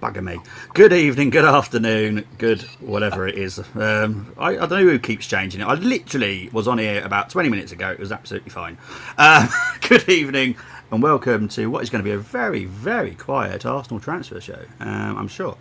bugger me. Good evening, good afternoon, good whatever it is. I don't know who keeps changing it. I literally was on here about 20 minutes ago. It was absolutely fine. Good evening and welcome to what is going to be a very, very quiet Arsenal transfer show, I'm sure.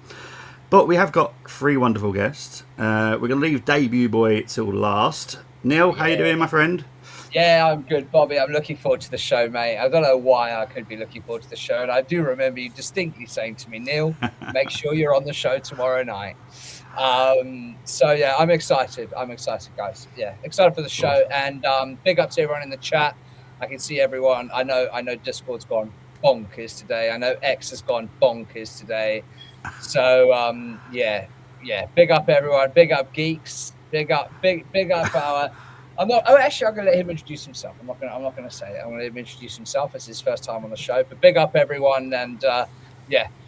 But we have got three wonderful guests. We're going to leave debut boy till last. Neil, how you doing, my friend? Yeah, I'm good, Bobby. I'm looking forward to the show, mate. I don't know why I could be looking forward to the show. And I do remember you distinctly saying to me, Neil, make sure you're on the show tomorrow night. So, yeah, I'm excited. I'm excited, guys. Yeah, excited for the show. And big up to everyone in the chat. I can see everyone. I know Discord's gone bonkers today. I know X has gone bonkers today. So, yeah. Big up, everyone. Big up, geeks. Big up our... I'm going to let him introduce himself. I'm not going to say it. I'm going to let him introduce himself. It's his first time on the show. But big up everyone, and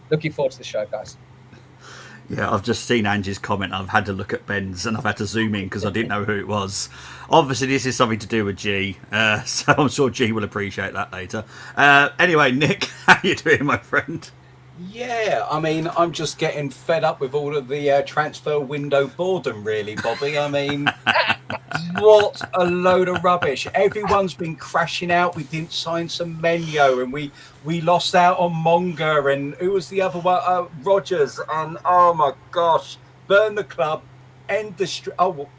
looking forward to the show, guys. Yeah, I've just seen Angie's comment. I've had to look at Ben's, and I've had to zoom in because I didn't know who it was. Obviously, this is something to do with G, so I'm sure G will appreciate that later. Anyway, Nick, how you doing, my friend? Yeah, I mean, I'm just getting fed up with all of the transfer window boredom, really, Bobby. I mean, what a load of rubbish. Everyone's been crashing out. We didn't sign some Menyo, and we lost out on Monga, and who was the other one? Rogers, and oh my gosh, burn the club, end the...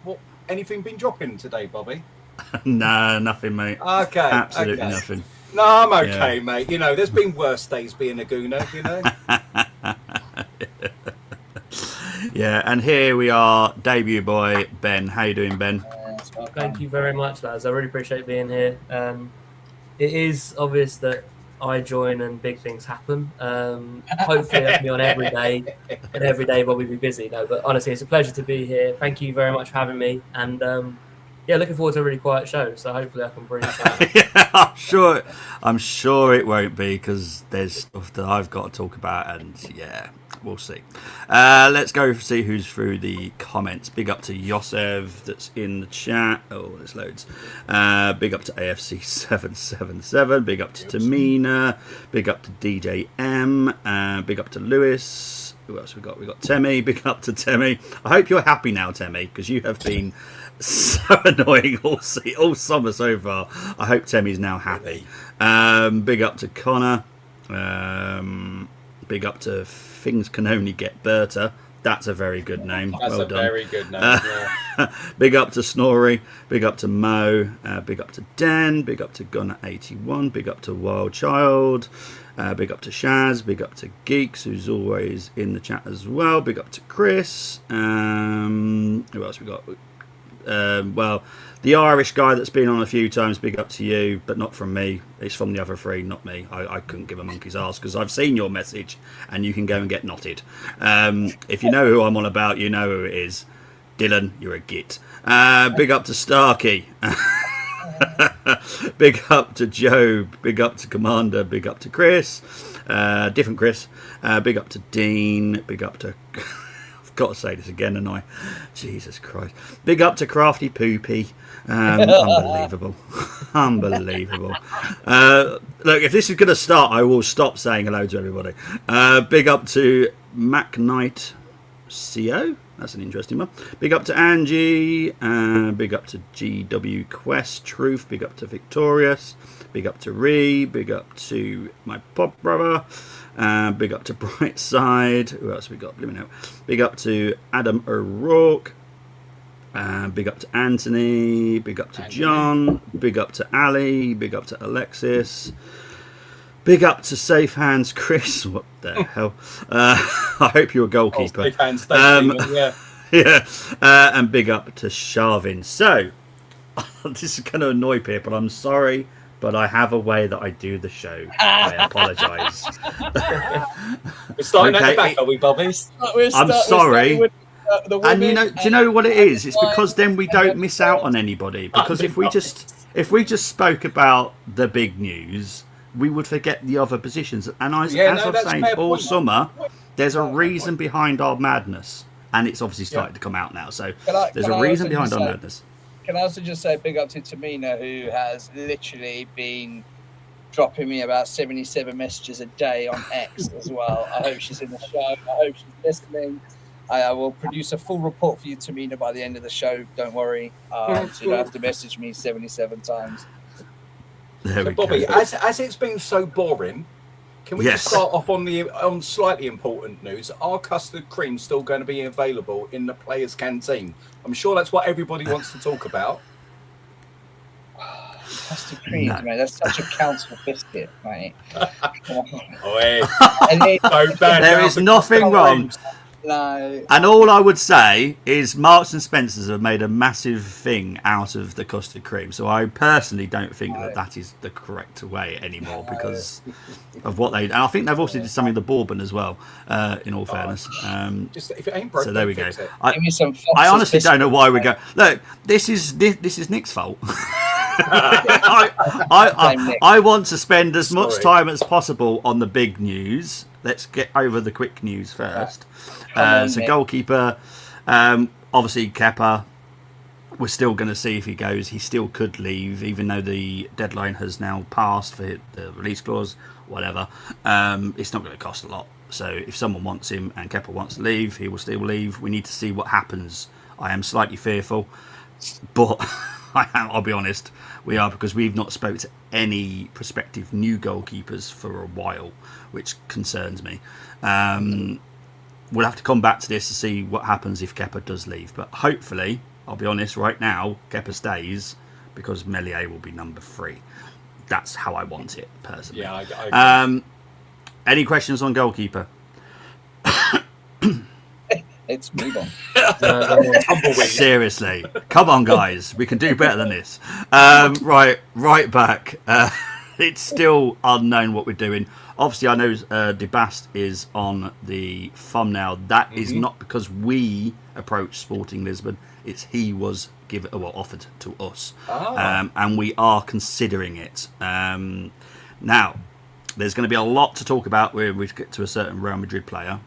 what? Anything been dropping today, Bobby? No, nothing, mate. Okay. Absolutely nothing. No, I'm okay, mate. You know, there's been worse days being a gooner, you know. Yeah, and here we are, debut boy, Ben. How you doing, Ben? Thank you very much, lads. I really appreciate being here. It is obvious that I join and big things happen. Hopefully I'll be on every day, and every day Bobby will be busy. No, but honestly, it's a pleasure to be here. Thank you very much for having me, and looking forward to a really quiet show. So hopefully I can bring something. Yeah, I'm sure it won't be because there's stuff that I've got to talk about, and yeah, we'll see. Let's go see who's through the comments. Big up to Yosev that's in the chat. Oh, there's loads. Big up to AFC777. Big up to Tamina. Big up to DJ M. Big up to Lewis. Who else we got? We got Temi. Big up to Temi. I hope you're happy now, Temi, because you have been so annoying all summer so far. I hope Temi's now happy. Big up to Connor. Big up to Things Can Only Get Berta. That's a very good name. That's well a done. very good name. Yeah. Big up to Snorri. Big up to Mo. Big up to Den. Big up to Gunner81. Big up to Wild Child. Big up to Shaz. Big up to Geeks, who's always in the chat as well. Big up to Chris. Who else we got? Well, the Irish guy that's been on a few times, big up to you, but not from me. It's from the other three, not me. I couldn't give a monkey's arse because I've seen your message and you can go and get knotted. If you know who I'm on about, you know who it is. Dylan, you're a git. Big up to Starkey. Big up to Job. Big up to Commander. Big up to Chris. Different Chris. Big up to Dean. Big up to... Got to say this again, and I, Jesus Christ, big up to Crafty Poopy. Unbelievable. Look, if this is going to start, I will stop saying hello to everybody. Big up to Mac Knight CO. That's an interesting one. Big up to Angie. Big up to GW Quest Truth. Big up to Victorious. Big up to Ree. Big up to my pop brother. Big up to Brightside. Who else we got? Big up to Adam O'Rourke. Big up to Anthony. Big up to John. Big up to Ali. Big up to Alexis. Big up to Safe Hands Chris. What the hell? I hope you're a goalkeeper. Safe Hands, yeah. Yeah. And big up to Sharvin. So, this is going to annoy people. I'm sorry. But I have a way that I do the show. I apologise. We're starting at the back, are we, Bobby? I'm sorry. And do you know what it is? It's because then we don't miss out on anybody. Because if we just spoke about the big news, we would forget the other positions. And as I've said all summer, there's a reason behind our madness, and it's obviously starting to come out now. So there's a reason behind our madness. Can I also just say big up to Tamina, who has literally been dropping me about 77 messages a day on X as well. I hope she's in the show. I hope she's listening. I will produce a full report for you, Tamina, by the end of the show. Don't worry. So you don't have to message me 77 times. There we Bobby, go. as it's been so boring, can we just start off on slightly important news? Are custard cream still going to be available in the players' canteen? I'm sure that's what everybody wants to talk about. Custard cream, mate. That's such a council biscuit, mate. There is nothing wrong. No. And all I would say is Marks and Spencer's have made a massive thing out of the custard cream. So I personally don't think that is the correct way anymore because of what they... And I think they've also did something with the bourbon as well, in all fairness. Just if it ain't broken, so there we go. Give me some I honestly don't know why we go... Look, this is Nick's fault. I want to spend as much time as possible on the big news. Let's get over the quick news first. Goalkeeper, obviously Kepa, we're still going to see if he goes. He still could leave, even though the deadline has now passed for the release clause, whatever. It's not going to cost a lot. So if someone wants him and Kepa wants to leave, he will still leave. We need to see what happens. I am slightly fearful, but I'll be honest, we are, because we've not spoke to any prospective new goalkeepers for a while, which concerns me. We'll have to come back to this to see what happens if Kepa does leave. But hopefully, I'll be honest, right now, Kepa stays because Meslier will be number 3. That's how I want it, personally. Yeah, I any questions on goalkeeper? Let's move on. Seriously. Come on, guys. We can do better than this. Right back. It's still unknown what we're doing. Obviously, I know DeBast is on the thumbnail. That is not because we approached Sporting Lisbon. It's he was offered to us. And we are considering it. Now, there's going to be a lot to talk about when we get to a certain Real Madrid player.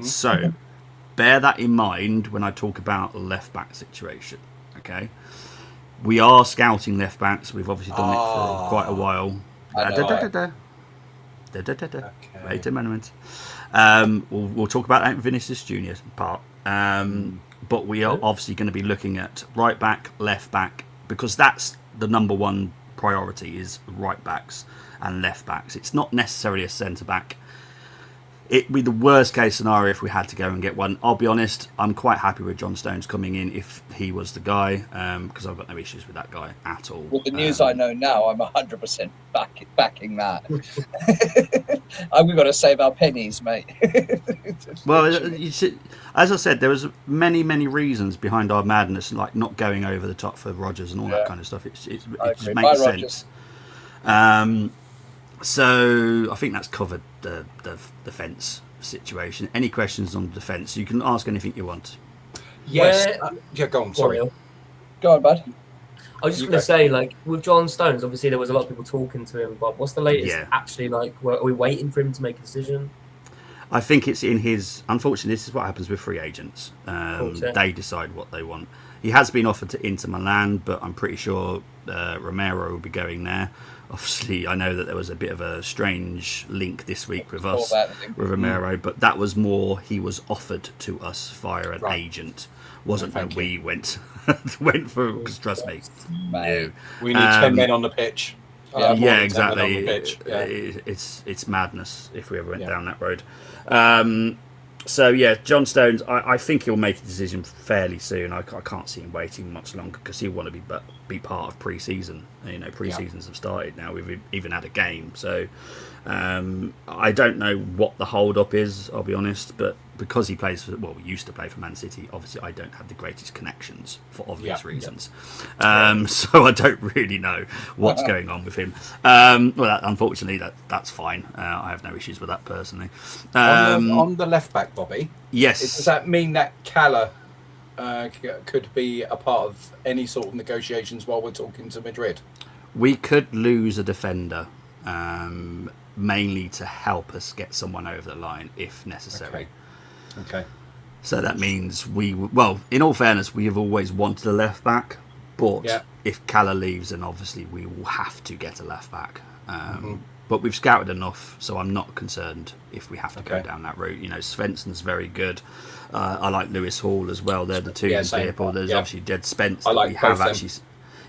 So, bear that in mind when I talk about the left-back situation. Okay? We are scouting left-backs. We've obviously done it for quite a while. Wait a moment. We'll talk about that in Vinicius Junior part. But we are obviously going to be looking at right back, left back, because that's the number one priority is right backs and left backs. It's not necessarily a centre back. It'd be the worst case scenario if we had to go and get one. I'll be honest, I'm quite happy with John Stones coming in if he was the guy, because I've got no issues with that guy at all. With the news I know now, I'm 100% backing that. We've got to save our pennies, mate. Well, as I said, there was many reasons behind our madness, like not going over the top for Rodgers and all that kind of stuff. It just makes sense. So I think that's covered the defence situation. Any questions on the defence? You can ask anything you want. Yes. Go on. Sorry. Go on, bud. I was just going to say, like, with John Stones, obviously there was a lot of people talking to him, but what's the latest actually, like, are we waiting for him to make a decision? I think it's in his... Unfortunately, this is what happens with free agents. They decide what they want. He has been offered to Inter Milan, but I'm pretty sure Romero will be going there. Obviously, I know that there was a bit of a strange link this week with us, with Romero, but that was more he was offered to us via an agent. Wasn't that we went for, because trust me. We need 10 men on the pitch. Yeah, exactly. Yeah. It's madness if we ever went down that road. So yeah, John Stones, I think he'll make a decision fairly soon. I can't see him waiting much longer because he'll want to be part of pre-season. You know, pre-seasons have started now. We've even had a game, so I don't know what the hold-up is. I'll be honest, but because he plays for, used to play for Man City, obviously I don't have the greatest connections for obvious reasons. So I don't really know what's going on with him. Unfortunately, that's fine. I have no issues with that personally. On the left back, Bobby. Yes. Does that mean that Cala could be a part of any sort of negotiations while we're talking to Madrid? We could lose a defender, mainly to help us get someone over the line if necessary. Okay. So that means in all fairness, we have always wanted a left back, but if Cala leaves, then obviously we will have to get a left back. But we've scouted enough, so I'm not concerned if we have to go Okay. down that route. You know, Svensson's very good. I like Lewis Hall as well. They're the two people. There's obviously Jed Spence I that like we have both actually.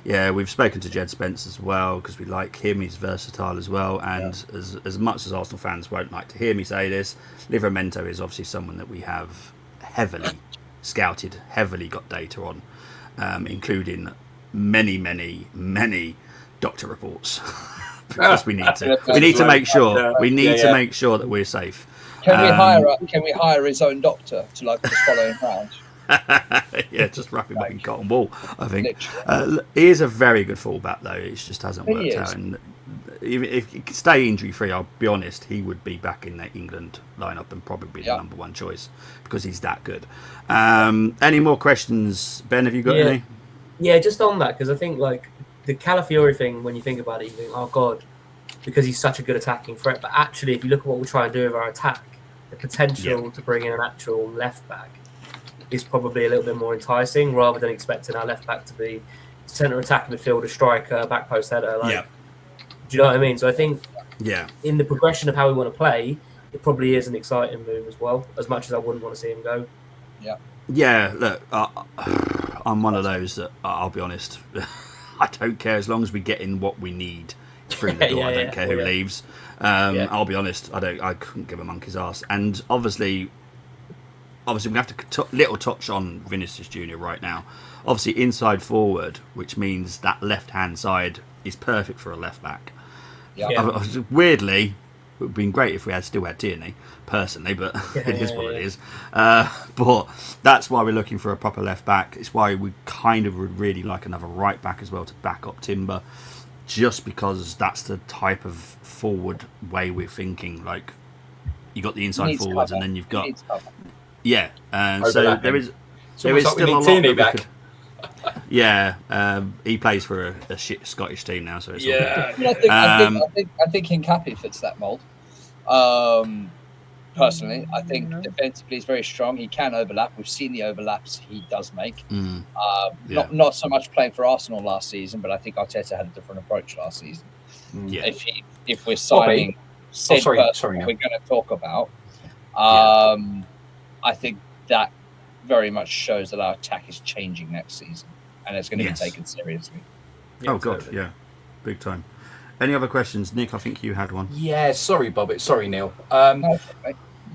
Yeah, we've spoken to Jed Spence as well because we like him. He's versatile as well. And as much as Arsenal fans won't like to hear me say this, Livramento is obviously someone that we have heavily scouted, heavily got data on, including many doctor reports. Because we need to make sure that we're safe. Can we hire his own doctor to just follow him around? Yeah, just wrap him up in cotton wool. I think he is a very good fullback, though. It just hasn't worked out. And even if he could stay injury free, I'll be honest, he would be back in the England lineup and probably be the number one choice because he's that good. Any more questions, Ben? Have you got any? Yeah, just on that, because I think the Calafiori thing, when you think about it, you think, oh God, because he's such a good attacking threat. But actually, if you look at what we try and do with our attack, the potential to bring in an actual left back is probably a little bit more enticing rather than expecting our left back to be centre attacking midfielder, striker, back post header. Do you know what I mean? So I think in the progression of how we want to play, it probably is an exciting move as well, as much as I wouldn't want to see him go. Yeah, look, I'm one of those that, I'll be honest, I don't care as long as we get in what we need through the door. I don't care who leaves. I'll be honest, I couldn't give a monkey's ass. And obviously we have to touch on Vinicius Junior right now. Obviously inside forward, which means that left hand side is perfect for a left back. Weirdly, it would have been great if we still had Tierney, personally, but it is what it is. But that's why we're looking for a proper left back. It's why we kind of would really like another right back as well to back up Timber, just because that's the type of forward way we're thinking. Like, you got the inside forwards, and then you've got so there is still a lot that we could. He plays for a shit Scottish team now, so it's I think Hincapié fits that mold. Personally, I think defensively he's very strong. He can overlap. We've seen the overlaps he does make. Not so much playing for Arsenal last season, but I think Arteta had a different approach last season. If we're signing we're going to talk about, I think that very much shows that our attack is changing next season, and it's going to be taken seriously. Big time. Any other questions, Nick? I think you had one. Yeah, sorry, Bob. Sorry, Neil.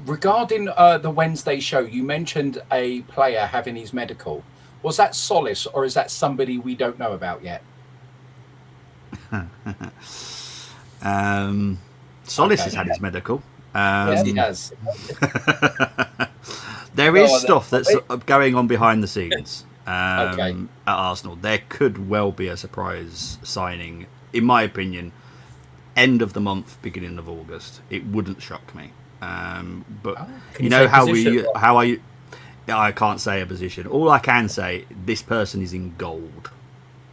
Regarding the Wednesday show, you mentioned a player having his medical. Was that Solis, or is that somebody we don't know about yet? Solis has had his medical. Yes, he has. There is stuff that's going on behind the scenes at Arsenal. There could well be a surprise signing, in my opinion, end of the month, beginning of August. It wouldn't shock me. But you know I can't say a position. All I can say, this person is in gold,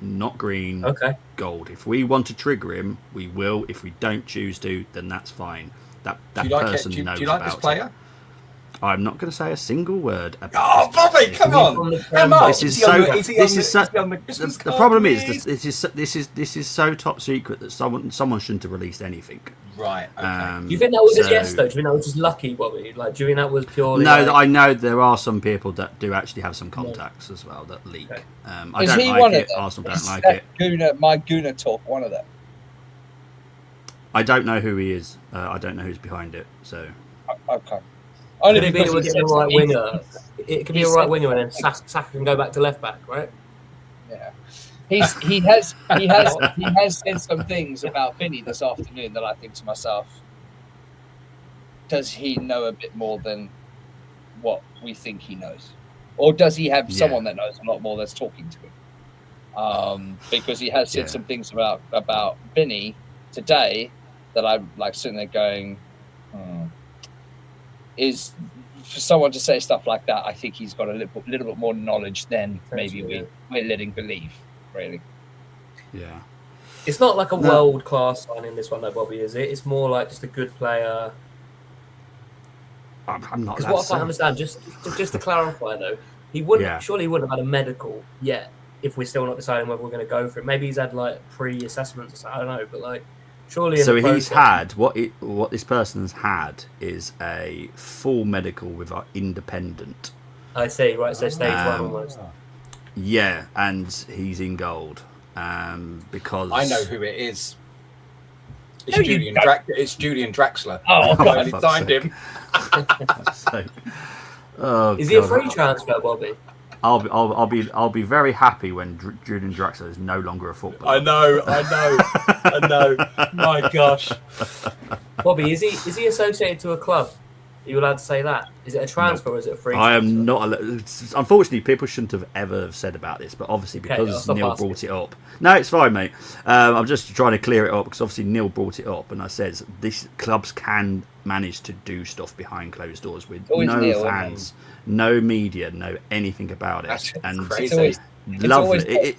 not green. Gold. If we want to trigger him, we will. If we don't choose to, then that's fine. That person knows about it. Do you like this player? I'm not going to say a single word about. Oh, Bobby, come on! The problem is this is so top secret that someone shouldn't have released anything. Right. Okay. Do you think that was a yes, though? Do you think that was just lucky, Bobby? Do you think that was purely? No, I know there are some people that do actually have some contacts as well that leak. Okay. I don't like it. Arsenal don't like it. My Guna talk, one of them. I don't know who he is. I don't know who's behind it. So. Okay. Could it be a right winger? It could be a right winger, and then Saka can go back to left back, right? Yeah, he has said some things about Vinny this afternoon that I think to myself, does he know a bit more than what we think he knows, or does he have someone that knows a lot more that's talking to him? Because he has said some things about Vinny today that I'm like sitting there going. Is for someone to say stuff like that, I think he's got a little bit more knowledge than maybe we're letting believe, really. Yeah. It's not like a world-class sign in this one, though, Bobby, is it? It's more like just a good player. I'm not. Because what I can't understand, just to clarify, though, surely he wouldn't have had a medical yet if we're still not deciding whether we're going to go for it. Maybe he's had, like, pre-assessments or something, I don't know, but, like, Surely. So in the he's process- had what this person's had is a full medical with our independent. I see. Right. So stage one Um, almost. Yeah, and he's in gold because I know who it is. It's No, you Julian don't. It's Julian Draxler. Oh, I God. finally fuck's signed sake. him. So, oh, Is he a God. free transfer, Bobby? I'll be very happy when Julian Draxler is no longer a footballer. I know. My gosh. Bobby, is he associated to a club? Are you allowed to say that? Is it a transfer or is it a free I transfer? am not. Unfortunately, people shouldn't have ever said about this, but obviously Okay, I'll because stop Neil asking. brought it up. No, it's fine, mate. I'm just trying to clear it up because obviously Neil brought it up, and I says these clubs can manage to do stuff behind closed doors with Always no Neil, fans, no media, no anything about it, That's and crazy. It's lovely. always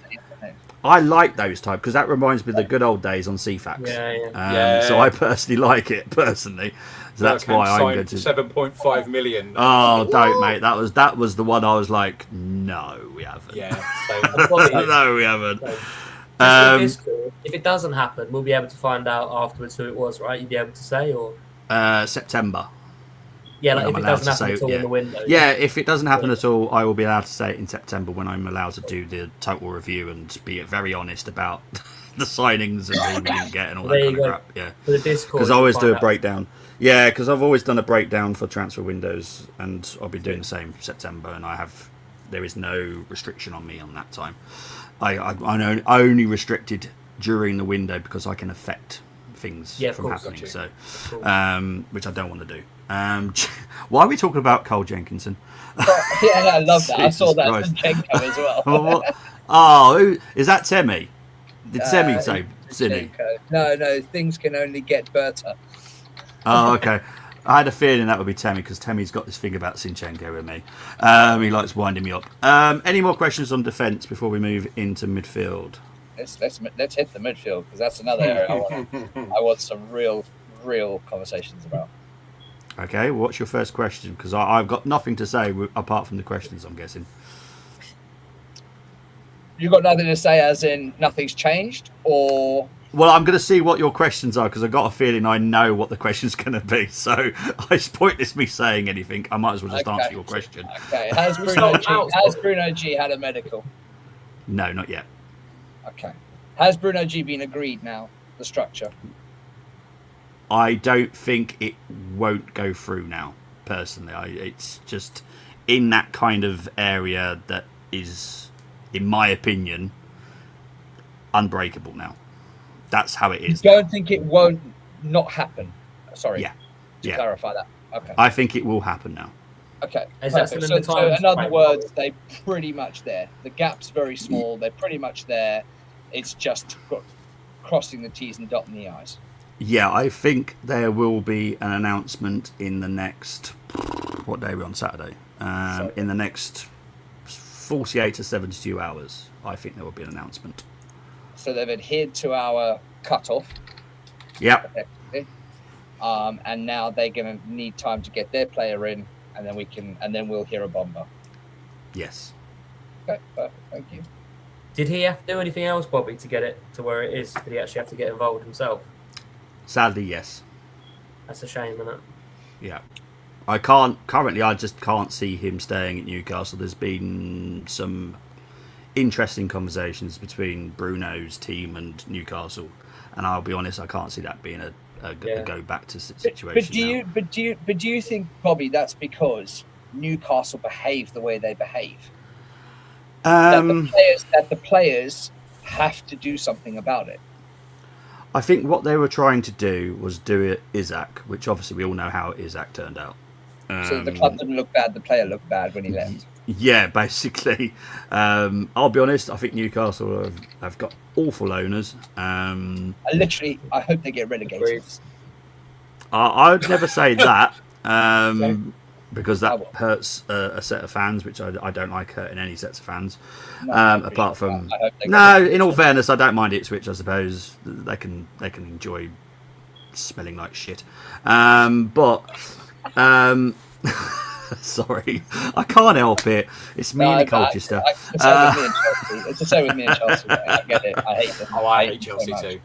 I like those type because that reminds me of the good old days on CFAX. Yeah. So I personally like it personally. So that's why I'm going to. 7.5 million. Oh, don't, mate. That was the one I was like, no, we haven't. Yeah. So, No, we haven't. If it doesn't happen, we'll be able to find out afterwards who it was, right? You'd be able to say, or September. yeah, like I'm if it allowed doesn't to happen say, at all in the window. Yeah, if it doesn't happen at all, I will be allowed to say it in September when I'm allowed to do the total review and be very honest about the signings and who we didn't get and all Well, that there kind you of go. crap. Yeah. For the Discord, Because I always you'll do a find out. breakdown. Yeah, because I've always done a breakdown for transfer windows, and I'll be doing the same for September. And there is no restriction on me on that time. I'm only restricted during the window because I can affect things Yeah, of from course. happening. So, Of course. which I don't want to do. Why are we talking about Cole Jenkinson? Yeah, I love that. I saw Jesus that Christ. Zinchenko as well. Oh, is that Temi? Did Temi say Zinni? Zinchenko. No, things can only get better. Oh, okay. I had a feeling that would be Temi because Temi's got this thing about Zinchenko with me. He likes winding me up. Any more questions on defence before we move into midfield? Let's hit the midfield because that's another area I want some real conversations about. Okay, what's your first question? Because I've got nothing to say apart from the questions, I'm guessing. You got nothing to say, as in nothing's changed, or Well, I'm going to see what your questions are because I've got a feeling I know what the question's going to be. So it's pointless me saying anything. I might as well just answer your question. Okay, has Bruno G had a medical? No, not yet. Okay. Has Bruno G been agreed now, the structure? I don't think it won't go through now, personally. It's just in that kind of area that is, in my opinion, unbreakable now. That's how it is. You don't think it won't not happen? Sorry. Yeah. To clarify that. Okay. I think it will happen now. Okay. Is that perfect. still in the So time in other frame? words, they're pretty much there. The gap's very small. They're pretty much there. It's just crossing the T's and dotting the I's. Yeah, I think there will be an announcement in the next... What day are we on? Saturday. In the next 48 to 72 hours, I think there will be an announcement. So they've adhered to our cutoff. Yep. Effectively. And now they're going to need time to get their player in, and then we'll hear a bomber. Yes. Okay, perfect. Thank you. Did he have to do anything else, Bobby, to get it to where it is? Did he actually have to get involved himself? Sadly, yes. That's a shame, isn't it? Yeah. I just can't see him staying at Newcastle. There's been some interesting conversations between Bruno's team and Newcastle, and I'll be honest, I can't see that being a go back to situation. But do you think, Bobby, that's because Newcastle behave the way they behave? That the players have to do something about it. I think what they were trying to do was do it Isaac, which obviously we all know how Isaac turned out. So the club didn't look bad, the player looked bad when he left. Yeah, basically. I'll be honest, I think Newcastle have got awful owners. I hope they get relegated. I would never say that, because that hurts a set of fans, which I don't like hurting any sets of fans. Apart from in all fairness, I don't mind Ipswich. I suppose they can enjoy smelling like shit. Sorry, I can't help it. It's me and Colchester. It's the same with me and Chelsea. It's the same with me and Chelsea. I get it. I hate them. Oh, I hate Chelsea too.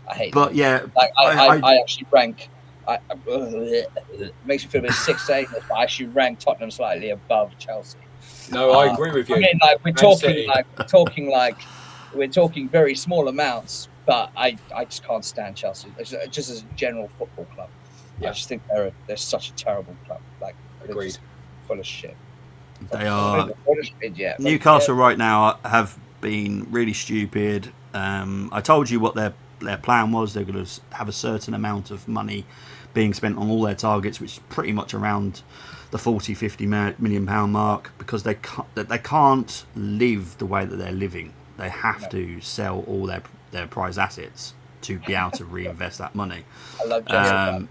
I hate. But them. yeah, Like I actually rank. It makes me feel a bit sick saying this, but I actually rank Tottenham slightly above Chelsea. No, I agree with you. I mean, like City. we're talking very small amounts, but I just can't stand Chelsea. Just as a general football club, Yeah. I just think they're such a terrible club. Like, they're Agreed. just full of shit. they are. Yeah, but Newcastle right now have been really stupid. I told you what their plan was. They're going to have a certain amount of money being spent on all their targets, which is pretty much around the 40-50 million pound mark, because they can't live the way that they're living. They have to sell all their prize assets to be able to reinvest that money. I love Chelsea.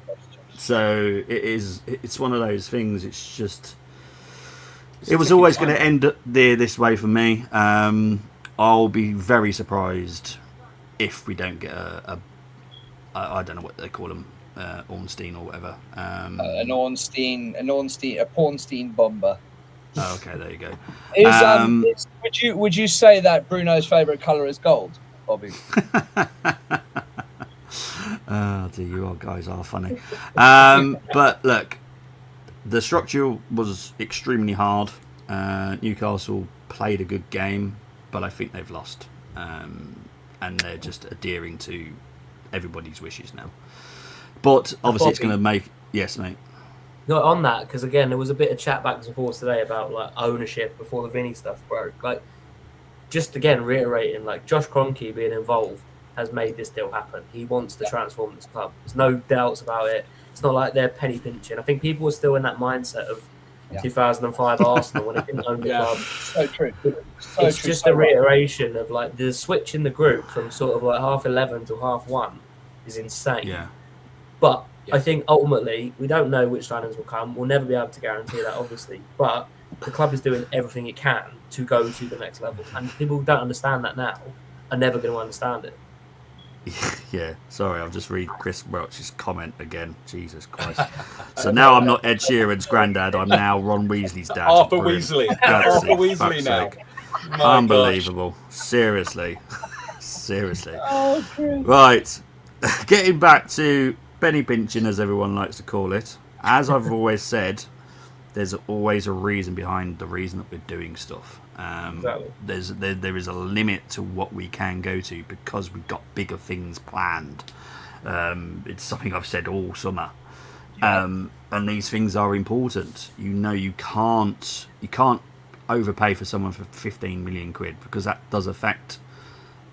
So it's one of those things. It's just it was always going to end this way for me. I'll be very surprised if we don't get I don't know what they call them, Ornstein or whatever. An Ornstein, a Pornstein bomber. Oh, okay, there you go. Would you say that Bruno's favourite colour is gold, Bobby? Oh dear, you all guys are funny. But look, the structure was extremely hard. Newcastle played a good game, but I think they've lost. And they're just adhering to everybody's wishes now. But obviously it's going to make... Yes, mate. Not on that, because again, there was a bit of chat back and forth today about like ownership before the Vinny stuff broke. Like, just again reiterating, like Josh Kroenke being involved has made this deal happen. He wants to transform this club. There's no doubts about it. It's not like they're penny pinching. I think people are still in that mindset of 2005 Arsenal when they didn't own the club. So true. It's just a reiteration of like the switch in the group from sort of like 11:30 to 1:30 is insane. Yeah. But I think ultimately we don't know which signings will come. We'll never be able to guarantee that, obviously. But the club is doing everything it can to go to the next level, and people who don't understand that now are never going to understand it. Yeah, sorry, I'll just read Chris Welch's comment again. Jesus Christ. So now I'm not Ed Sheeran's granddad, I'm now Ron Weasley's dad. Arthur Weasley. Arthur Weasley now. Unbelievable. Seriously. Seriously. Oh, right. Getting back to penny pinching, as everyone likes to call it. As I've always said, there's always a reason behind the reason that we're doing stuff. Exactly. There is a limit to what we can go to because we've got bigger things planned. It's something I've said all summer, and these things are important. You can't overpay for someone for 15 million quid because that does affect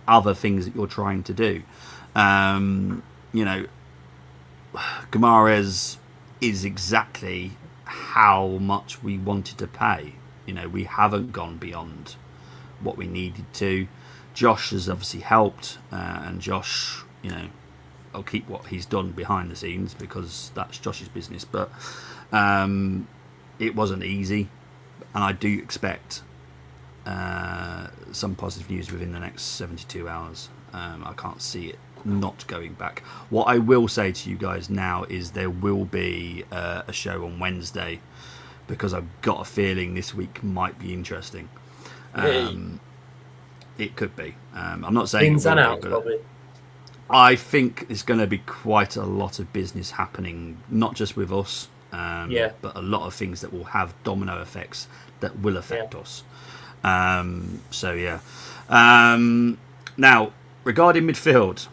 other things that you're trying to do. Guimaraes is exactly how much we wanted to pay. We haven't gone beyond what we needed to. Josh has obviously helped, and Josh, I'll keep what he's done behind the scenes because that's Josh's business. But it wasn't easy, and I do expect some positive news within the next 72 hours. I can't see it not going back. What I will say to you guys now is there will be a show on Wednesday, because I've got a feeling this week might be interesting. It could be. I'm not saying ins and outs, probably. I think there's going to be quite a lot of business happening, not just with us, but a lot of things that will have domino effects that will affect us. Now, regarding midfield,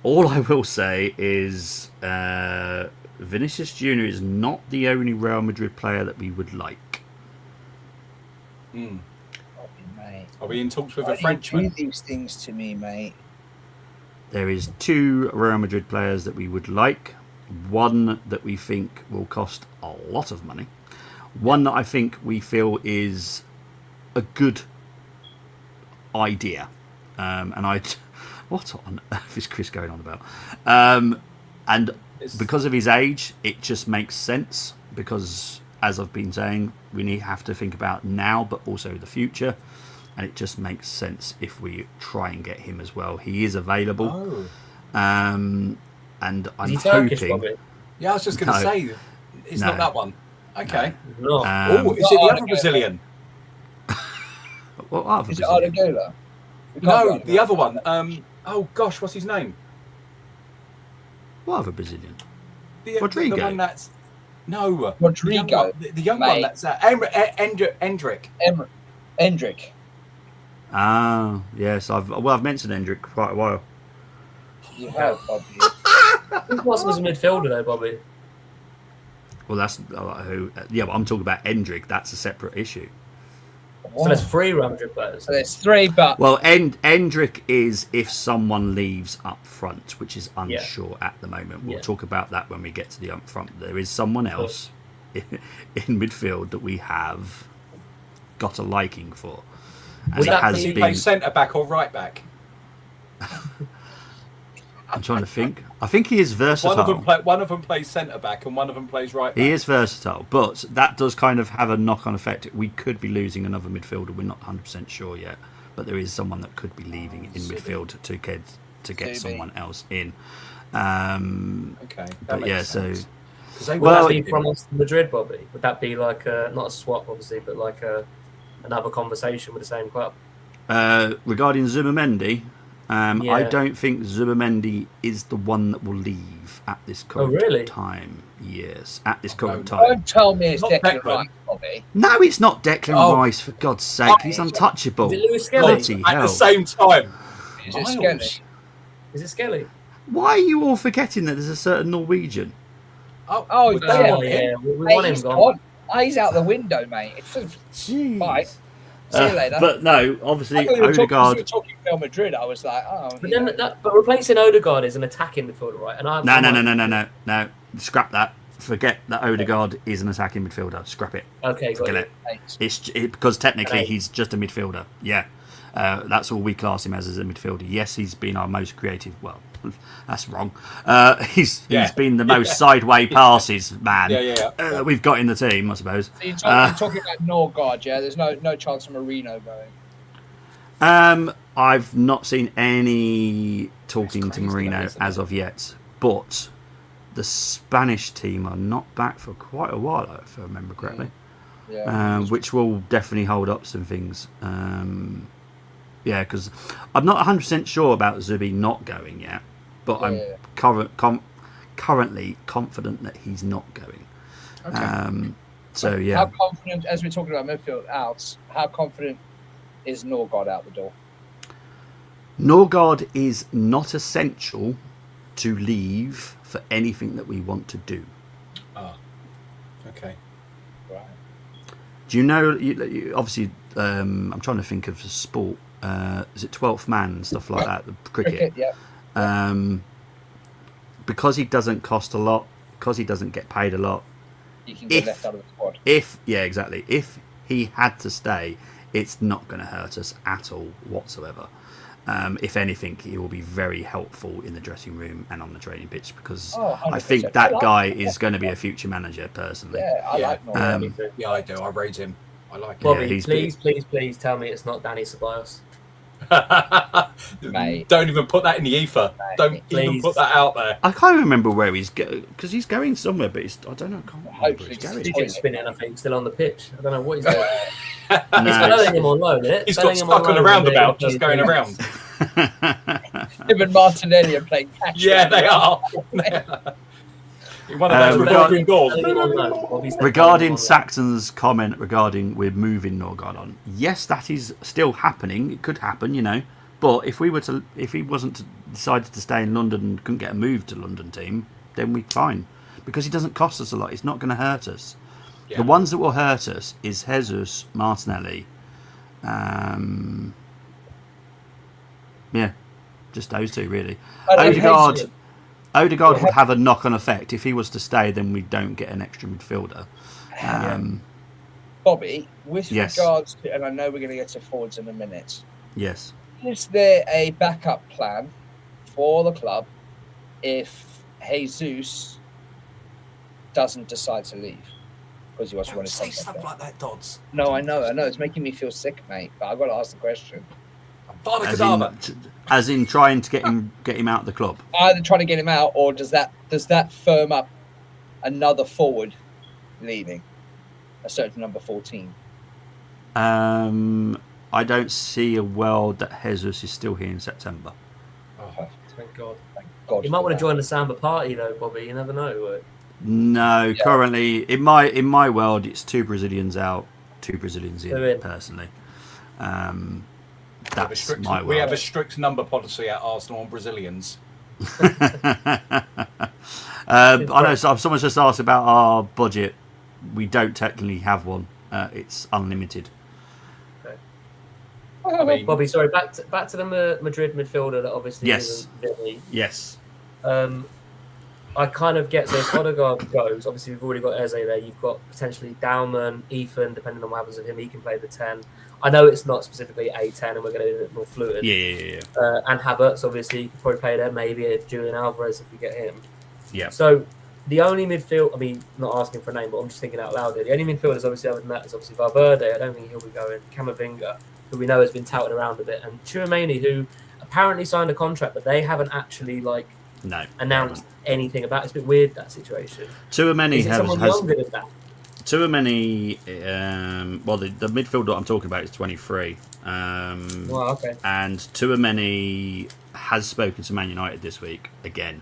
all I will say is Vinicius Jr. is not the only Real Madrid player that we would like. Are we in talks with a Frenchman? You do these things to me, mate. There is 2 Real Madrid players that we would like. One that we think will cost a lot of money. One that I think we feel is a good idea. What on earth is Chris going on about? And because of his age, it just makes sense. Because, as I've been saying, we have to think about now, but also the future. And it just makes sense if we try and get him as well. He is available. And I'm hoping... Turkish, Bobby? Yeah, I was just going to say, it's not that one. Okay. No. Is it the other Brazilian? What other Is it Brazilian? Ardegola? No, the other one. Oh gosh, what's his name? What other Brazilian? The Rodrigo. one that's no Rodrigo. The young Mate. one that's Endrick. Hendrick. Ah, yes. I've mentioned Hendrick for quite a while. You have, Bobby. Who was a midfielder though, Bobby? Well, that's who. Yeah, but I'm talking about Hendrick. That's a separate issue. So there's 3 Real Madrid players. So there's 3, but Well, Hendrick is if someone leaves up front, which is unsure at the moment. We'll talk about that when we get to the up front. There is someone else in midfield that we have got a liking for. And it has Does he been. play centre back or right back? I'm trying to think. I think he is versatile. One of them plays centre back and one of them plays right back. He is versatile, but that does kind of have a knock-on effect. We could be losing another midfielder. We're not 100% sure yet, but there is someone that could be leaving in midfield to get someone else in. Okay, but yeah, sense. Would that be from Madrid, Bobby? Would that be like not a swap, obviously, but like another conversation with the same club? Regarding Zubimendi, Yeah. I don't think Zubimendi is the one that will leave at this current time. Yes, at this current time. Don't tell me it's Not Declan Declan. Rice, Bobby. No, it's not Declan Oh. Rice, for God's sake. He's untouchable. Is it Lewis Skelly? Bloody At hell. the same time. Is it Miles. Skelly? Is it Skelly? Why are you all forgetting that there's a certain Norwegian? Oh, we don't yeah. want him. We Hey, want him he's gone. gone. He's out the window, mate. Jeez. Bye. See you later. But no, obviously I thought you were Odegaard. talking Real Madrid. I was like, But then, but replacing Odegaard is an attacking midfielder, right? And No. Scrap that. Forget that Odegaard is an attacking midfielder. Scrap it. Okay, got Forget it. it. It's because technically Right. he's just a midfielder. Yeah, that's all we class him as a midfielder. Yes, he's been our most creative. Well, that's wrong. He's been the most sideway passes man that we've got in the team, I suppose. So you're talking about Norgard, yeah? There's no chance of Marino going. I've not seen any talking to crazy, Marino isn't as it? of yet, but the Spanish team are not back for quite a while, if I remember correctly. Yeah. Which will definitely hold up some things. Yeah, because I'm not 100% sure about Zubi not going yet, but I'm currently confident that he's not going. Okay. So yeah, How confident, as we're talking about midfield outs, how confident is Norgard out the door? Norgard is not essential to leave for anything that we want to do. Okay. Right. Do you know? Obviously, I'm trying to think of the sport. Is it 12th man and stuff like that? The cricket. Yeah. Because he doesn't cost a lot, because he doesn't get paid a lot. You can get left out of the squad. Exactly. If he had to stay, it's not going to hurt us at all whatsoever. If anything, he will be very helpful in the dressing room and on the training pitch because I think 100%. that guy is going to be a future manager personally. Yeah, I like Norgard. Yeah, I do. I rate him. I like him. Bobby, he's please tell me it's not Danny Ceballos. Mate. Don't even put that in the ether. Don't even Please. put that out there. I can't remember where he's going because he's going somewhere, but I don't know. I can't remember where Hopefully he's going. Fidget spinning, I think, still on the pitch. I don't know what he's doing. No, It's belling him on loan, isn't it? He's got Belling him stuck on a loan roundabout and then just going around. Him and Martinelli are playing catch. Yeah, they are. One of those revolving doors. belling him on loan. Bobby's belling him Regarding on loan. Saxon's comment regarding we're moving Norgard on, yes, that is still happening. It could happen, you know. But if he wasn't to decided to stay in London and couldn't get a move to London team, then we're fine because he doesn't cost us a lot. It's not going to hurt us. Yeah. The ones that will hurt us is Jesus, Martinelli. Yeah, just those two really. Odegaard would have a knock-on effect. If he was to stay, then we don't get an extra midfielder. Bobby, with Yes. regards to, and I know we're going to get to forwards in a minute, Yes. is there a backup plan for the club if Jesus doesn't decide to leave? Because he wants to run Don't his say contract stuff out. like that, Dodds. No, I know. It's making me feel sick, mate. But I've got to ask the question. Father As Cadaver. as in trying to get him out of the club. Either trying to get him out, or does that firm up another forward leaving, a certain number 14? I don't see a world that Jesus is still here in September. Oh, Thank God. God, You might for want to that. join the Samba party though, Bobby. You never know. No, Yeah. currently in my world, it's 2 Brazilians out, 2 Brazilians in. Two in. Personally, we have a that's strict, my we have world. a strict number policy at Arsenal on Brazilians. I know someone's just asked about our budget. We don't technically have one. It's unlimited. I mean, Bobby, sorry. Back to the Madrid midfielder that obviously Yes. isn't Billy. Yes. I kind of get, so if Odegaard goes, obviously we've already got Eze there. You've got potentially Dauman, Ethan, depending on what happens with him, he can play the 10. I know it's not specifically a 10, and we're going to be a bit more fluid. Yeah. And Havertz, obviously, could probably play there. Maybe a Julian Alvarez if we get him. Yeah. So the only midfield, I mean, not asking for a name, but I'm just thinking out loud here. The only midfielders, obviously, other than that is obviously Valverde. I don't think he'll be going. Camavinga, who we know has been touted around a bit, and Tchouaméni, who apparently signed a contract, but they haven't actually No. announced anything about it. It's a bit weird, that situation. Tchouaméni Is it someone has younger than that? Tchouaméni. Well, the midfielder I'm talking about is 23. Well, okay. And Tchouaméni has spoken to Man United this week again,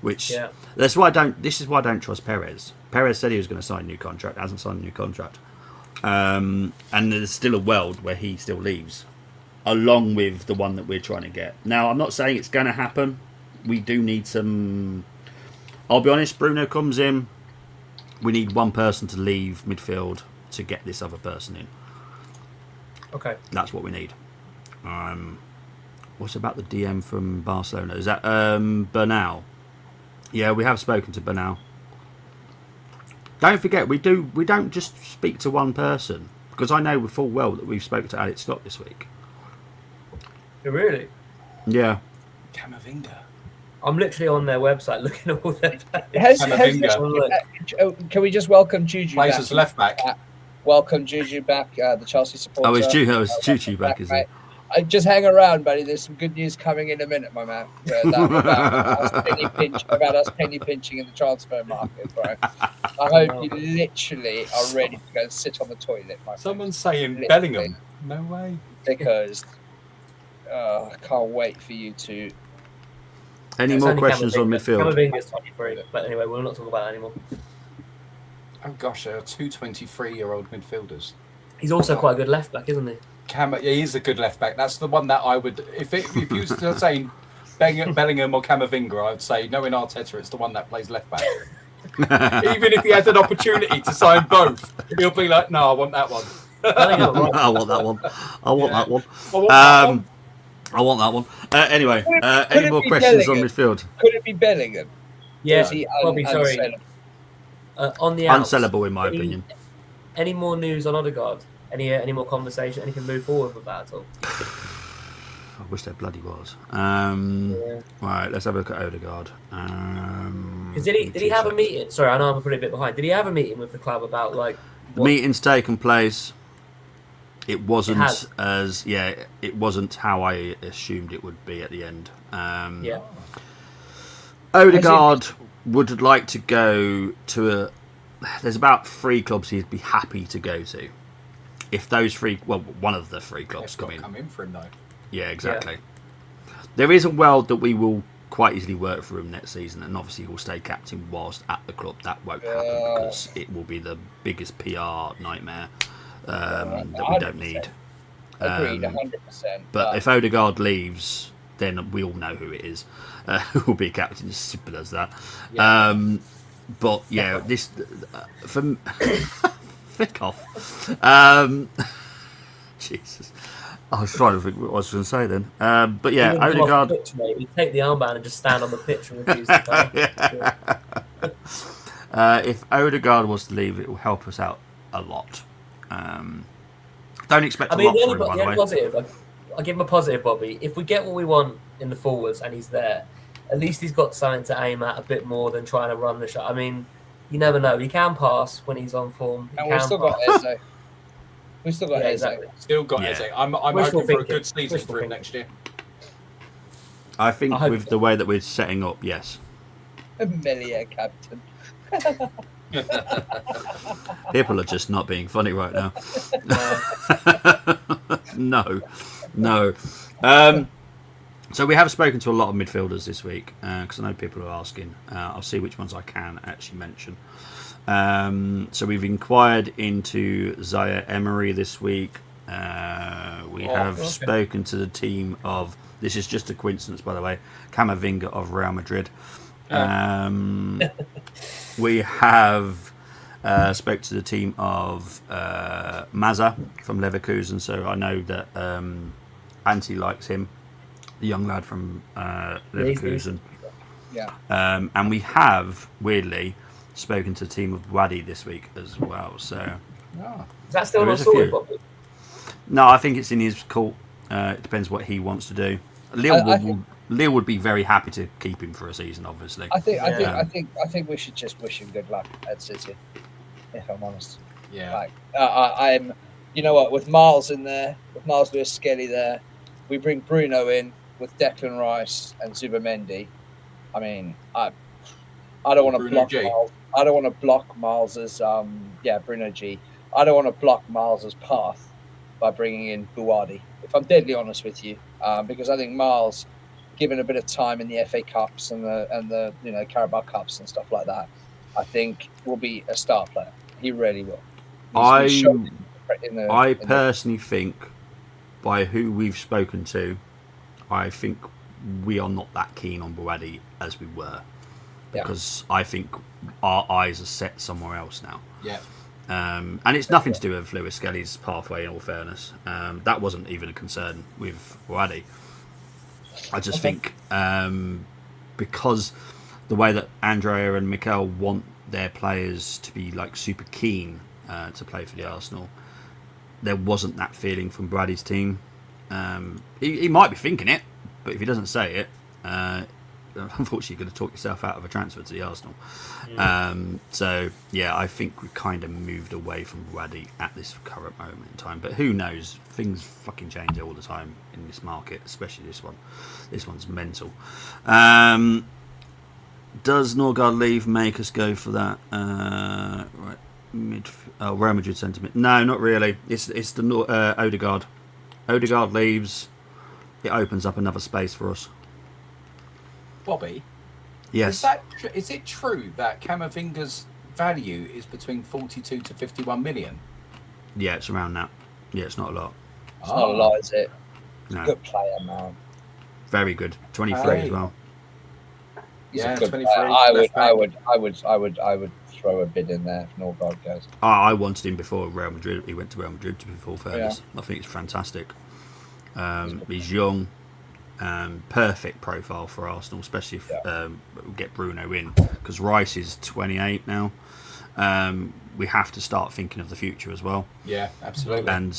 which this is why I don't trust Perez. Perez said he was going to sign a new contract, hasn't signed a new contract, and there's still a world where he still leaves, along with the one that we're trying to get. Now, I'm not saying it's going to happen. We do need some. I'll be honest. Bruno comes in. We need one person to leave midfield to get this other person in. Okay. That's what we need. What's about the DM from Barcelona? Is that Bernal? Yeah, we have spoken to Bernal. Don't forget, we don't just speak to one person, because I know full well that we've spoken to Alex Scott this week. Really? Yeah. Camavinga. I'm literally on their website looking at all their Can we just welcome Juju Plays back? as left back. Welcome Juju back, the Chelsea supporter. Oh, it's Juju back, is it? Just hang around, buddy. There's some good news coming in a minute, my man. About us penny pinching in the transfer market, bro. I hope you literally are ready to go and sit on the toilet, my friend. Someone's saying Literally. Bellingham. No way. Because I can't wait for you to. Any more questions on midfield? Camavinga's 23, but anyway, we'll not talk about that anymore. Oh gosh, there are two 23-year-old midfielders. He's also quite a good left back, isn't he? Yeah, he is a good left back. That's the one that I would, if you were saying Bellingham or Camavinga, I would say, knowing Arteta, it's the one that plays left back. Even if he had an opportunity to sign both, he'll be like, no, I want that one. I want that one. I want that one. I want that one. Anyway, any more questions on midfield? Could it be Bellingham? Yeah, Is he Bobby, sorry. On the outs, Unsellable, in my opinion. Any more news on Odegaard? Any more conversation? Anything move forward with that at all? I wish there bloody was. Right, let's have a look at Odegaard. Did he have a meeting? Sorry, I know I'm pretty bit behind. Did he have a meeting with the club about the meeting's taken place? It wasn't it wasn't how I assumed it would be at the end. Odegaard would like to go to there's about 3 clubs he'd be happy to go to. If those 3, one of the 3 clubs come in for him though. Yeah, exactly. Yeah. There is a world that we will quite easily work for him next season, and obviously he'll stay captain whilst at the club. That won't happen because it will be the biggest PR nightmare that we don't need. Agreed, 100%. But if Odegaard leaves, then we all know who it is. Who will be captain? As simple as that. Yeah. But yeah, this from Fick off. Jesus. I was trying to think what I was going to say then. But yeah, Odegaard. You take the armband and just stand on the pitch and refuse to play. If Odegaard was to leave, it will help us out a lot. Don't expect a lot from him, by the way. Positive, I'll give him a positive, Bobby. If we get what we want in the forwards and he's there, at least he's got something to aim at a bit more than trying to run the shot. I mean, you never know. He can pass when he's on form. And we've still got Eze. We've still got Eze. Exactly. Still got Eze. I'm hoping for a good season for him next year. I think with the way that we're setting up, yes. Melier captain. People are just not being funny right now. No. So we have spoken to a lot of midfielders this week because I know people are asking. I'll see which ones I can actually mention. So we've inquired into Zaire Emery this week. We have spoken to the team of, this is just a coincidence by the way, Camavinga of Real Madrid. We have spoke to the team of Mazza from Leverkusen, so I know that Antti likes him, the young lad from Leverkusen. Yeah. And we have, weirdly, spoken to the team of Wadi this week as well. So Is that still there not is a sorted, few. Bobby? No, I think it's in his court. It depends what he wants to do. Lille would be very happy to keep him for a season, obviously. I think we should just wish him good luck at City, if I'm honest. Yeah. Like, I'm, you know what, with Miles in there, with Miles Lewis Skelly there, we bring Bruno in with Declan Rice and Zubamendi. I mean, I don't want to block G. Miles. I don't want to block Miles's Bruno G. I don't want to block Miles's path by bringing in Buwadi. If I'm deadly honest with you, because I think Miles, given a bit of time in the FA Cups and the Carabao Cups and stuff like that, I think will be a star player. He really will. I personally think, by who we've spoken to, I think we are not that keen on Buwadi as we were, because I think our eyes are set somewhere else now. Yeah. And it's nothing to do with Lewis Skelly's pathway, in all fairness. That wasn't even a concern with Buwadi. I just think because the way that Andrea and Mikel want their players to be like super keen to play for the Arsenal, there wasn't that feeling from Brady's team. He might be thinking it, but if he doesn't say it, unfortunately you're going to talk yourself out of a transfer to the Arsenal. So yeah, I think we kind of moved away from Brady at this current moment in time, but who knows, things fucking change all the time in this market, especially this one. This one's mental. Does Norgard leave make us go for that right Real Madrid sentiment? No, not really. It's the Odegaard. Odegaard leaves, it opens up another space for us. Bobby, yes, is it true that Camavinga's value is between 42 to 51 million? Yeah, it's around that. Yeah, it's not a lot. It's not a lot, is it? He's No. a good player, man. Very good. 23 as well. He's Yeah, a good 23. player. I would throw a bid in there if Norgard goes. I wanted him before Real Madrid. He went to Real Madrid, to be full fairness. I think it's fantastic. He's young. Perfect profile for Arsenal, especially if we get Bruno in, because Rice is 28 now. We have to start thinking of the future as well. Yeah, absolutely. And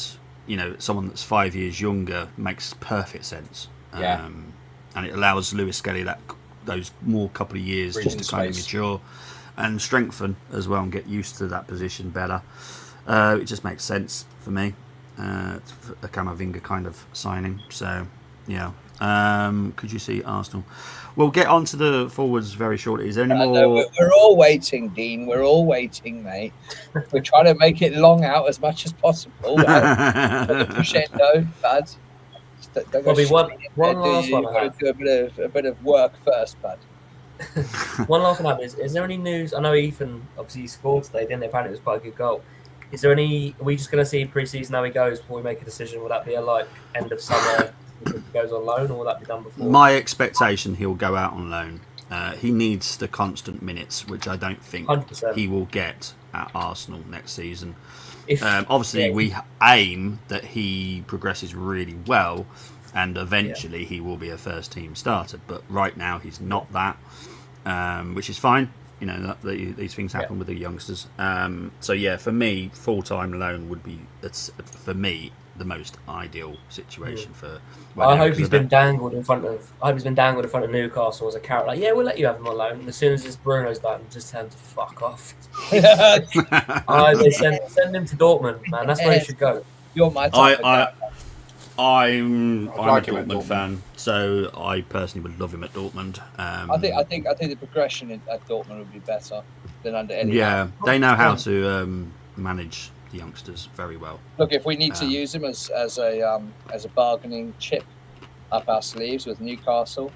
someone that's 5 years younger makes perfect sense. And it allows Lewis Skelly those more couple of years Breathing just to kind of space. mature and strengthen as well and get used to that position better. It just makes sense for me. A Camavinga kind of signing. So yeah. Could you see Arsenal? We'll get on to the forwards very shortly. Is there any more? No, we're all waiting, Dean. We're all waiting, mate. We're trying to make it long out as much as possible. Crescendo, bud. Probably one last one. You've got to do a bit of work first, bud. One last one. Is there any news? I know Ethan obviously scored today, didn't they? Apparently it was quite a good goal. Is there any? Are we just going to see pre-season how he goes before we make a decision? Will that be a end of summer? If he goes on loan, or will that be done before? My expectation, he'll go out on loan. He needs the constant minutes, which I don't think 100%. he will get at Arsenal next season. Obviously, we aim that he progresses really well, and eventually he will be a first-team starter. But right now, he's not that, which is fine. These things happen with the youngsters. So yeah, for me, full-time loan would be for me the most ideal situation for. I hope he's been dangled in front of. Newcastle as a carrot. Like, yeah, we'll let you have him on loan. And as soon as this Bruno's done, just tell him to fuck off. They send him to Dortmund, man. That's where he should go. You're my type of guy. I'm like a him at Dortmund Dortmund. fan, so I personally would love him at Dortmund. I think the progression at Dortmund would be better than under Eddie. Yeah, they know how to manage the youngsters very well. Look, if we need to use him as a bargaining chip, up our sleeves with Newcastle,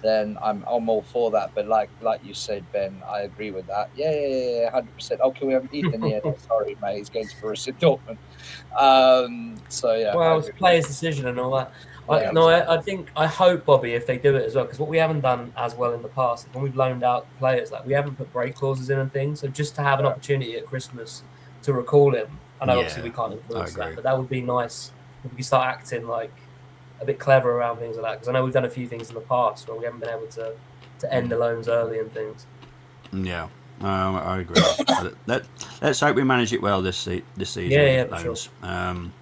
then I'm all for that. But like you said, Ben, I agree with that. Yeah, 100%. Oh, can we have Ethan here? No, sorry, mate, he's going to Borussia Dortmund. So yeah, Well, it's a player's decision and all that. I hope, Bobby, if they do it as well, because what we haven't done as well in the past is when we've loaned out players, like we haven't put break clauses in and things. So just to have an opportunity at Christmas to recall him, I know obviously we can't influence that, but that would be nice if we could start acting like a bit clever around things like that. Because I know we've done a few things in the past where we haven't been able to end the loans early and things. Yeah. I agree. Let's hope we manage it well this season. Yeah, for sure.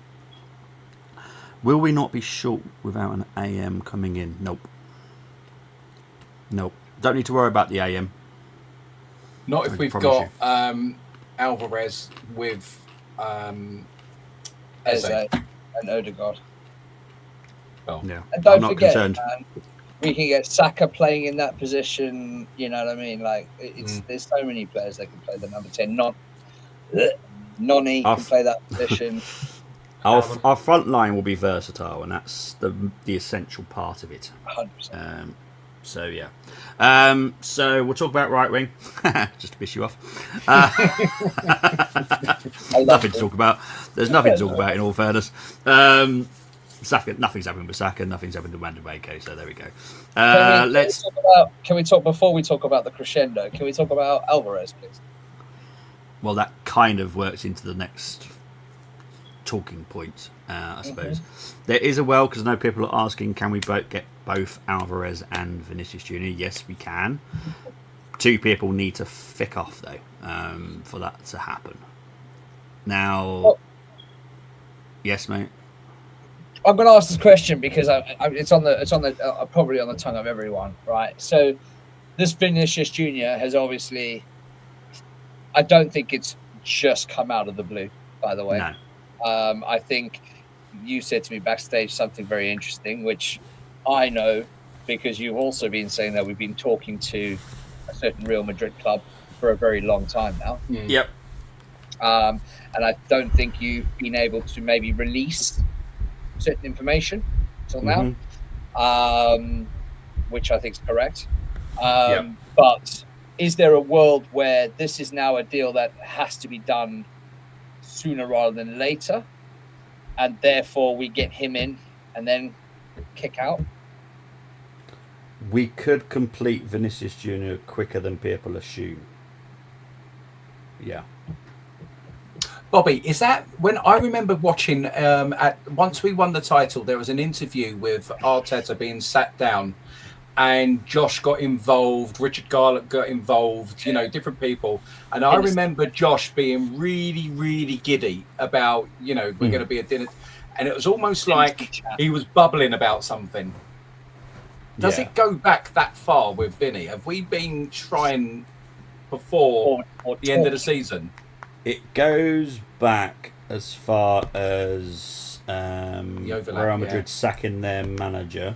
Will we not be short without an AM coming in? Nope. Don't need to worry about the AM. Not if we've got Alvarez with Eze and Odegaard. Oh. Yeah. And don't I'm not forget, concerned. we can get Saka playing in that position. You know what I mean? Like there's so many players that can play the number 10. Noni can play that position. Our front line will be versatile, and that's the essential part of it. 100%. So yeah. So we'll talk about right wing, just to piss you off. Nothing to talk about. There's nothing to talk about in all fairness. Saka, nothing's happened with Saka, nothing's happened to Madueke, so there we go. Can we talk before we talk about the crescendo? Can we talk about Alvarez, please? Well, that kind of works into the next talking point, I suppose. There is because I know people are asking, can we get both Alvarez and Vinicius Jr.? Yes, we can. Two people need to fick off though, for that to happen. Now, yes, mate. I'm going to ask this question because it's probably on the tongue of everyone, right? So, this Vinicius Jr. has obviously, I don't think it's just come out of the blue. By the way, no. I think you said to me backstage something very interesting, which I know because you've also been saying that we've been talking to a certain Real Madrid club for a very long time now. Yep. And I don't think you've been able to maybe release certain information till now, which I think is correct. But is there a world where this is now a deal that has to be done sooner rather than later, and therefore we get him in and then kick out? We could complete Vinicius Jr. quicker than people assume. Yeah. Bobby, is that when I remember watching once we won the title, there was an interview with Arteta being sat down, and Josh got involved, Richard Garlick got involved, different people. And I remember Josh being really, really giddy about, we're going to be at dinner. And it was almost like he was bubbling about something. Does it go back that far with Vinny? Have we been trying before the end of the season? It goes back as far as Real Madrid sacking their manager,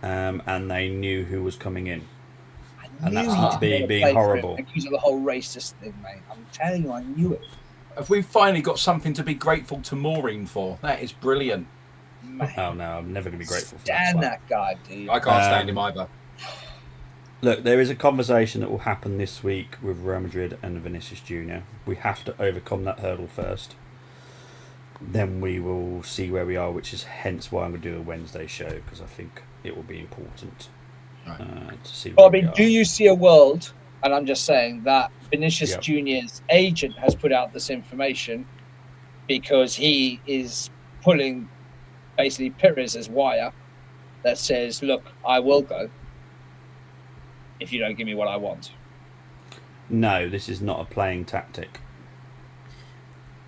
and they knew who was coming in. And that's not being horrible. Because of the whole racist thing, mate. I'm telling you, I knew it. Have we finally got something to be grateful to Maureen for? That is brilliant. Man. Oh no, I'm never going to be grateful for that guy, dude. I can't stand him either. Look, there is a conversation that will happen this week with Real Madrid and Vinicius Jr. We have to overcome that hurdle first. Then we will see where we are, which is hence why I'm going to do a Wednesday show, because I think it will be important to see where Bobby, do you see a world, and I'm just saying, that Vinicius Jr.'s agent has put out this information because he is pulling basically Perez's wire that says, look, I will go if you don't give me what I want? No, this is not a playing tactic.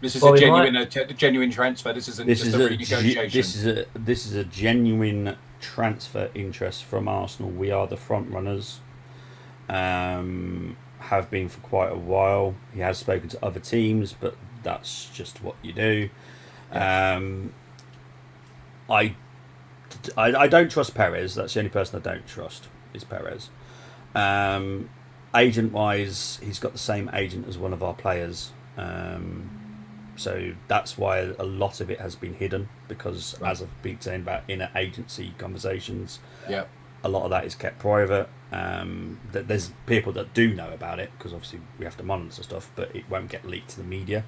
This is a genuine transfer. This isn't just a renegotiation. This is a genuine transfer interest from Arsenal. We are the front runners. Have been for quite a while. He has spoken to other teams, but that's just what you do. I don't trust Perez. That's the only person I don't trust is Perez. Agent wise, he's got the same agent as one of our players. So that's why a lot of it has been hidden, because Right. as I've been saying about inner agency conversations, Yeah. a lot of that is kept private. There's people that do know about it, because obviously we have to monitor stuff, but it won't get leaked to the media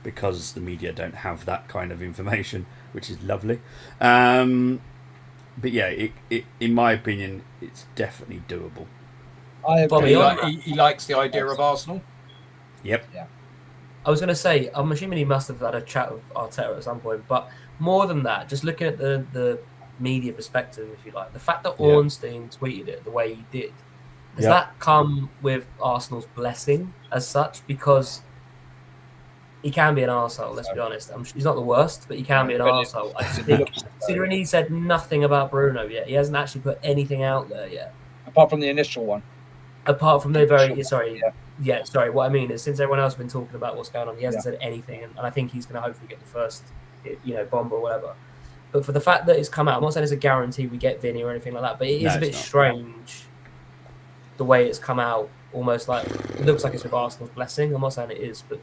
because the media don't have that kind of information, which is lovely. But yeah, it in my opinion, it's definitely doable. I Bobby, agree. He likes the idea of Arsenal. Yep. I was going to say, I'm assuming he must have had a chat with Arteta at some point, but more than that, just looking at the media perspective, if you like, the fact that Yeah. Ornstein tweeted it the way he did, does Yeah. that come with Arsenal's blessing as such? Because he can be an arsehole, let's be honest. He's not the worst, but he can be an arsehole. I just think, considering he said nothing about Bruno yet, he hasn't actually put anything out there yet. Apart from the initial one. Apart from the what I mean is, since everyone else has been talking about what's going on, he hasn't said anything, and I think he's going to hopefully get the first, bomb or whatever. But for the fact that it's come out, I'm not saying it's a guarantee we get Vinny or anything like that, but it is a bit strange the way it's come out. Almost like it looks like it's with Arsenal's blessing. I'm not saying it is, but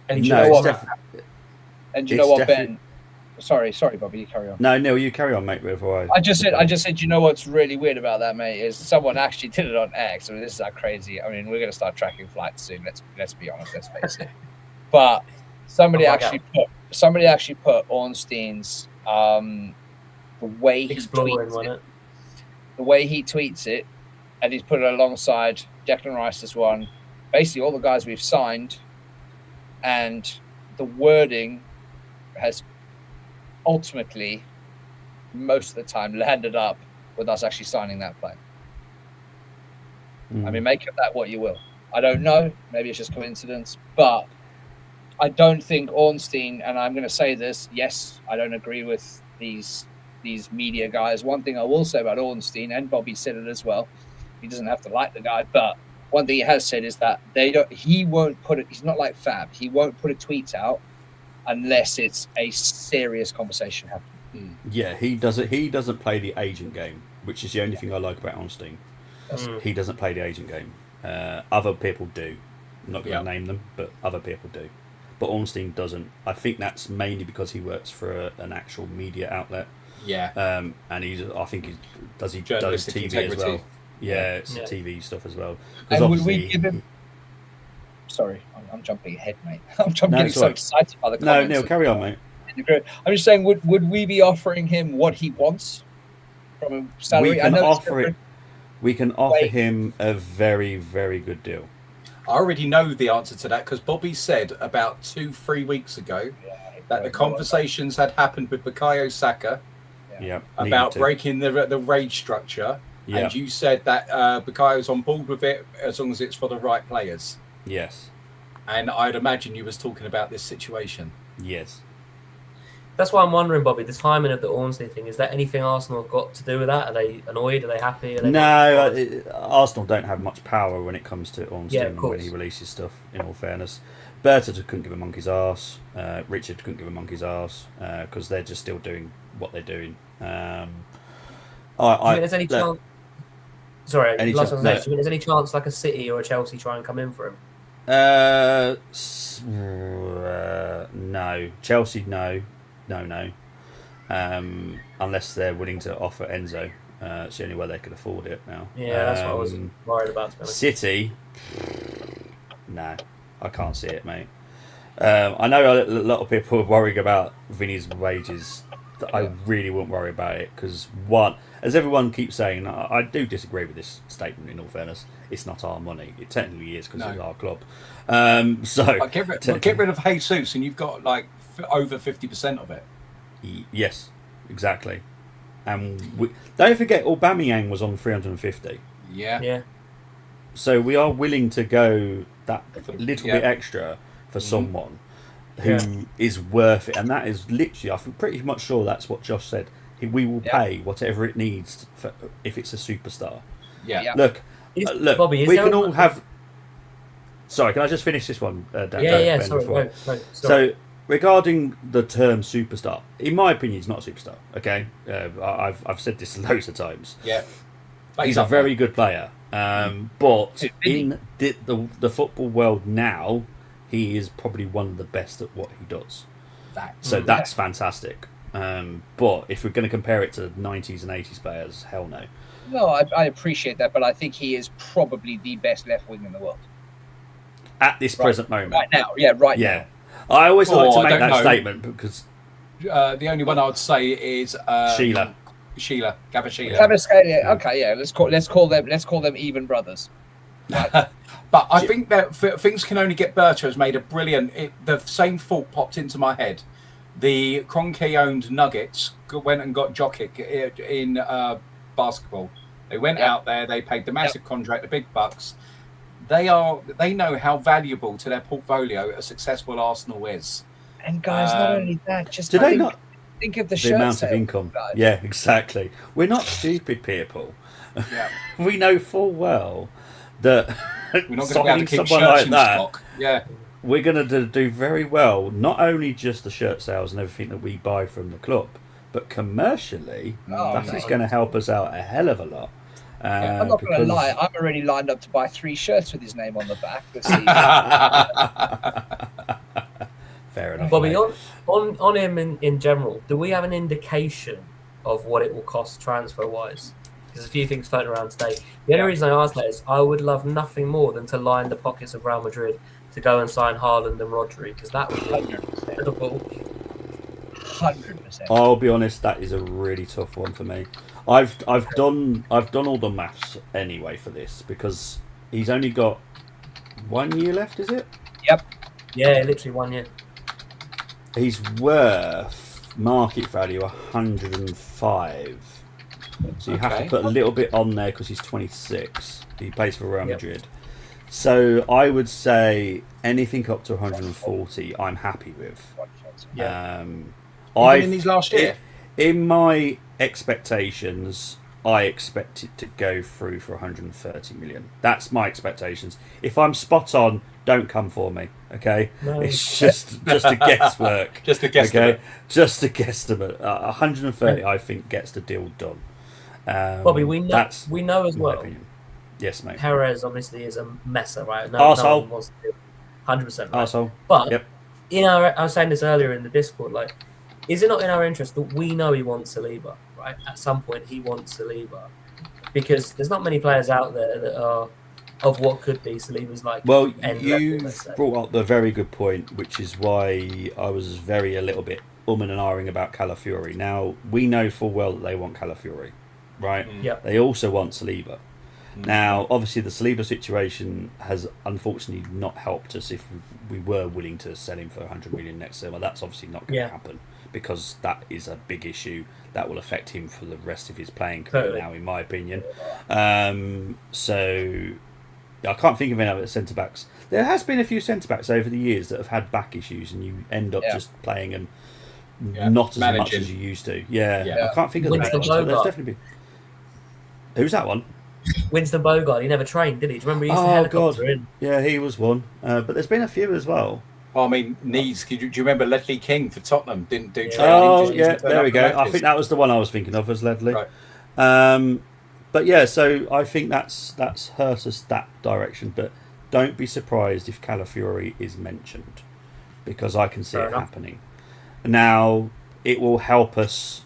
And you No, know it's what? And you know it's what, definitely- Ben? Sorry, Bobby, you carry on. No, Neil, you carry on, mate. Before I just said, you know what's really weird about that, mate, is someone actually did it on X. I mean, this is how crazy. I mean, we're going to start tracking flights soon. Let's be honest. Let's face it. But somebody actually put Ornstein's the way he exploring, tweets wasn't it, it? the way he tweets it, and he's put it alongside Declan Rice's one. Basically, all the guys we've signed, and the wording has ultimately, most of the time, landed up with us actually signing that player. I mean, make of that what you will. I don't know. Maybe it's just coincidence, but I don't think Ornstein, and I'm going to say this, yes, I don't agree with these media guys. One thing I will say about Ornstein, and Bobby said it as well, he doesn't have to like the guy, but one thing he has said is that he won't put it, he's not like Fab, he won't put a tweet out unless it's a serious conversation happening. Yeah, he doesn't play the agent game, which is the only thing I like about Ornstein. He doesn't play the agent game. Other people do. I'm not going to name them, but other people do. But Ornstein doesn't. I think that's mainly because he works for an actual media outlet. Yeah. And I think he does Journalistic TV integrity. as well. Yeah, it's TV stuff as well. And would we give him? Sorry, I'm jumping ahead, mate. I'm getting so excited by the comments. No, Neil, carry on, mate. I'm just saying, would we be offering him what he wants from a salary? We can offer him a very, very good deal. I already know the answer to that because Bobby said about 2-3 weeks ago that the conversations had happened with Bukayo Saka about breaking the rage structure. Yeah. And you said that Bukayo's on board with it as long as it's for the right players. Yes. And I'd imagine you was talking about this situation. Yes. That's why I'm wondering, Bobby, the timing of the Ornstein thing, is that anything Arsenal have got to do with that? Are they annoyed? Are they happy? Arsenal don't have much power when it comes to Ornstein when he releases stuff, in all fairness. Berta couldn't give a monkey's arse. Richard couldn't give a monkey's arse because they're just still doing what they're doing. Do you think there's any chance... Sorry, do you think there's any chance like a City or a Chelsea try and come in for him? No. Chelsea, no. No. Unless they're willing to offer Enzo. It's the only way they could afford it now. Yeah, that's what I was worried about. City, no. I can't see it, mate. I know a lot of people are worrying about Vinny's wages. I really wouldn't worry about it because, as everyone keeps saying, I do disagree with this statement, in all fairness. It's not our money. It technically is because it's our club. Get rid of Jesus and you've got like over 50% of it. Yes, exactly. And don't forget, Aubameyang was on 350. Yeah. So we are willing to go that little bit extra for someone who is worth it, and that is literally, I'm pretty much sure that's what Josh said. We will pay whatever it needs if it's a superstar. Yeah. Look, Bobby, we can all have. Sorry, can I just finish this one? Dan, sorry. So, regarding the term superstar, in my opinion, he's not a superstar. Okay, I've said this loads of times. Yeah, he's a very good player. But in the football world now, he is probably one of the best at what he does. So That's fantastic. But if we're going to compare it to 90s and 80s players, hell no. No, I appreciate that, but I think he is probably the best left wing in the world At this present moment. right now. Yeah, right now. I always like to I make don't that know. statement because the only one I would say is Sheila. Gavin Sheila. Okay, yeah. Let's call them even brothers. Right. But I think that things can only get better has made a brilliant. The same thought popped into my head. The Kroenke owned Nuggets went and got Jokic in basketball. They went out there. They paid the massive contract, the big bucks. They know how valuable to their portfolio a successful Arsenal is. And guys, not only that, just do they not think of the amount of sales, income? guys. Yeah, exactly. We're not stupid people. Yeah. We know full well that We're not going to be able to keep someone shirts like in that, stock. Yeah. we're going to do very well. Not only just the shirt sales and everything that we buy from the club, but commercially, that is going to help us out a hell of a lot. I'm not going to lie. I'm already lined up to buy 3 shirts with his name on the back this season. Fair enough. Bobby, mate. on him in general, do we have an indication of what it will cost transfer-wise? There's a few things floating around today. The only reason I ask that is I would love nothing more than to line the pockets of Real Madrid to go and sign Haaland and Rodri, because that would be incredible. 100%. I'll be honest, that is a really tough one for me. I've done all the maths anyway for this because he's only got 1 year left, is it? Yep. Yeah, literally 1 year. He's worth market value 105. So you have to put a little bit on there because he's 26. He plays for Real Madrid. So I would say anything up to 140, I'm happy with. Yeah. Even in his last year. In my expectations, I expect it to go through for 130 million. That's my expectations. If I'm spot on, don't come for me. Okay, No. it's just a guesswork. Just a guesstimate. Okay, just a guesstimate. 130, I think, gets the deal done. Bobby, we know as my well. opinion. Yes, mate. Perez obviously is a messer, right? No Arsehole. one wants to do 100%. Right? Arsehole. But Yep. I was saying this earlier in the Discord, like, is it not in our interest that we know he wants Saliba, right? At some point, he wants Saliba. Because there's not many players out there that are of what could be Saliba's like. Well, end you level, let's say. brought up the very good point, which is why I was a little bit and ahhing about Calafiori. Now, we know full well that they want Calafiori, right? Yeah. They also want Saliba. Now, obviously, the Saliba situation has unfortunately not helped us if we were willing to sell him for 100 million next summer. That's obviously not going to happen because that is a big issue that will affect him for the rest of his playing career now, in my opinion. So I can't think of any other centre-backs. There has been a few centre-backs over the years that have had back issues and you end up just playing them not as much as you used to. I can't think of the Winston names, but there's Bogart. definitely been... Who's that one? Winston Bogart, he never trained, did he? Do you remember he used to helicopter in? Yeah, he was one. But there's been a few as well. Well, I mean, do you remember Ledley King for Tottenham? Didn't do training. Oh, just there we go. I think that was the one I was thinking of as Ledley. Right. But yeah, so I think that's hurt us that direction. But don't be surprised if Calafiori is mentioned because I can see it happening. Now, it will help us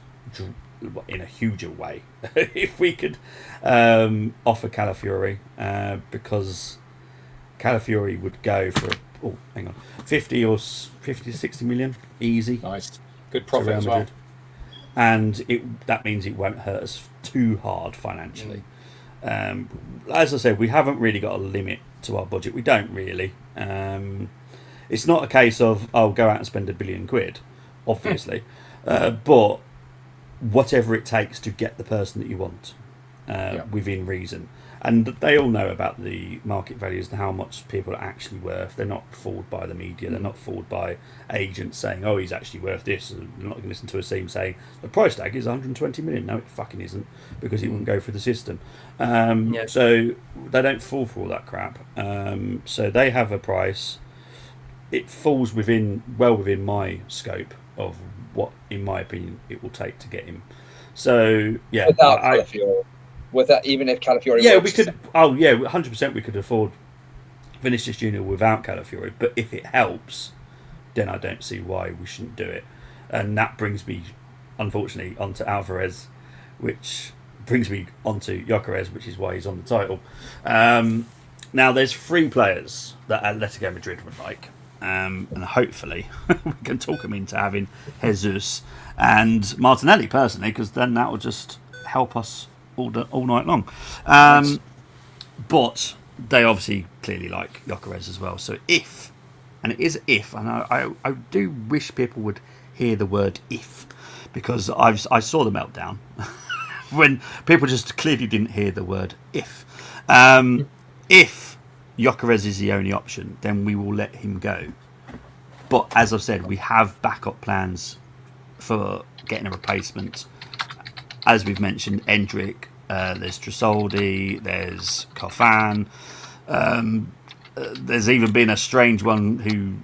in a huger way if we could offer Calafiori because Calafiori would go for 50 or 50 to 60 million easy. Nice, good profit as well. And that means it won't hurt us too hard financially. As I said, we haven't really got a limit to our budget. We don't really. It's not a case of go out and spend £1 billion, obviously, but whatever it takes to get the person that you want within reason. And they all know about the market values and how much people are actually worth. They're not fooled by the media. They're not fooled by agents saying, he's actually worth this. And they're not going to listen to a team saying, the price tag is 120 million. No, it fucking isn't because it wouldn't go through the system. So they don't fall for all that crap. So they have a price. It falls within my scope of what, in my opinion, it will take to get him. So, yeah. With that, even if Calafiori, we could. 100%. We could afford Vinicius Junior without Calafiori, but if it helps, then I don't see why we shouldn't do it. And that brings me, unfortunately, onto Alvarez, which brings me onto Gyökeres, which is why he's on the title. Now, there's 3 players that Atletico Madrid would like, and hopefully we can talk them into having Jesus and Martinelli personally, because then that will just help us all night long. But they obviously clearly like Gyökeres as well. So if, and it is if, and I do wish people would hear the word if, because I saw the meltdown when people just clearly didn't hear the word if. If Gyökeres is the only option, then we will let him go. But as I've said, we have backup plans for getting a replacement. As we've mentioned, Endrick, there's Tresoldi, there's Kofan. There's even been a strange one who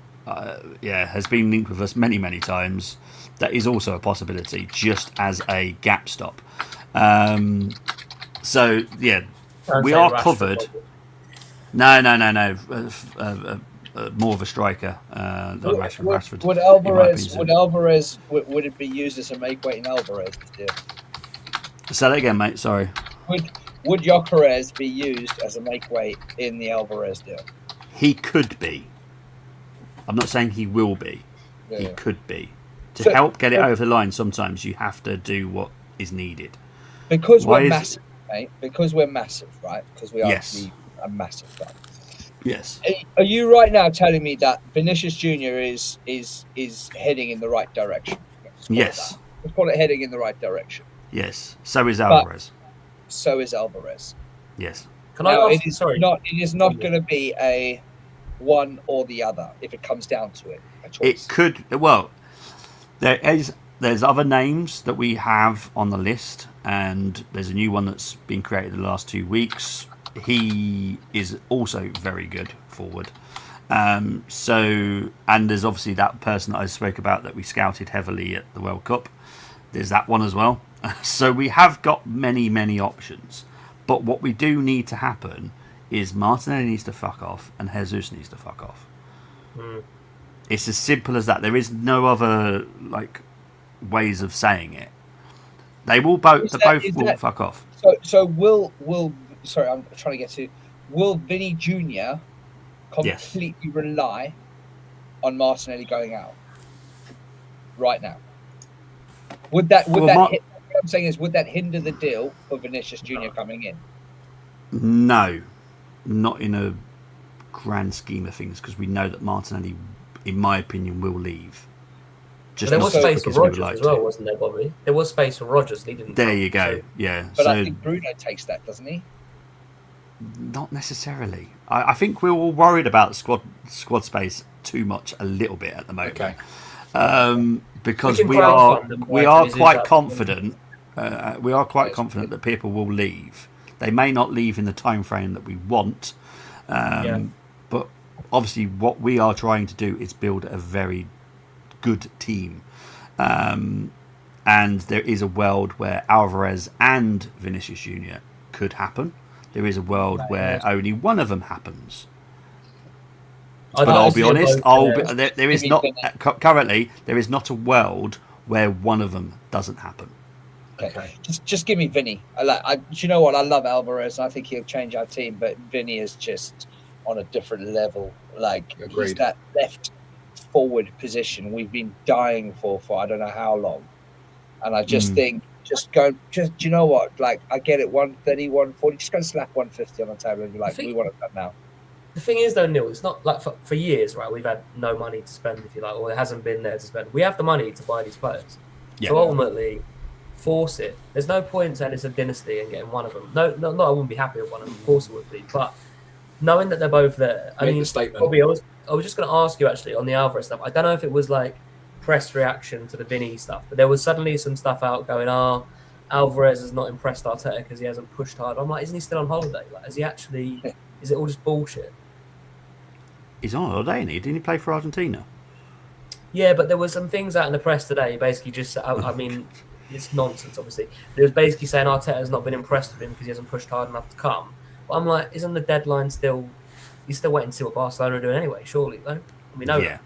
has been linked with us many times. That is also a possibility, just as a gap stop. So, yeah, we are covered. No. More of a striker than Rashford. Would Alvarez would it be used as a make weight in Alvarez? Yeah. Say that again, mate. Sorry. Would Gyökeres be used as a make weight in the Alvarez deal? He could be. I'm not saying he will be. Yeah. He could be. To help get it over the line, sometimes you have to do what is needed. Because we're massive, mate. Because we're massive, right? Because we are a massive club. Yes. Are you right now telling me that Vinicius Junior is heading in the right direction? Yes. Let's call it heading in the right direction. Yes. So is Alvarez. So is Alvarez. Yes. It is not going to be a one or the other if it comes down to it. It could. Well, there's other names that we have on the list, and there's a new one that's been created the last 2 weeks. He is also very good forward. And there's obviously that person that I spoke about that we scouted heavily at the World Cup. There's that one as well. So we have got many options. But what we do need to happen is Martinelli needs to fuck off and Jesus needs to fuck off. It's as simple as that. There is no other ways of saying it. They will both. Fuck off. So will. Sorry, I'm trying to get to. Will Vinny Jr. completely rely on Martinelli going out right now? Would that? What I'm saying is, would that hinder the deal for Vinicius Jr. coming in? No, not in a grand scheme of things, because we know that Martinelli, in my opinion, will leave. There was space for Rodgers as well, wasn't there, Bobby? There was space for Rodgers. He didn't. There you go. Yeah. But I think Bruno takes that, doesn't he? Not necessarily. I think we're all worried about squad space too much a little bit at the moment. Okay. Because we are quite confident. We are quite confident that people will leave. They may not leave in the time frame that we want, but obviously what we are trying to do is build a very good team. And there is a world where Alvarez and Vinicius Junior could happen. There is a world where only one of them happens. But I'll be honest, there is not currently. There is not a world where one of them doesn't happen. Okay. Just give me Vinny. Do you know what? I love Alvarez. I think he'll change our team, but Vinny is just on a different level. He's that left forward position we've been dying for I don't know how long. And I just think, do you know what? I get it, 130, 140. Just go slap 150 on the table and be like, we want it done now. The thing is, though, Neil, it's not like for years, right? We've had no money to spend, if you like, or it hasn't been there to spend. We have the money to buy these players. Yeah. So ultimately, force it. There's no point saying it's a dynasty and getting one of them. No, I wouldn't be happy with one of them. Of course it would be. But knowing that they're both there, Bobby, I was just going to ask you actually on the Alvarez stuff. I don't know if it was press reaction to the Vinny stuff, but there was suddenly some stuff out going, Alvarez has not impressed Arteta because he hasn't pushed hard. I'm like, isn't he still on holiday? Is he actually? Is it all just bullshit? He's on holiday, isn't he? Didn't he play for Argentina? Yeah, but there were some things out in the press today. Basically, just it's nonsense. Obviously, it was basically saying Arteta has not been impressed with him because he hasn't pushed hard enough to come. But I'm like, isn't the deadline still you're still waiting to see what Barcelona are doing anyway. Surely, though. We know. Yeah.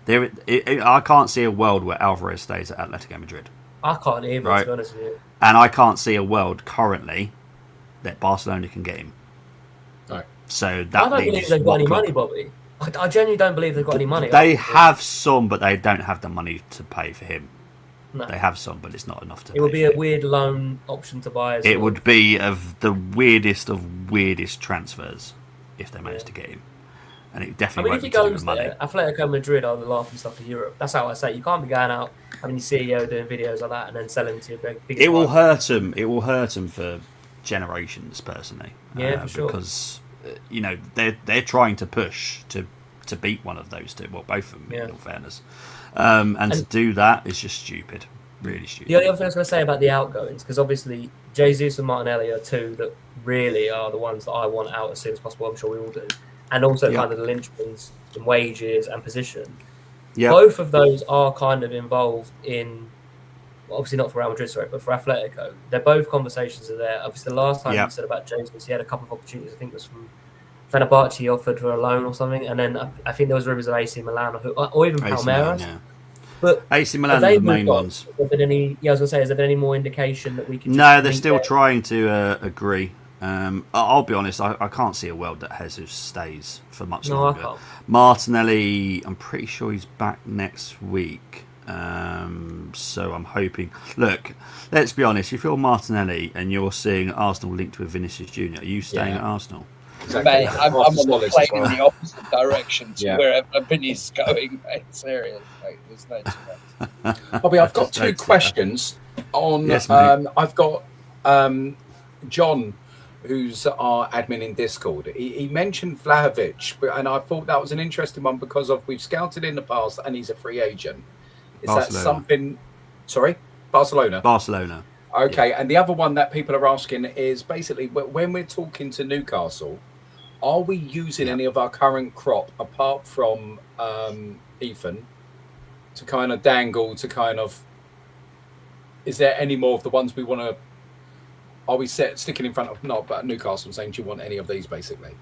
I can't see a world where Alvarez stays at Atletico Madrid. I can't either, Right. to be honest with you. And I can't see a world currently that Barcelona can get him. No. So I that don't believe leaves they've got what any club? money, Bobby. I genuinely don't believe they've got any money. They have some, but they don't have the money to pay for him. No. They have some, but it's not enough to pay It would be for a him. weird loan option to buy. It would be of the weirdest of weirdest transfers if they managed to get him. And it I definitely mean, if won't he be to do goes with money. there, Atletico Madrid are the laughing stock of Europe. That's how I say. You can't be going out having your CEO doing videos like that and then selling to your big. It will hurt him. It will hurt him for generations, personally. Yeah, for sure. Because they're trying to push to beat one of those two. Well, both of them, in all fairness. And to do that is just stupid. Really stupid. The only other thing I was going to say about the outgoings, because obviously Jesus and Martinelli are two that really are the ones that I want out as soon as possible. I'm sure we all do. And also kind of the linchpins in wages and position. Yeah. Both of those are kind of involved in, obviously not for Real Madrid, sorry, but for Atletico. They're both conversations are there. Obviously, the last time you said about Jesus, he had a couple of opportunities. I think it was from Fenerbahce offered for a loan or something. And then I think there was rumours of AC Milan or even Palmeiras. But AC Milan are the main ones. Has there been any, I was going to say, has there been any more indication that we can... No, they're still trying to agree. I'll be honest, I can't see a world that Jesus stays for much longer. I can't. Martinelli, I'm pretty sure he's back next week. So I'm hoping... Look, let's be honest, if you're Martinelli and you're seeing Arsenal linked with Vinicius Jr., are you staying at Arsenal? Exactly. Mate, I'm playing in the opposite direction to wherever Vinny's going, mate. Seriously, mate. There's no chance. Bobby, I've got two questions on. Yes, I've got John, who's our admin in Discord. He mentioned Vlahovic, and I thought that was an interesting one because we've scouted in the past, and he's a free agent. Is Barcelona. That something? Sorry, Barcelona. Barcelona. Okay, and the other one that people are asking is basically when we're talking to Newcastle, are we using any of our current crop apart from Ethan to kind of dangle to kind of? Is there any more of the ones we want to? Are we sticking in front of Newcastle saying, do you want any of these basically?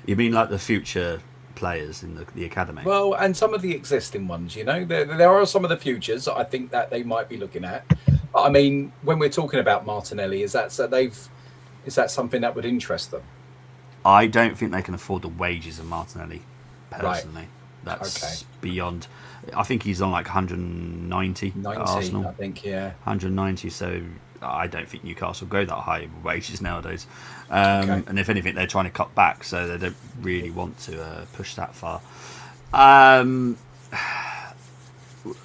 You mean like the future players in the academy? Well, and some of the existing ones, there are some of the futures I think that they might be looking at. But I mean, when we're talking about Martinelli, is that something that would interest them? I don't think they can afford the wages of Martinelli personally. Right. That's beyond. I think he's on like 190 at Arsenal. I think, yeah. 190, so I don't think Newcastle go that high with wages nowadays. And if anything, they're trying to cut back, so they don't really want to push that far.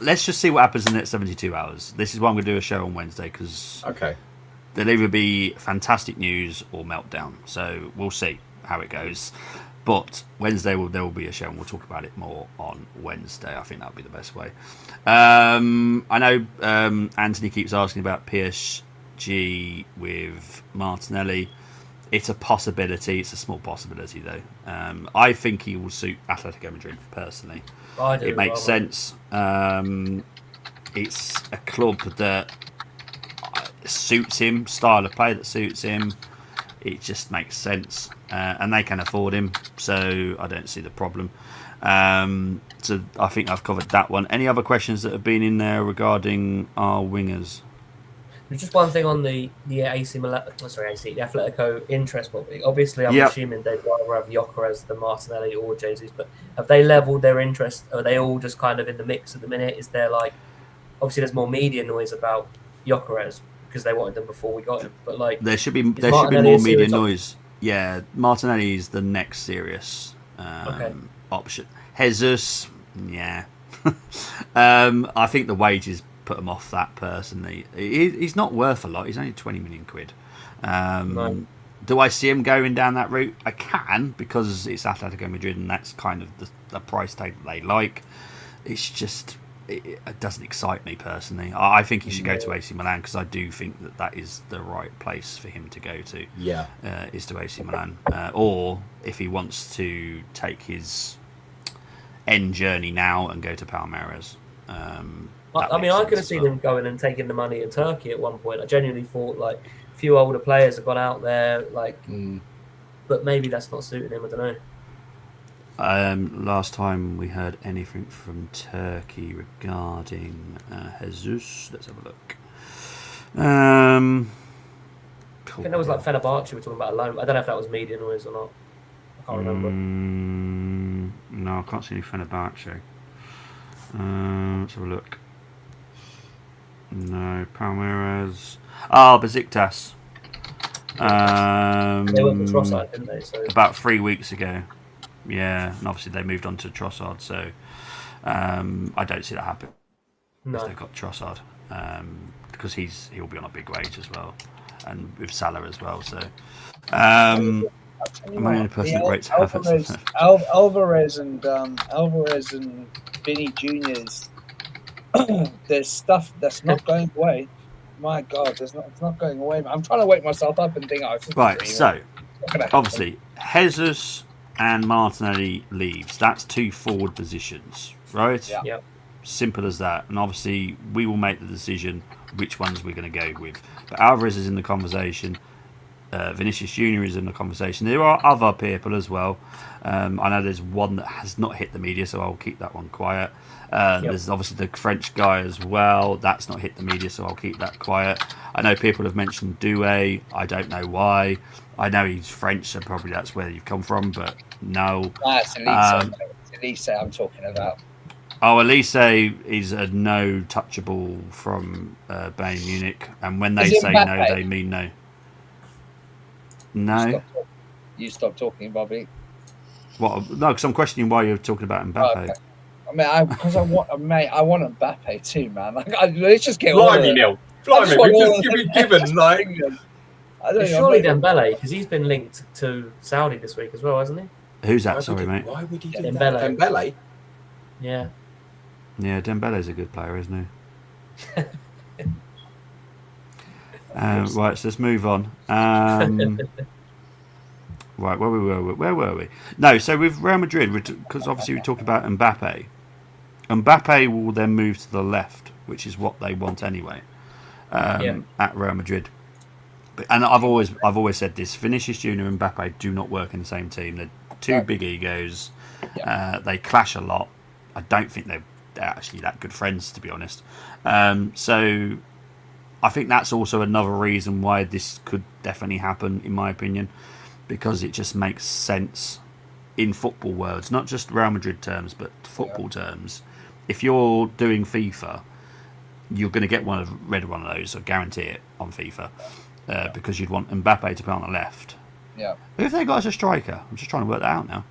Let's just see what happens in the next 72 hours. This is why I'm going to do a show on Wednesday, because there'll either be fantastic news or meltdown. So we'll see how it goes. But Wednesday there will be a show, and we'll talk about it more on Wednesday. I think that'll be the best way. I know Anthony keeps asking about PSG with Martinelli. It's a possibility. It's a small possibility, though. I think he will suit Atletico Madrid, personally. It makes sense. It's a club that suits him, style of play that suits him. It just makes sense. And they can afford him, so I don't see the problem. So I think I've covered that one. Any other questions that have been in there regarding our wingers? There's just one thing on the AC Milan, the Atletico interest, Bobby. Obviously, I'm assuming they'd rather have Gyökeres than Martinelli or Jesus, but have they levelled their interest? Are they all just kind of in the mix at the minute? Is there obviously there's more media noise about Gyökeres because they wanted them before we got him, but there should be more media noise. Yeah, Martinelli is the next serious option. Jesus, yeah. I think the wages put him off that personally. He's not worth a lot. He's only 20 million quid. Do I see him going down that route? I can, because it's Atletico Madrid and that's kind of the price tag that they like. It's just it doesn't excite me personally. I think he should go to AC Milan, because I do think that is the right place for him to go to. Yeah, is to AC Milan, or if he wants to take his end journey now and go to Palmeiras. I mean, I could have seen them going and taking the money in Turkey at one point. I genuinely thought a few older players have gone out there. but maybe that's not suiting him. I don't know. Last time we heard anything from Turkey regarding Jesus, let's have a look. I think there was like Fenerbahce we were talking about a loan. I don't know if that was media noise or not. I can't remember. No, I can't see any Fenerbahce. Let's have a look. No, Palmeiras. Besiktas. They went for Trossard, didn't they? So About 3 weeks ago. Yeah, and obviously they moved on to Trossard, so I don't see that happen. no. If they've got Trossard, because he'll be on a big wage as well, and with Salah as well. So, am I the only person that rates Havertz? Alvarez and Vinny Juniors. There's stuff that's not going away. My God, it's not going away. I'm trying to wake myself up and think, right. So, obviously, Jesus and Martinelli leaves. That's 2 forward positions, right? Yeah. Yep. Simple as that. And obviously, we will make the decision which ones we're going to go with. But Alvarez is in the conversation. Vinicius Junior is in the conversation. There are other people as well. I know there's one that has not hit the media, so I'll keep that one quiet. There's obviously the French guy as well. That's not hit the media, so I'll keep that quiet. I know people have mentioned Doué. I don't know why. I know he's French, so probably that's where you've come from, but no. That's Elise I'm talking about. Elise is a no touchable from Bayern Munich, and when they say no, they mean no. No. You stop talking, Bobby. What? No, because I'm questioning why you're talking about Mbappe. Oh, okay. I mean, I want Mbappe too, man. Like, let's just get Blimey, Neil. Blimey, we've just given like. It's surely Dembele, because he's been linked to Saudi this week as well, hasn't he? Who's that? Sorry, mate. Why would he do Dembele. that? Dembele? Yeah. Yeah, Dembele's a good player, isn't he? Right, so let's move on. Right, where were we? No, so with Real Madrid, because obviously we talked about Mbappe. Mbappe will then move to the left, which is what they want anyway, at Real Madrid. And I've always said this: Vinicius Junior and Mbappe do not work in the same team. They're two big egos. They clash a lot. I don't think they're actually that good friends, to be honest. So I think that's also another reason why this could definitely happen, in my opinion, because it just makes sense in football words, not just Real Madrid terms, but football terms. If you're doing FIFA, you're going to get one of those, I guarantee it, on FIFA, because you'd want Mbappe to play on the left. Yeah. Who have they got as a striker? I'm just trying to work that out now.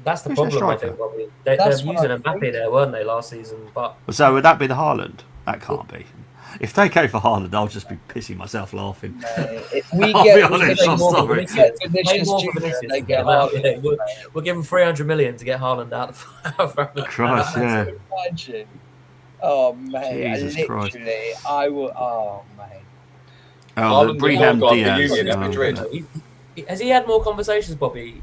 That's the problem, I think, Bobby. They're using Mbappe there, weren't they, last season? But so would that be the Haaland? That can't be. If they go for Haaland, I'll just be pissing myself laughing. If we I'll get, be honest, I'm sorry. We'll give them 300 million to get Haaland out of Christ, yeah. Imagine. Oh, mate. Jesus Christ. I will. Oh, mate. Oh, Brahim Diaz. Has he had more conversations, Bobby?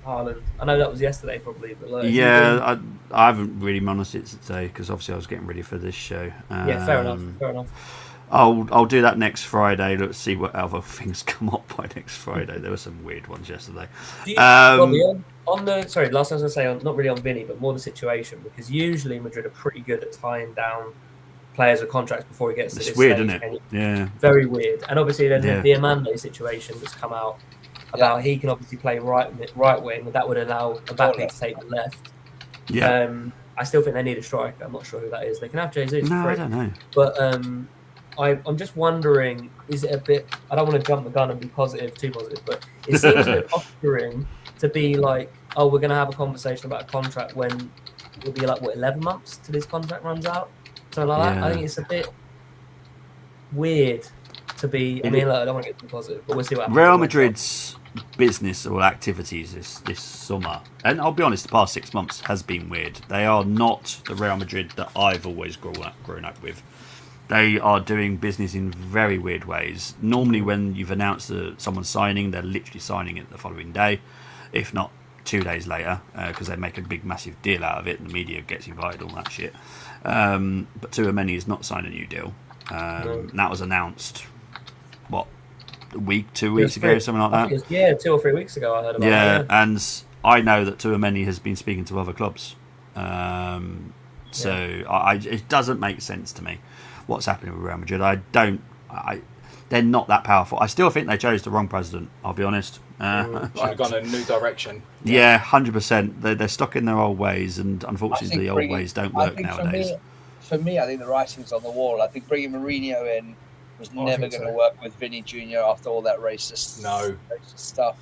Haaland. I know that was yesterday, probably. But yeah, I haven't really monitored it today because obviously I was getting ready for this show. Yeah, fair enough. I'll do that next Friday. Let's see what other things come up by next Friday. There were some weird ones yesterday. Bobby, on the last thing I was going to say, not really on Vinny, but more the situation, because usually Madrid are pretty good at tying down players with contracts before he gets to this weird, stage. Isn't it? Yeah. Very weird. And obviously then the Amande situation that's come out about he can obviously play right wing, and that would allow Mbappe to take the left. Yeah. I still think they need a striker. I'm not sure who that is. They can have Jesus. No, I don't know. But I'm just wondering, is it a bit? I don't want to jump the gun and be too positive, but it seems a bit posturing to be like, oh, we're going to have a conversation about a contract when it'll be like 11 months till his contract runs out. So like that. I think it's a bit weird to be. I mean, I don't want to get too positive, but we'll see what happens. Real Madrid's business or activities this summer, and I'll be honest, the past 6 months has been weird. They are not the Real Madrid that I've always grown up with. They are doing business in very weird ways. Normally when you've announced that someone's signing, they're literally signing it the following day, if not 2 days later, because they make a big massive deal out of it and the media gets invited, all that shit. But Tchouaméni has not signed a new deal. That was announced a week, 2 weeks ago, something like I that. think it was, 2 or 3 weeks ago I heard about Yeah, that. and I know that Tuameni has been speaking to other clubs. So it doesn't make sense to me what's happening with Real Madrid. They're not that powerful. I still think they chose the wrong president, I'll be honest. Should have gone in a new direction. Yeah, 100%. They're stuck in their old ways, and unfortunately, the old ways don't work nowadays. For me, I think the writing's on the wall. I think bringing Mourinho in was never going to work with Vinny Jr. after all that racist stuff.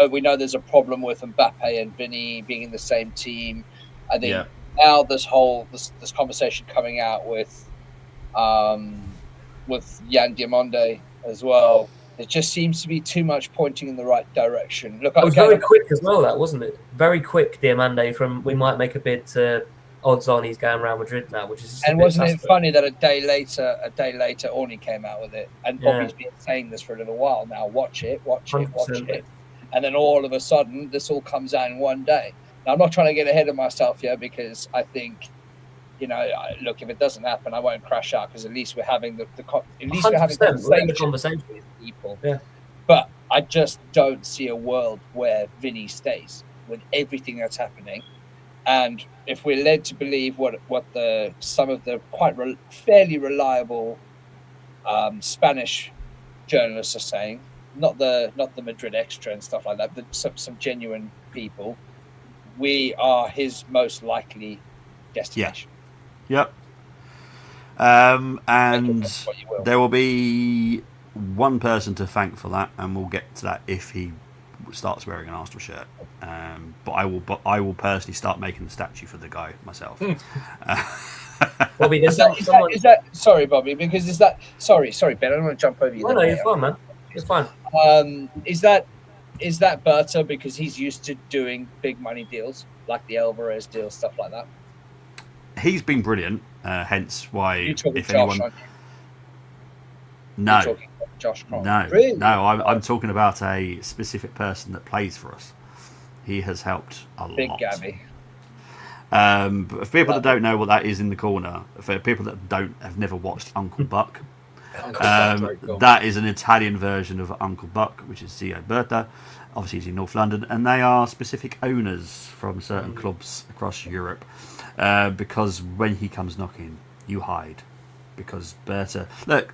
We know there's a problem with Mbappe and Vinny being in the same team. I think now this conversation coming out with Yan Diamonde as well. It just seems to be too much pointing in the right direction. Look, it was very quick as well, that wasn't it? Very quick, Diamande, from we might make a bid to odds on he's going Real Madrid now, which is just wasn't it funny that a day later, Orny came out with it, and Bobby's been saying this for a little while now. Watch it, and then all of a sudden, this all comes out in one day. Now, I'm not trying to get ahead of myself here because I think, look, if it doesn't happen, I won't crash out because at least we're having conversation with people. Yeah. But I just don't see a world where Vinny stays with everything that's happening. And if we're led to believe what some of the fairly reliable Spanish journalists are saying, not the Madrid Extra and stuff like that, but some genuine people, we are his most likely destination. Yep. And there will be one person to thank for that, and we'll get to that if he starts wearing an Arsenal shirt. But I will personally start making the statue for the guy myself. Bobby, sorry, Bobby, because sorry, Ben, I don't want to jump over you. No, you're fine, man. You're fine. Is that Berta because he's used to doing big money deals like the Alvarez deal, stuff like that? He's been brilliant, hence why You're talking if Josh, anyone. aren't you? No. You're talking Josh Krohn. No, really? no, I'm talking about a specific person that plays for us. He has helped a lot. Big Gabby. But for people that don't know what that is in the corner, for people that have never watched Uncle Buck, that is an Italian version of Uncle Buck, which is Zio Berta. Obviously, he's in North London, and they are specific owners from certain clubs across Europe. Because when he comes knocking, you hide. Because Berta, look,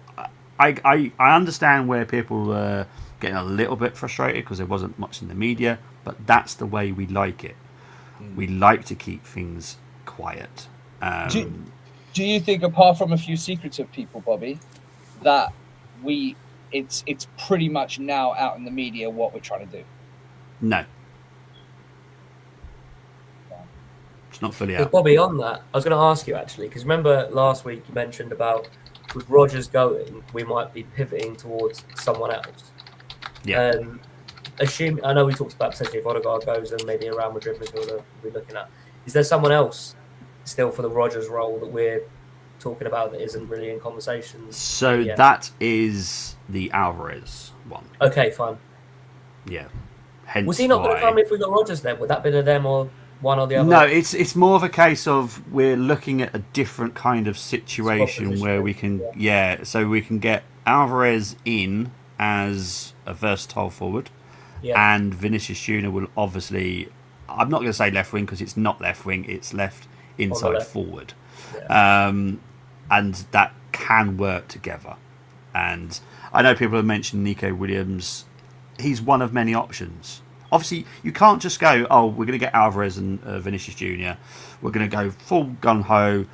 I understand where people were getting a little bit frustrated because there wasn't much in the media, but that's the way we like it. We like to keep things quiet. Do you think, apart from a few secrets of people, Bobby, that it's pretty much now out in the media what we're trying to do? No. It's not fully out. Bobby, on that, I was going to ask you actually, because remember last week you mentioned about with Rodgers going, we might be pivoting towards someone else. Yeah. I know we talked about potentially if Odegaard goes and maybe a Real Madrid midfielder we'll be looking at. Is there someone else still for the Rodgers role that we're talking about that isn't really in conversations? So that is the Alvarez one. Okay, fine. Yeah. Hence was he not going to come if we got Rodgers then? Would that be them or one or the other? No, it's more of a case of we're looking at a different kind of situation where we can so we can get Alvarez in as a versatile forward, and Vinicius Junior will obviously, I'm not going to say left wing because it's not left wing, it's left inside forward, and that can work together. And I know people have mentioned Nico Williams. He's one of many options. Obviously, you can't just go, we're going to get Alvarez and Vinicius Junior. We're going to go full gung-ho.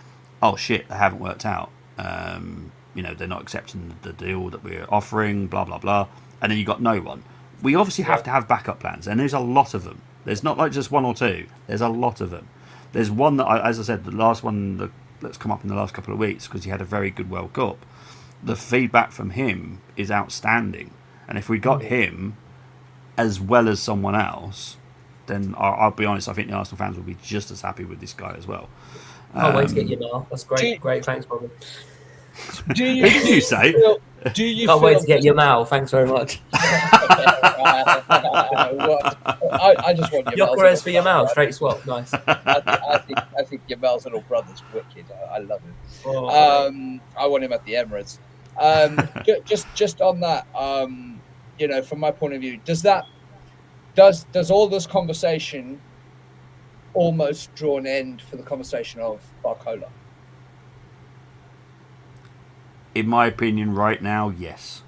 Oh, shit, they haven't worked out. They're not accepting the deal that we're offering, blah, blah, blah. And then you got no one. We obviously have to have backup plans, and there's a lot of them. There's not like just one or two. There's a lot of them. There's one that, as I said, the last one that's come up in the last couple of weeks, because he had a very good World Cup. The feedback from him is outstanding. And if we got him as well as someone else, then I'll be honest, I think the Arsenal fans will be just as happy with this guy as well. Can't wait to get you now. That's great. Great, thanks, Bobby. Who did you say? Can't wait to get your Mal. Thanks very much. I just want your Yokeres for your Mal. Straight swap. Nice. I think your Mal's little brother's wicked. I love him. I want him at the Emirates. Just on that, from my point of view, does all this conversation almost draw an end for the conversation of Barcola? In my opinion, right now, yes.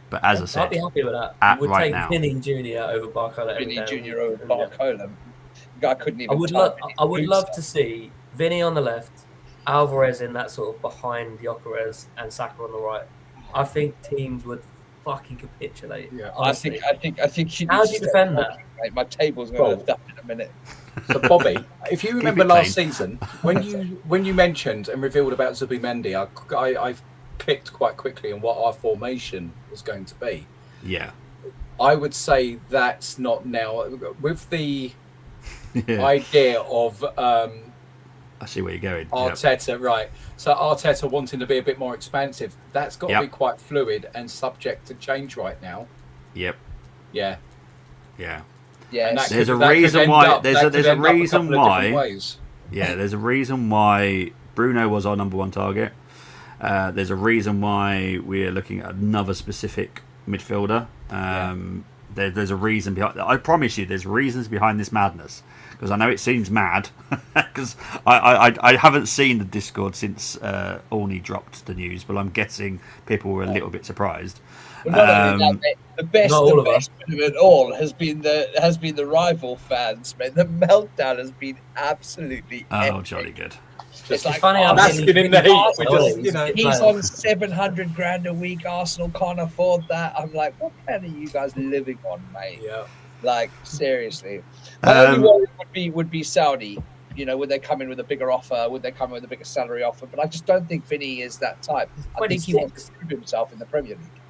But as I said, I'd be happy with that. at Would right take now. Vinny Jr. over Barcola. Vinny Jr. over Barcola. I couldn't even. I would love to see Vinny on the left, Alvarez in that sort of behind Gyökeres and Saka on the right. I think teams would fucking capitulate. Yeah. Honestly. I think. How do you defend that? Mate, my table's going to lift up in a minute. So Bobby, if you remember it last clean. season, when you mentioned and revealed about Zubimendi, I clicked quite quickly on what our formation was going to be. Yeah. I would say that's not now with the Yeah. idea of I see where you're going. Arteta, right? So Arteta wanting to be a bit more expansive. That's got to be quite fluid and subject to change right now. Yep. Yeah. Yeah. Yes. There's a reason why. There's a reason why. Ways. Yeah, there's a reason why Bruno was our number one target. There's a reason why we're looking at another specific midfielder. There's a reason behind. I promise you, there's reasons behind this madness. Because I know it seems mad. Because I haven't seen the Discord since Orney dropped the news, but I'm guessing people were a little bit surprised. Well, not only that, mate, the best of it all has been the rival fans, man. The meltdown has been absolutely epic. Jolly good. It's like funny how basking in the heat. He's on 700 grand a week. Arsenal can't afford that. I'm like, what planet are you guys living on, mate? Yeah. Like, seriously. My only worry would be Saudi. Would they come in with a bigger offer? Would they come in with a bigger salary offer? But I just don't think Vinny is that type. I think he wants to prove himself in the Premier League.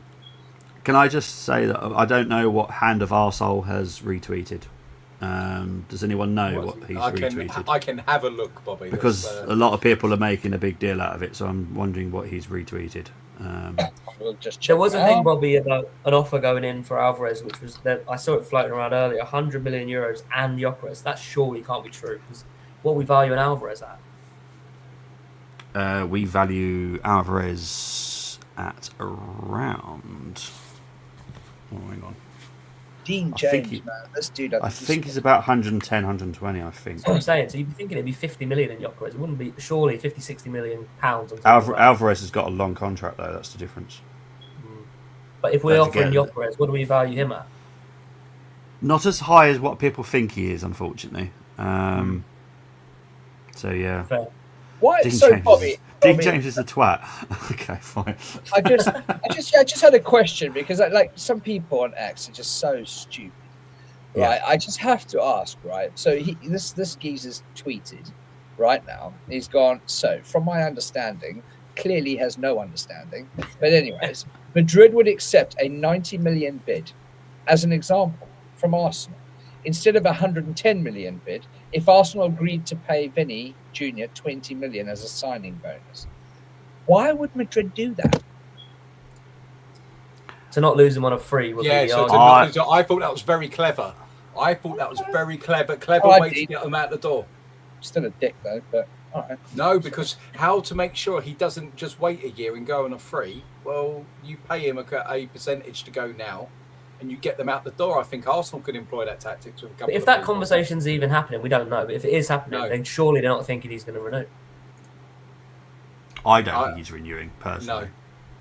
Can I just say that I don't know what Hand of Arsehole has retweeted? Does anyone know what he's retweeted? I can have a look, Bobby. Because a lot of people are making a big deal out of it, so I'm wondering what he's retweeted. We'll just check there was it a thing, out. Bobby, about an offer going in for Alvarez, which was that I saw it floating around earlier, 100 million euros and Gyökeres. That surely can't be true, because what we value an Alvarez at? We value Alvarez at around... Oh, hang on. Dean I think James, man. This dude. I think he's about 110, 120, I think. That's what I'm saying. So you'd be thinking it'd be 50 million in Gyökeres. It wouldn't be, surely 50, 60 million pounds. On top of that. Alvarez has got a long contract, though. That's the difference. But if we're Don't offering forget Gyökeres, what do we value him at? Not as high as what people think he is, unfortunately. So, yeah. Fair. Why? Dean So, James Bobby. Dean James is a twat. Okay, fine. I just had a question because some people on X are just so stupid, right? I just have to ask, right? So this geezer's tweeted right now. He's gone. So from my understanding, clearly has no understanding. But anyways, Madrid would accept a 90 million bid, as an example, from Arsenal instead of a 110 million bid. If Arsenal agreed to pay Vinny Jr. 20 million as a signing bonus. Why would Madrid do that? To not lose him on a free would be the so argument. I thought that was very clever. Clever way to get him out the door. Still a dick though, but all right. No, because how to make sure he doesn't just wait a year and go on a free? Well, you pay him a percentage to go now, and you get them out the door. I think Arsenal could employ that tactic with a couple. But if that conversation's even happening, we don't know. But if it is happening, then surely they're not thinking he's going to renew. I don't think he's renewing personally.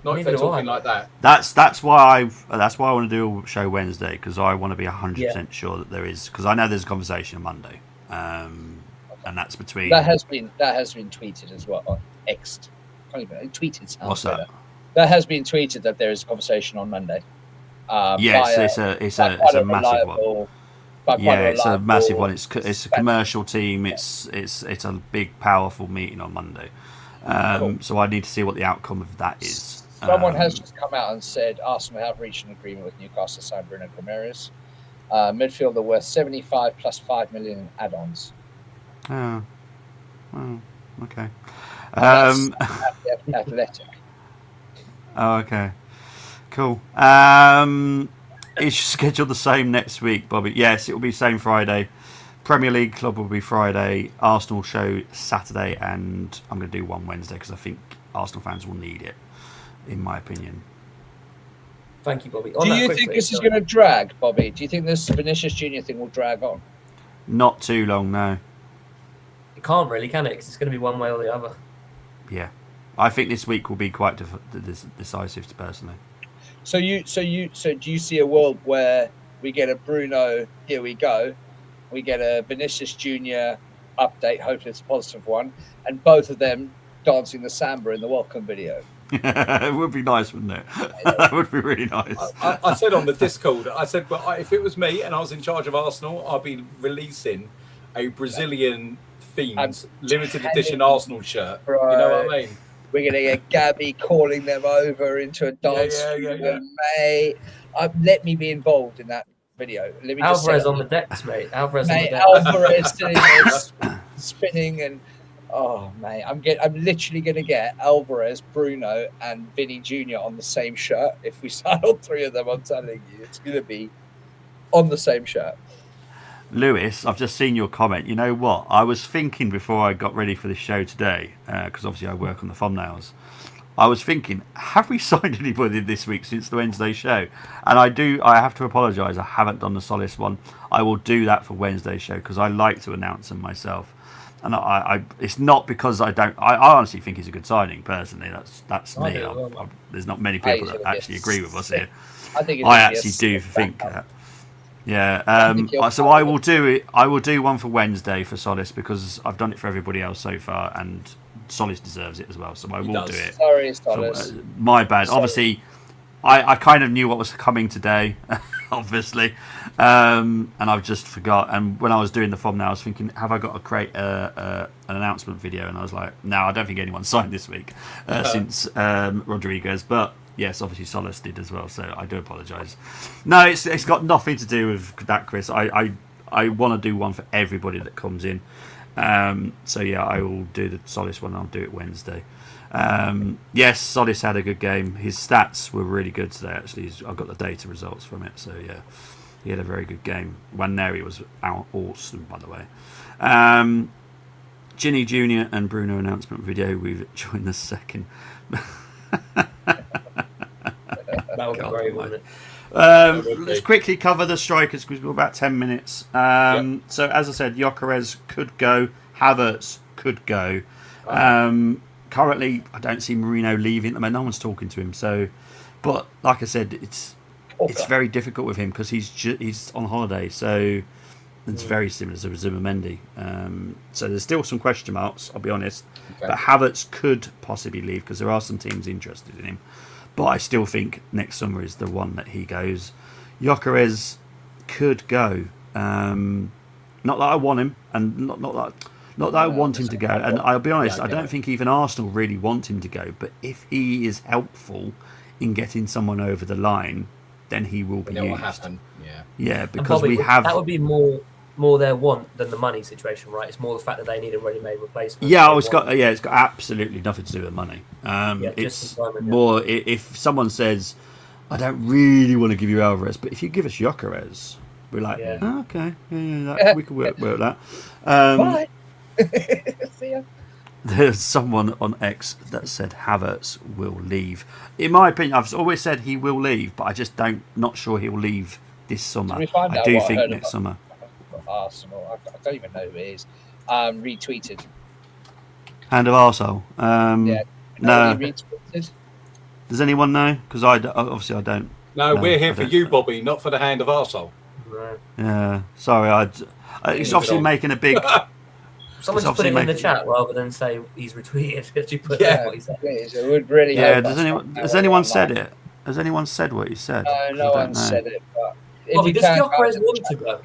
No, not if they're talking like that. That's why I want to do a show Wednesday, because I want to be 100% sure that there is, because I know there's a conversation on Monday, and that's between that has been tweeted as well. Or X'd. Tweeted. Sounds What's better. that? That has been tweeted that there is a conversation on Monday. Yes, it's a massive one. Yeah, it's a massive one. It's a commercial team. It's a big, powerful meeting on Monday. So I need to see what the outcome of that is. Someone has just come out and said Arsenal have reached an agreement with Newcastle to sign Bruno Gomes. Midfielder worth 75 plus 5 million in add-ons. Oh, okay. Athletic. Oh, okay. Cool. It's scheduled the same next week, Bobby. Yes, it will be same Friday. Premier League Club will be Friday. Arsenal show Saturday, and I'm going to do one Wednesday because I think Arsenal fans will need it. in my opinion. Thank you, Bobby. Do you think this is going to drag, Bobby? Do you think this Vinicius Junior thing will drag on? Not too long, no. It can't really, can it? Because it's going to be one way or the other. Yeah, I think this week will be quite decisive, personally. So do you see a world where we get a Bruno, here we go, we get a Vinicius Junior update, hopefully it's a positive one, and both of them dancing the samba in the welcome video? It would be nice, wouldn't it? That would be really nice. I said on the Discord, I said, but if it was me and I was in charge of Arsenal, I'd be releasing a Brazilian themed limited edition Arsenal shirt. Right. You know what I mean? We're going to get Gabby calling them over into a dance studio, mate. Let me be involved in that video. Let me Alvarez on the decks, mate. Alvarez sitting there spinning and oh mate, I'm literally going to get Alvarez, Bruno, and Vinny Junior on the same shirt. If we sign all three of them, I'm telling you, it's going to be on the same shirt. Lewis, I've just seen your comment. You know what? I was thinking before I got ready for the show today, because obviously I work on the thumbnails. I was thinking, have we signed anybody this week since the Wednesday show? And I have to apologise, I haven't done the Solace one. I will do that for Wednesday's show because I like to announce them myself. And it's not because I don't. I honestly think he's a good signing, personally. That's me. There's not many people that actually agree with us here. I actually do think that. Yeah. So I will do it. I will do one for Wednesday for Solace because I've done it for everybody else so far, and Solace deserves it as well. So I will do it. Sorry, Solace. My bad. Sorry. Obviously, I kind of knew what was coming today, obviously, and I've just forgot. And when I was doing the thumbnail, I was thinking, have I got to create an announcement video? And I was like, no, I don't think anyone's signed this week since Rodriguez, but. Yes, obviously Solace did as well, so I do apologise. No, it's got nothing to do with that, Chris. I want to do one for everybody that comes in. So yeah, I will do the Solace one. I'll do it Wednesday. Yes, Solace had a good game. His stats were really good today. Actually, I've got the data results from it. So yeah, he had a very good game. Waneri was awesome, by the way. Ginny Junior and Bruno announcement video. We've joined the second. That would be great, wouldn't it? Let's quickly cover the strikers because we've got about 10 minutes. So, as I said, Gyökeres could go. Havertz could go. Currently, I don't see Mourinho leaving. I mean, no one's talking to him. So, but like I said, it's very difficult with him because he's on holiday. So, it's very similar to Zubimendi. So, there's still some question marks, I'll be honest. Okay. But Havertz could possibly leave because there are some teams interested in him. But I still think next summer is the one that he goes. Gyökeres could go. Not that I want him, and not that I want him to go. And I'll be honest, I don't think even Arsenal really want him to go. But if he is helpful in getting someone over the line, then he will be used. Will happen. Yeah, because we have. That would be more their want than the money situation, right? It's more the fact that they need a ready-made replacement. Yeah, it's got absolutely nothing to do with money. It's more if someone says, "I don't really want to give you Alvarez, but if you give us Gyökeres," we're like, "Okay, we could work that." Bye. See ya. There's someone on X that said Havertz will leave. In my opinion, I've always said he will leave, but I just not sure he will leave this summer. I do think next summer. Arsenal. I don't even know who it is. Retweeted. Hand of Arsehole. No. Retweeted? Does anyone know? Because obviously I don't. No, we're here for you, Bobby, not for the hand of Arsehole. Right. Yeah. Sorry, it's obviously making a big. Someone just put it in the chat rather than say he's retweeted. Actually put what he said. It would really help. Has anyone said it? Has anyone said what he said? No one said it. But Bobby, does Gyökeres want to go?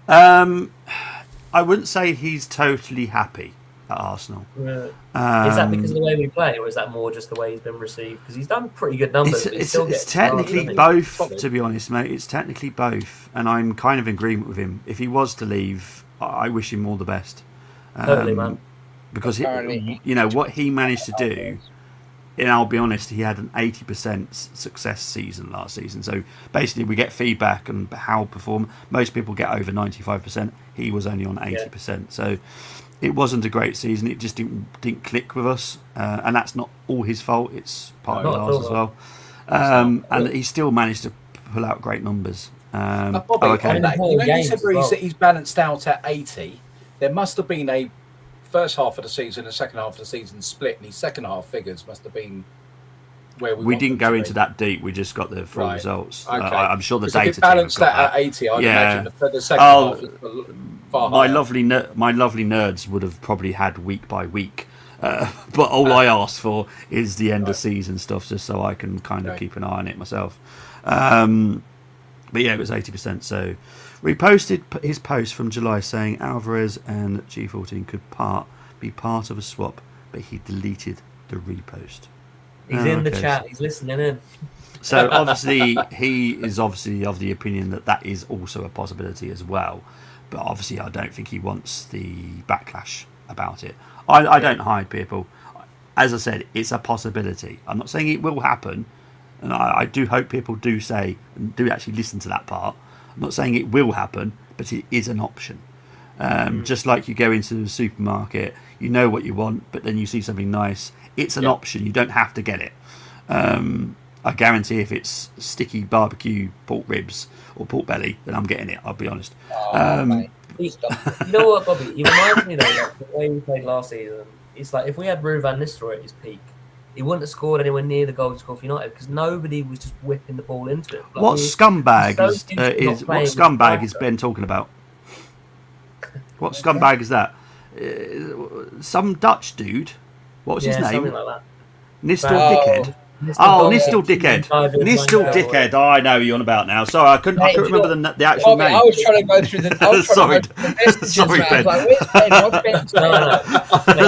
I wouldn't say he's totally happy at Arsenal. Is that because of the way we play, or is that more just the way he's been received? Because he's done pretty good numbers. It's technically both, to be honest, mate. It's technically both, and I'm kind of in agreement with him. If he was to leave, I wish him all the best. Totally, man. Because what he managed to do. And I'll be honest, he had an 80% success season last season. So basically, we get feedback on how perform. Most people get over 95%. He was only on 80%. So it wasn't a great season. It just didn't click with us, and that's not all his fault. It's partly ours as well. And he still managed to pull out great numbers. Bobby, okay. on that, you said he's balanced out at 80. There must have been a first half of the season and second half of the season split, and his second half figures must have been where we didn't go into that deep. We just got the full results. Okay. I'm sure the data if it balanced team that at 80. I'd imagine the second half is far my higher. my lovely nerds would have probably had week by week. But all I ask for is the end of season stuff, just so I can kind of keep an eye on it myself. But yeah, it was 80%. So reposted his post from July saying Alvarez and G14 could be part of a swap, but he deleted the repost. He's in the chat. He's listening in. So obviously he is obviously of the opinion that is also a possibility as well. But obviously I don't think he wants the backlash about it. I don't hide people. As I said, it's a possibility. I'm not saying it will happen. And I do hope people do say and do actually listen to that part. I'm not saying it will happen, but it is an option. Just like you go into the supermarket, you know what you want, but then you see something nice. It's an option. You don't have to get it. I guarantee if it's sticky barbecue pork ribs or pork belly, then I'm getting it. I'll be honest. You know what, Bobby? It reminds me though, like the way we played last season. It's like if we had Ruud van Nistelrooy at his peak, he wouldn't have scored anywhere near the goal to score for United because nobody was just whipping the ball into it. Like what scumbag is Ben talking about? What scumbag is that? Some Dutch dude. What was his name? Something like that. Nistel Dickhead. Nistel Dickhead. Nistel Dickhead. Oh, I know who you're on about now. Sorry, I couldn't remember the actual name. I was trying to go through the. Sorry, Ben.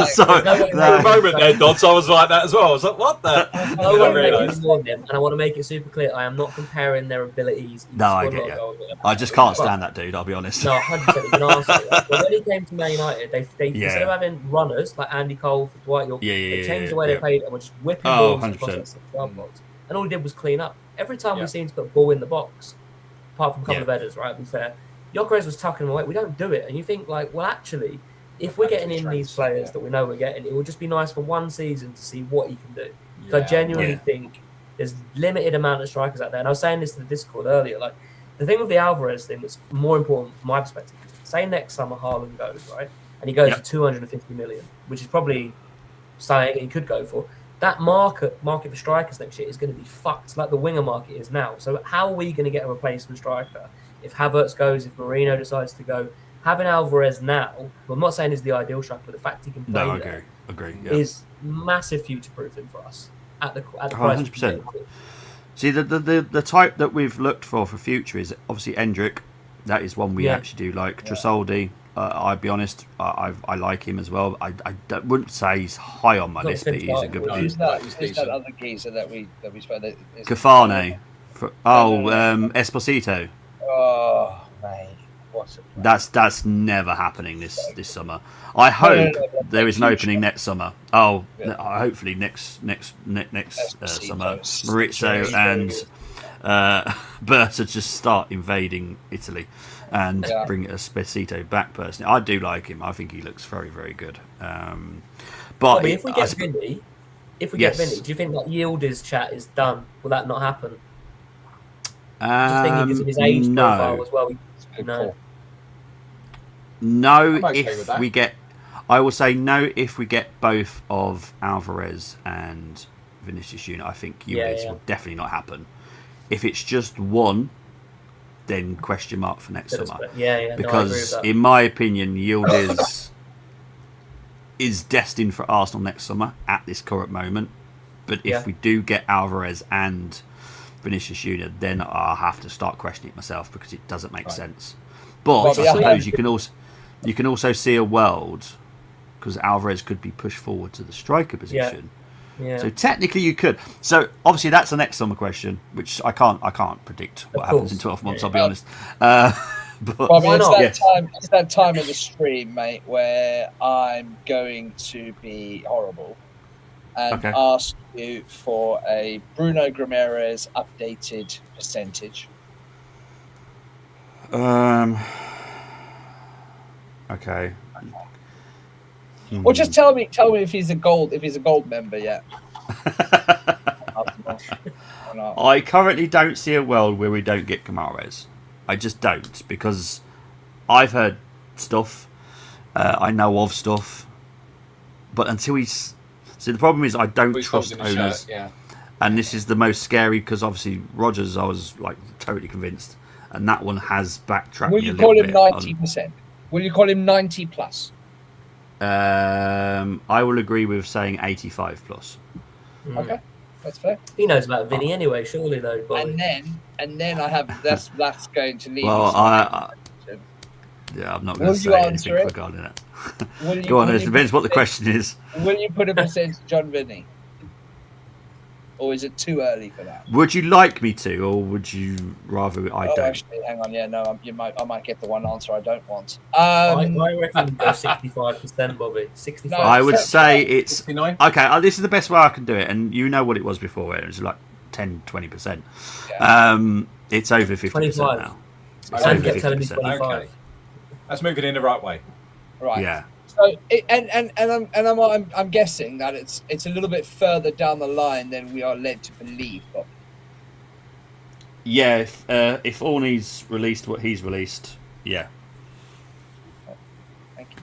Sorry. For a moment there, Dodds, I was like that as well. I was like, what the? And I want to make it super clear. I am not comparing their abilities. No, I get you. I just can't stand that dude. I'll be honest. No, 100%. You can ask it. But when he came to Man United, they instead of having runners like Andy Cole for Dwight York, they changed the way they played and were just whipping balls across the box. And all he did was clean up. Every time we seemed to put a ball in the box, apart from a couple of headers, right? To be fair, Gyökeres was tucking them away. We don't do it, and you think like, well, actually, if we're getting in these players that we know we're getting, it would just be nice for one season to see what he can do. So I genuinely think there's limited amount of strikers out there, and I was saying this to the Discord earlier. Like the thing with the Alvarez thing that's more important from my perspective is, say next summer Haaland goes right, and he goes for 250 million, which is probably something he could go for. That market for strikers next year is going to be fucked like the winger market is now. So how are we going to get a replacement striker if Havertz goes, if Marino decides to go? Having Alvarez now, well, I'm not saying he's the ideal striker, but the fact he can play agree, is massive future proofing for us at the price. 100%. See, the type that we've looked for future is obviously Endrick. That is one we actually do like. Trasoldi, I'll be honest, I like him as well. I wouldn't say he's high on my list, but he's a good player. Who's that other geezer that we spoke? Cafane. Esposito. Oh, mate. That's never happening this summer. I hope there is an opening next summer. Hopefully next summer, Maurizio and Berta just start invading Italy and bring Esposito back. Personally, I do like him. I think he looks very, very good. But if we get Vinny, do you think that Yildiz chat is done? Will that not happen? Just thinking because of his age profile as well. No, if we get, I will say no if we get both of Alvarez and Vinicius Junior. I think Yildiz will definitely not happen. If it's just one, then question mark for next summer. Because in my opinion, Yildiz is destined for Arsenal next summer at this current moment. But if we do get Alvarez and Vinicius Junior, then I'll have to start questioning it myself because it doesn't make sense. But I suppose you can also see a world because Alvarez could be pushed forward to the striker position. So technically you could. So obviously that's the next summer question, which I can't predict what happens in 12 months. I'll be honest. But why not? It's that time of the stream, mate, where I'm going to be horrible and ask you for a Bruno Guimaraes updated percentage. Okay. Or just tell me if he's a gold member yet. Or not. I currently don't see a world where we don't get Kamares. I just don't, because I've heard stuff, I know of stuff, but until he's... See, the problem is I don't trust owners. Yeah. And this is the most scary, because obviously Rogers, I was like totally convinced, and that one has backtracked. Will me a you call little him bit 90%? Will you call him 90 plus? I will agree with saying 85 plus. Okay, that's fair. He knows about Vinny anyway, surely though. Bobby. And then I have that's going to lead. Well, me yeah, I'm not Will going to you say answer anything it? regarding it. Will you- Go on, will it you- depends what the question is. Will you put a percentage on Vinny? Or is it too early for that? Would you like me to, or would you rather I don't? Actually, hang on. Yeah, no, I might get the one answer I don't want. I reckon go 65%, Bobby. 65. No, I would so- say it's 69? okay. This is the best way I can do it, and you know what it was before, where it was like 10-20%. Yeah. It's over 50% 25. now. It's Okay. And over kept telling me 50%. 25. Okay. That's moving in the right way. Right. Yeah. So, I'm guessing that it's a little bit further down the line than we are led to believe. Bob. Yeah, if Orney's released what he's released, yeah, Thank you.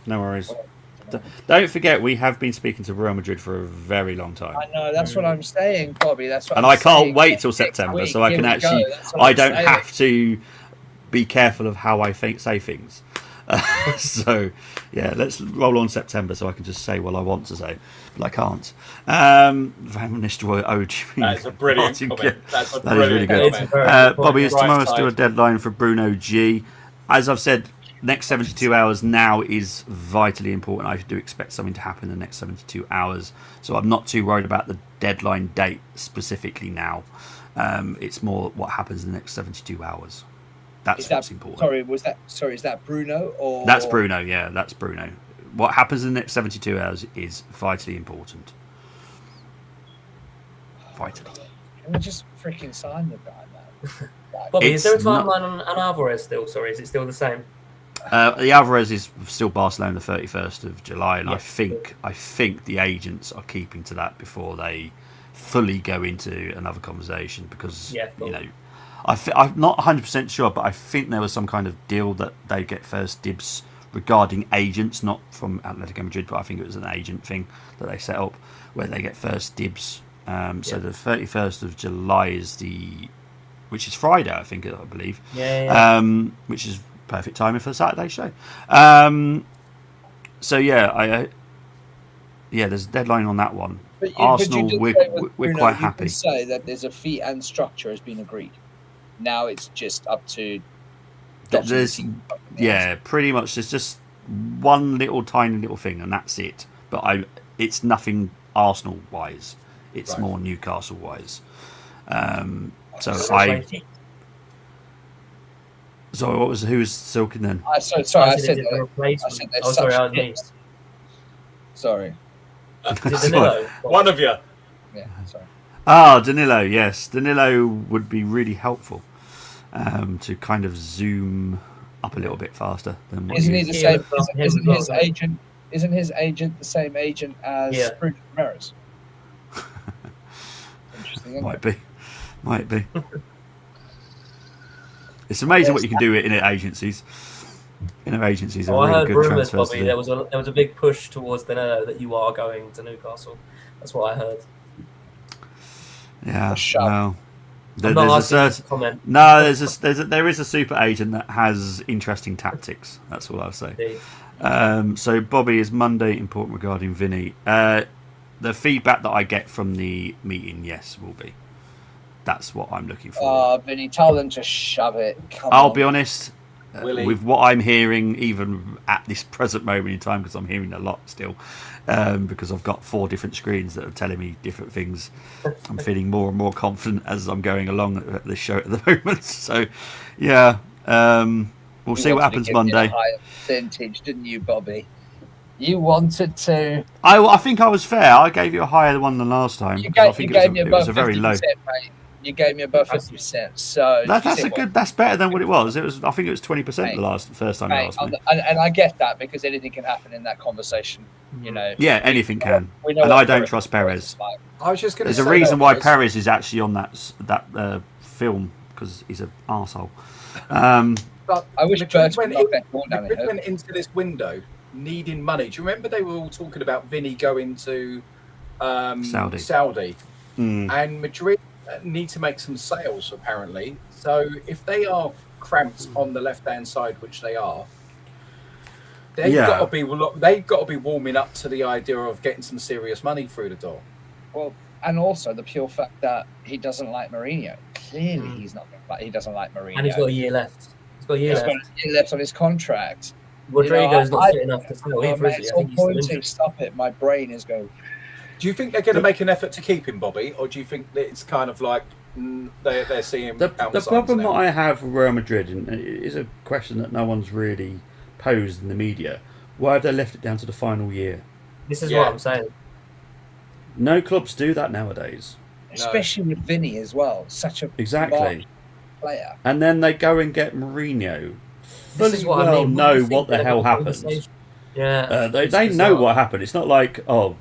no worries. Don't forget, we have been speaking to Real Madrid for a very long time, I know that's what I'm saying, Bobby. That's what. and I'm I can't saying. wait till Next September, week, so I here can we actually. go. That's what I I'm don't saying. have to be careful of how I say things. So, yeah, let's roll on September so I can just say what I want to say, but I can't. Van Nistelrooy, That's a brilliant Martin comment. Ke- That's a That is really brilliant good. comment. Very Bobby, is Right tomorrow side. still a deadline for Bruno G? As I've said, next 72 hours now is vitally important. I do expect something to happen in the next 72 hours, so I'm not too worried about the deadline date specifically now. It's more what happens in the next 72 hours. That's what's important. Sorry, is that Bruno or That's Bruno, yeah, that's Bruno. What happens in the next 72 hours is vitally important. Vitally. Can we just freaking sign the guy, man? Bobby, is there a It's not- timeline on Alvarez still? Sorry, is it still the same? The Alvarez is still Barcelona, the 31st of July, and Yeah. I think the agents are keeping to that before they fully go into another conversation, because Yeah, cool. you know, I'm not 100% sure, but I think there was some kind of deal that they get first dibs regarding agents, not from Atletico Madrid, but I think it was an agent thing that they set up where they get first dibs. So the 31st of July is which is Friday, I think, I believe. Yeah. Which is perfect timing for the Saturday show. So yeah, there's a deadline on that one. Arsenal, we're quite You happy. can say that there's a fee and structure has been agreed. Now it's just up to. There's pretty much there's just one tiny little thing, and that's it. But it's nothing Arsenal wise. It's Right. more Newcastle wise. So Sorry, who was Silken then? Sorry, I said the that. I replacement. said there's Oh, sorry, such I mean. things. Sorry. Is it Danilo? One of you. Yeah, sorry. Danilo, yes. Danilo would be really helpful to kind of zoom up a little bit faster than what Isn't you- he the Yeah, same? but him Isn't as well, his right? agent? Isn't his agent the same agent as Yeah. Bruno Ramirez? Interesting. Isn't Might it? be. It's amazing what you can do in agencies. Agencies are Oh, I really heard good rumours, transfers. Bobby. There was a big push towards Danilo that you are going to Newcastle. That's what I heard. Yeah, A shove. well, I'm not there's a asking you to certain, comment. no, there is a super agent that has interesting tactics. That's all I'll say. Indeed. So Bobby, is Monday important regarding Vinny? The feedback that I get from the meeting, yes, will be. That's what I'm looking for. Vinny, tell them to shove it. Come I'll on. be honest, Willie. with what I'm hearing, even at this present moment in time, because I'm hearing a lot still, because I've got 4 different screens that are telling me different things. I'm feeling more and more confident as I'm going along at this show at the moment. So, yeah, we'll see what happens Monday. A higher percentage, didn't you, Bobby? You wanted to. I think I was fair. I gave you a higher one than last time. You because I gave, think me it was above a very low. 50%, mate. You gave me about 50%. So That's better than what it was. I think it was 20% the first time you asked me. And I get that because anything can happen in that conversation. You know. Yeah, anything can. We know and I don't trust Perez. Like. I was just going to say. There's a reason why Perez is actually on that film because he's an arsehole. But I wish Madrid went into this window needing money. Do you remember they were all talking about Vinny going to Saudi? And Madrid need to make some sales apparently. So if they are cramped on the left-hand side, which they are, they've got to be warming up to the idea of getting some serious money through the door. Well, and also the pure fact that he doesn't like Mourinho. Clearly, he doesn't like Mourinho. And he's got a year left. Got a year left on his contract. Rodrigo's not fit enough to sell either, is he? I think he's still injured. Stop it. My brain is going. Do you think they're going to make an effort to keep him, Bobby? Or do you think that it's kind of like they're seeing the problem that I have with Real Madrid, and it is a question that no one's really posed in the media, why have they left it down to the final year? This is what I'm saying. No clubs do that nowadays. Especially with Vinny as well. Such a exactly player. And then they go and get Mourinho. Fully well know what the hell happened. Yeah, they know what happened. It's not like that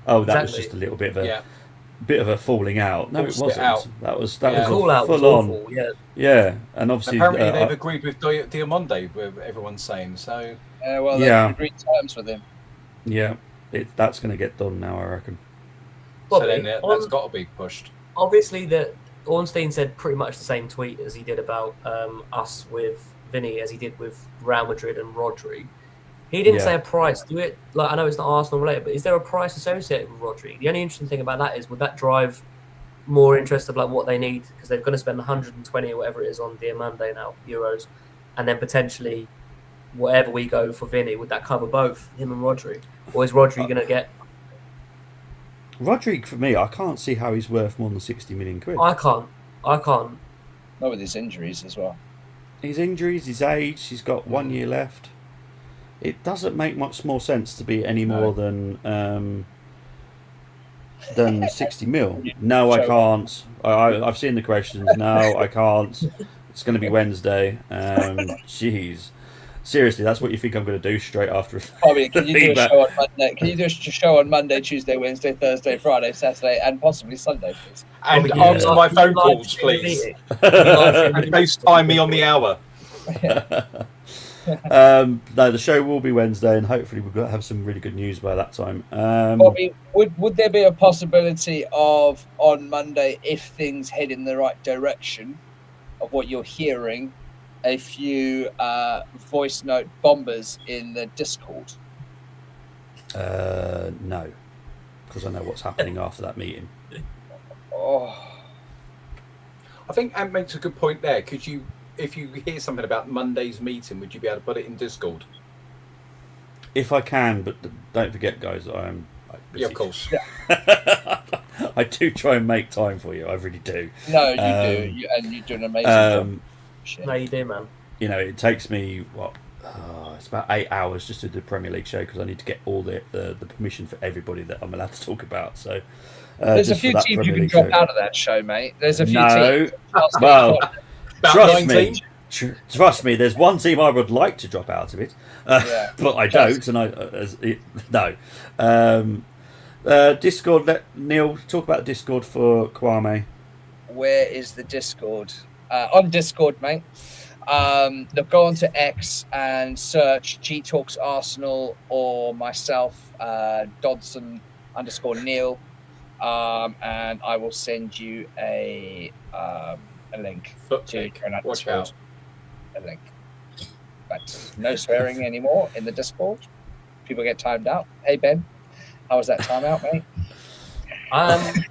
was just a little bit of a falling out. No, it wasn't. That was full on. Yeah, and obviously apparently they've agreed with Diamonde. Everyone's saying so. They've agreed terms with him. Yeah, that's going to get done now, I reckon. So then that's got to be pushed. Obviously, Ornstein said pretty much the same tweet as he did about us with Vinny, as he did with Real Madrid and Rodri. He didn't say a price. I know it's not Arsenal related, but is there a price associated with Rodri? The only interesting thing about that is, would that drive more interest of like what they need, because they're going to spend 120 or whatever it is on Diamande now, euros, and then potentially whatever we go for Vinny, would that cover both him and Rodri, or is Rodri going to get? Rodri, for me, I can't see how he's worth more than 60 million quid. I can't. Not with his injuries as well. His injuries, his age, he's got 1 year left. It doesn't make much more sense to be any more than 60 mil. No, I can't. I've seen the questions. No, I can't. It's going to be Wednesday. Jeez. Seriously, that's what you think I'm going to do straight after? Bobby, can you do a show on Monday? Can you do a show on Monday, Tuesday, Wednesday, Thursday, Friday, Saturday, and possibly Sunday, please? And answer my phone calls, please. And FaceTime me on the hour. No, the show will be Wednesday, and hopefully we'll have some really good news by that time. Bobby, would there be a possibility of on Monday, if things head in the right direction of what you're hearing, a few voice note bombers in the Discord? No, because I know what's happening after that meeting. I think Ant makes a good point there. Could you, if you hear something about Monday's meeting, would you be able to put it in Discord? If I can, but don't forget, guys, I am busy. Yeah, of course. I do try and make time for you. I really do. No, you do, and you do an amazing job. No, you do, man. You know, it takes me it's about 8 hours just to do the Premier League show, because I need to get all the permission for everybody that I'm allowed to talk about. So there's a few teams you can drop out of that show, mate. There's a few teams. Well, trust me. There's one team I would like to drop out of it, but I don't. And Discord. Let Neil talk about Discord for Kwame. Where is the Discord? On Discord, mate. Go on to X and search G Talks Arsenal or myself, Dodson_Neil, and I will send you a link to watch out. A link. But no swearing anymore in the Discord. People get timed out. Hey Ben, how was that timeout, mate? I think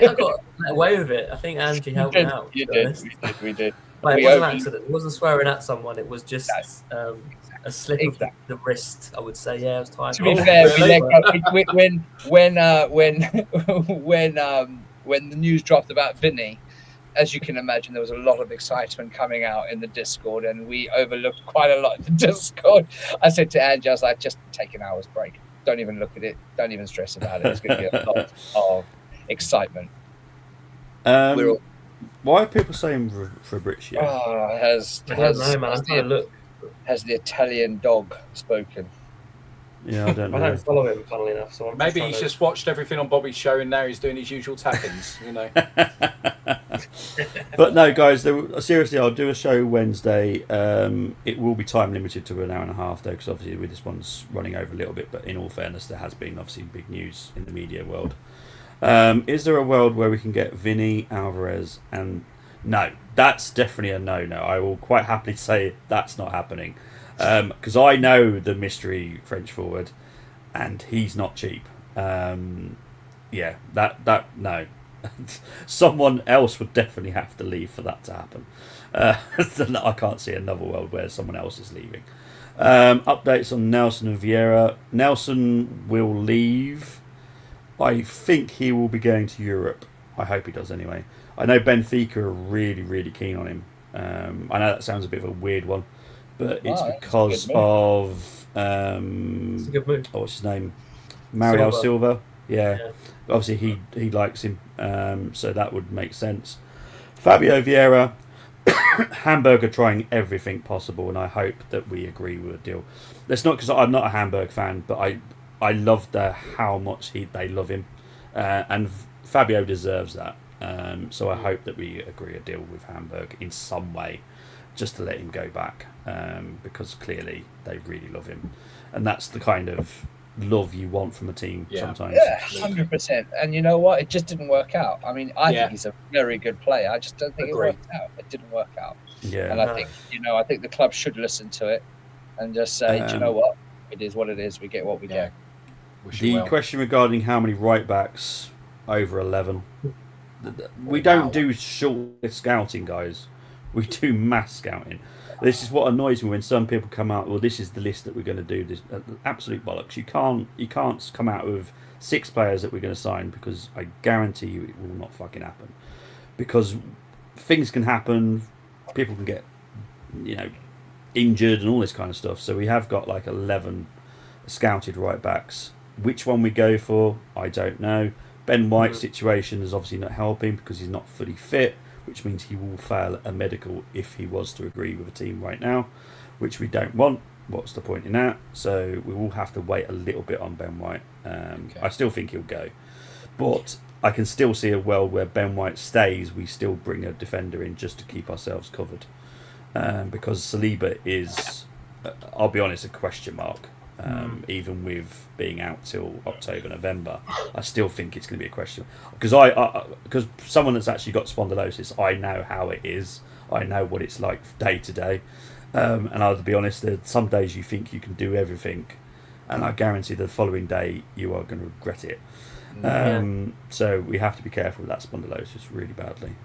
I got away with it. I think Angie helped me out. We did. But it wasn't an accident. It wasn't swearing at someone. It was just a slip of the wrist, I would say. Yeah, it was time. To be fair, when the news dropped about Vinny, as you can imagine, there was a lot of excitement coming out in the Discord, and we overlooked quite a lot in the Discord. I said to Angie, I was like, just take an hour's break. Don't even look at it. Don't even stress about it. It's going to be a lot of excitement. Why are people saying Fabrizio? Oh, I don't know, man. I'm trying to look. has the Italian dog spoken? Yeah, I don't I know. don't follow him, funnily enough. So I'm Maybe just he's trying just watched everything on Bobby's show and now he's doing his usual tap-ins, you know. But no, guys, seriously, I'll do a show Wednesday. It will be time limited to an hour and a half, though, because obviously with this one's running over a little bit. But in all fairness, there has been obviously big news in the media world. Is there a world where we can get Vinny, Alvarez, and no? That's definitely a no. I will quite happily say that's not happening, because I know the mystery French forward, and he's not cheap. Yeah, that no. Someone else would definitely have to leave for that to happen. I can't see another world where someone else is leaving. Updates on Nelson and Vieira. Nelson will leave. I think he will be going to Europe. I hope he does anyway. I know Benfica are really, really keen on him. I know that sounds a bit of a weird one, but it's because of it's a good move. what's his name? Mario Silva. Yeah. Obviously he likes him, so that would make sense. Fabio Vieira, Hamburg are trying everything possible, and I hope that we agree with a deal. That's not because I'm not a Hamburg fan, but I love how much they love him, and Fabio deserves that. So I hope that we agree a deal with Hamburg in some way, just to let him go back, because clearly they really love him, and that's the kind of love you want from a team sometimes. Yeah, 100%. And you know what? It just didn't work out. I mean, I think he's a very good player. I just don't think it worked out. It didn't work out. Yeah. And I think the club should listen to it and just say, do you know what? It is what it is. We get what we get. The question regarding how many right backs over 11. We don't do short scouting, guys. We do mass scouting. This is what annoys me when some people come out. Well, this is the list that we're going to do. This absolute bollocks. You can't come out with 6 players that we're going to sign, because I guarantee you it will not fucking happen. Because things can happen. People can get, injured and all this kind of stuff. So we have got like 11 scouted right backs. Which one we go for, I don't know. Ben White's situation is obviously not helping because he's not fully fit, which means he will fail a medical if he was to agree with a team right now, which we don't want. What's the point in that? So we will have to wait a little bit on Ben White. I still think he'll go, but I can still see a world where Ben White stays. We still bring a defender in just to keep ourselves covered, because Saliba is, I'll be honest, a question mark. Even with being out till October, November, I still think it's going to be a question, because because someone that's actually got spondylosis, I know how it is. I know what it's like day to day, and I'll be honest. There's some days you think you can do everything, and I guarantee the following day you are going to regret it. So we have to be careful with that spondylosis really badly.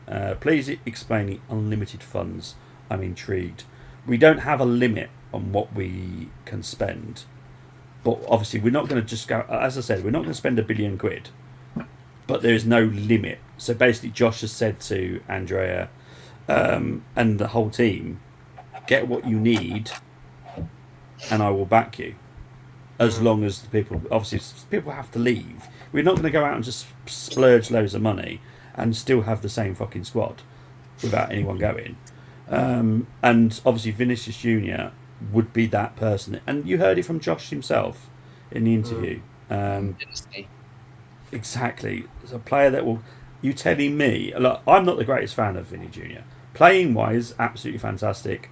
Please explain the unlimited funds. I'm intrigued. We don't have a limit on what we can spend. But obviously, we're not going to just go. As I said, we're not going to spend £1 billion, but there is no limit. So basically, Josh has said to Andrea and the whole team, "Get what you need, and I will back you." As long as the people have to leave. We're not going to go out and just splurge loads of money and still have the same fucking squad without anyone going. And obviously, Vinicius Junior would be that person, and you heard it from Josh himself in the interview. Exactly, it's a player that will. You telling me? Look, I'm not the greatest fan of Vinny Junior. Playing wise, absolutely fantastic.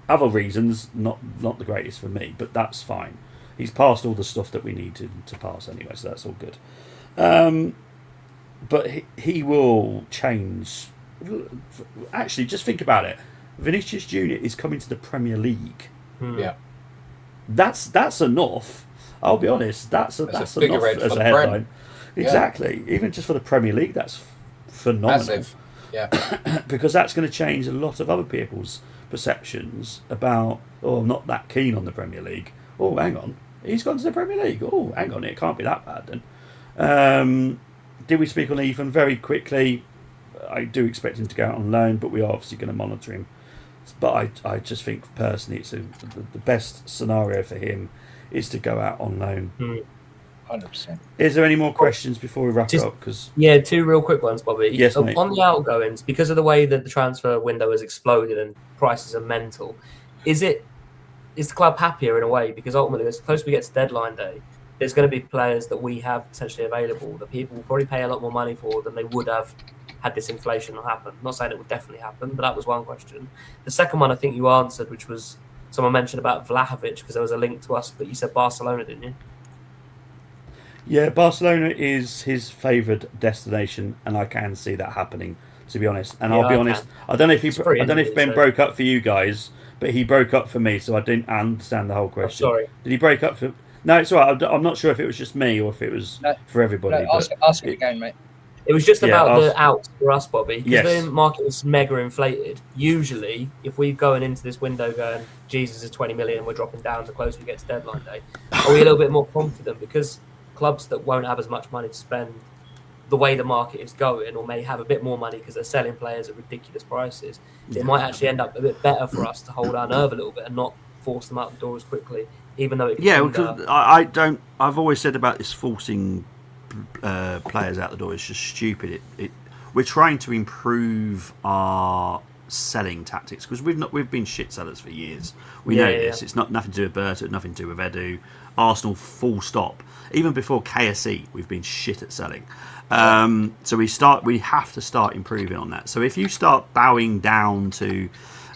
Other reasons, not the greatest for me, but that's fine. He's passed all the stuff that we need to pass anyway, so that's all good. But he will change. Actually, just think about it. Vinicius Junior is coming to the Premier League. Yeah, that's enough. I'll be honest. That's enough as a headline. Exactly. Even just for the Premier League, that's phenomenal. Massive. Yeah, because that's going to change a lot of other people's perceptions about. Oh, I'm not that keen on the Premier League. Oh, hang on, he's gone to the Premier League. Oh, hang on, it can't be that bad then. Did we speak on Ethan very quickly? I do expect him to go out on loan, but we are obviously going to monitor him. But I just think personally, the best scenario for him is to go out on loan. 100%. Is there any more questions before we wrap it up? Because Yeah, 2 real quick ones, Bobby. Yes, mate. On the outgoings, because of the way that the transfer window has exploded and prices are mental, is the club happier in a way? Because ultimately, as close as we get to deadline day, there's going to be players that we have potentially available that people will probably pay a lot more money for than they would have had this inflation happen. I'm not saying it would definitely happen, but that was one question. The second one I think you answered, which was someone mentioned about Vlahovic, because there was a link to us, but you said Barcelona, didn't you? yeah, Barcelona is his favoured destination, and I can see that happening. To be honest, and Yeah, I'll be I honest, can. I don't know if It's free, I don't know isn't if it? Ben So- broke up for you guys, but he broke up for me, so I didn't understand the whole question. sorry. Did he break up for? No, it's all right. I'm not sure if it was just me or if it was No, for everybody. No, ask it it- again, mate. It was just Yeah, about the outs for us, Bobby, because Yes. the market was mega inflated. Usually, if we're going into this window going, Jesus is 20 million, we're dropping down the closer we get to deadline day, are we a little bit more confident? Because clubs that won't have as much money to spend the way the market is going, or may have a bit more money because they're selling players at ridiculous prices, it might actually end up a bit better for us to hold our nerve a little bit and not force them out the door as quickly, even though it could Yeah, hinder- because I don't. I've always said about this forcing players out the door is just stupid. We're trying to improve our selling tactics because we've been shit sellers for years. We know this. It's not nothing to do with Berta, nothing to do with Edu. Arsenal, full stop. Even before KSE, we've been shit at selling. So we have to start improving on that. So if you start bowing down to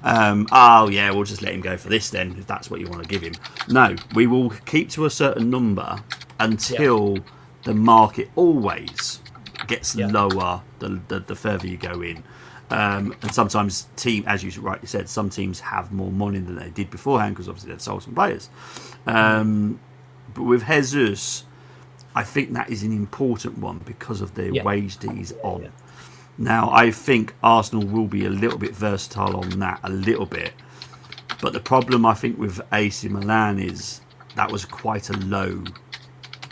oh yeah, we'll just let him go for this then, if that's what you want to give him. No, we will keep to a certain number until the market always gets lower the further you go in. And sometimes as you rightly said, some teams have more money than they did beforehand because obviously they've sold some players. But with Jesus, I think that is an important one because of the wage that he's on. Yeah. Now, I think Arsenal will be a little bit versatile on that, a little bit. But the problem, I think, with AC Milan is that was quite a low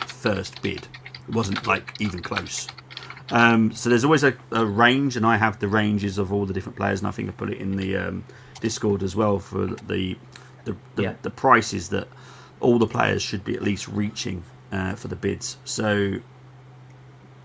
first bid. It wasn't, like, even close. So there's always a range, and I have the ranges of all the different players, and I think I put it in the Discord as well for the prices that all the players should be at least reaching for the bids. So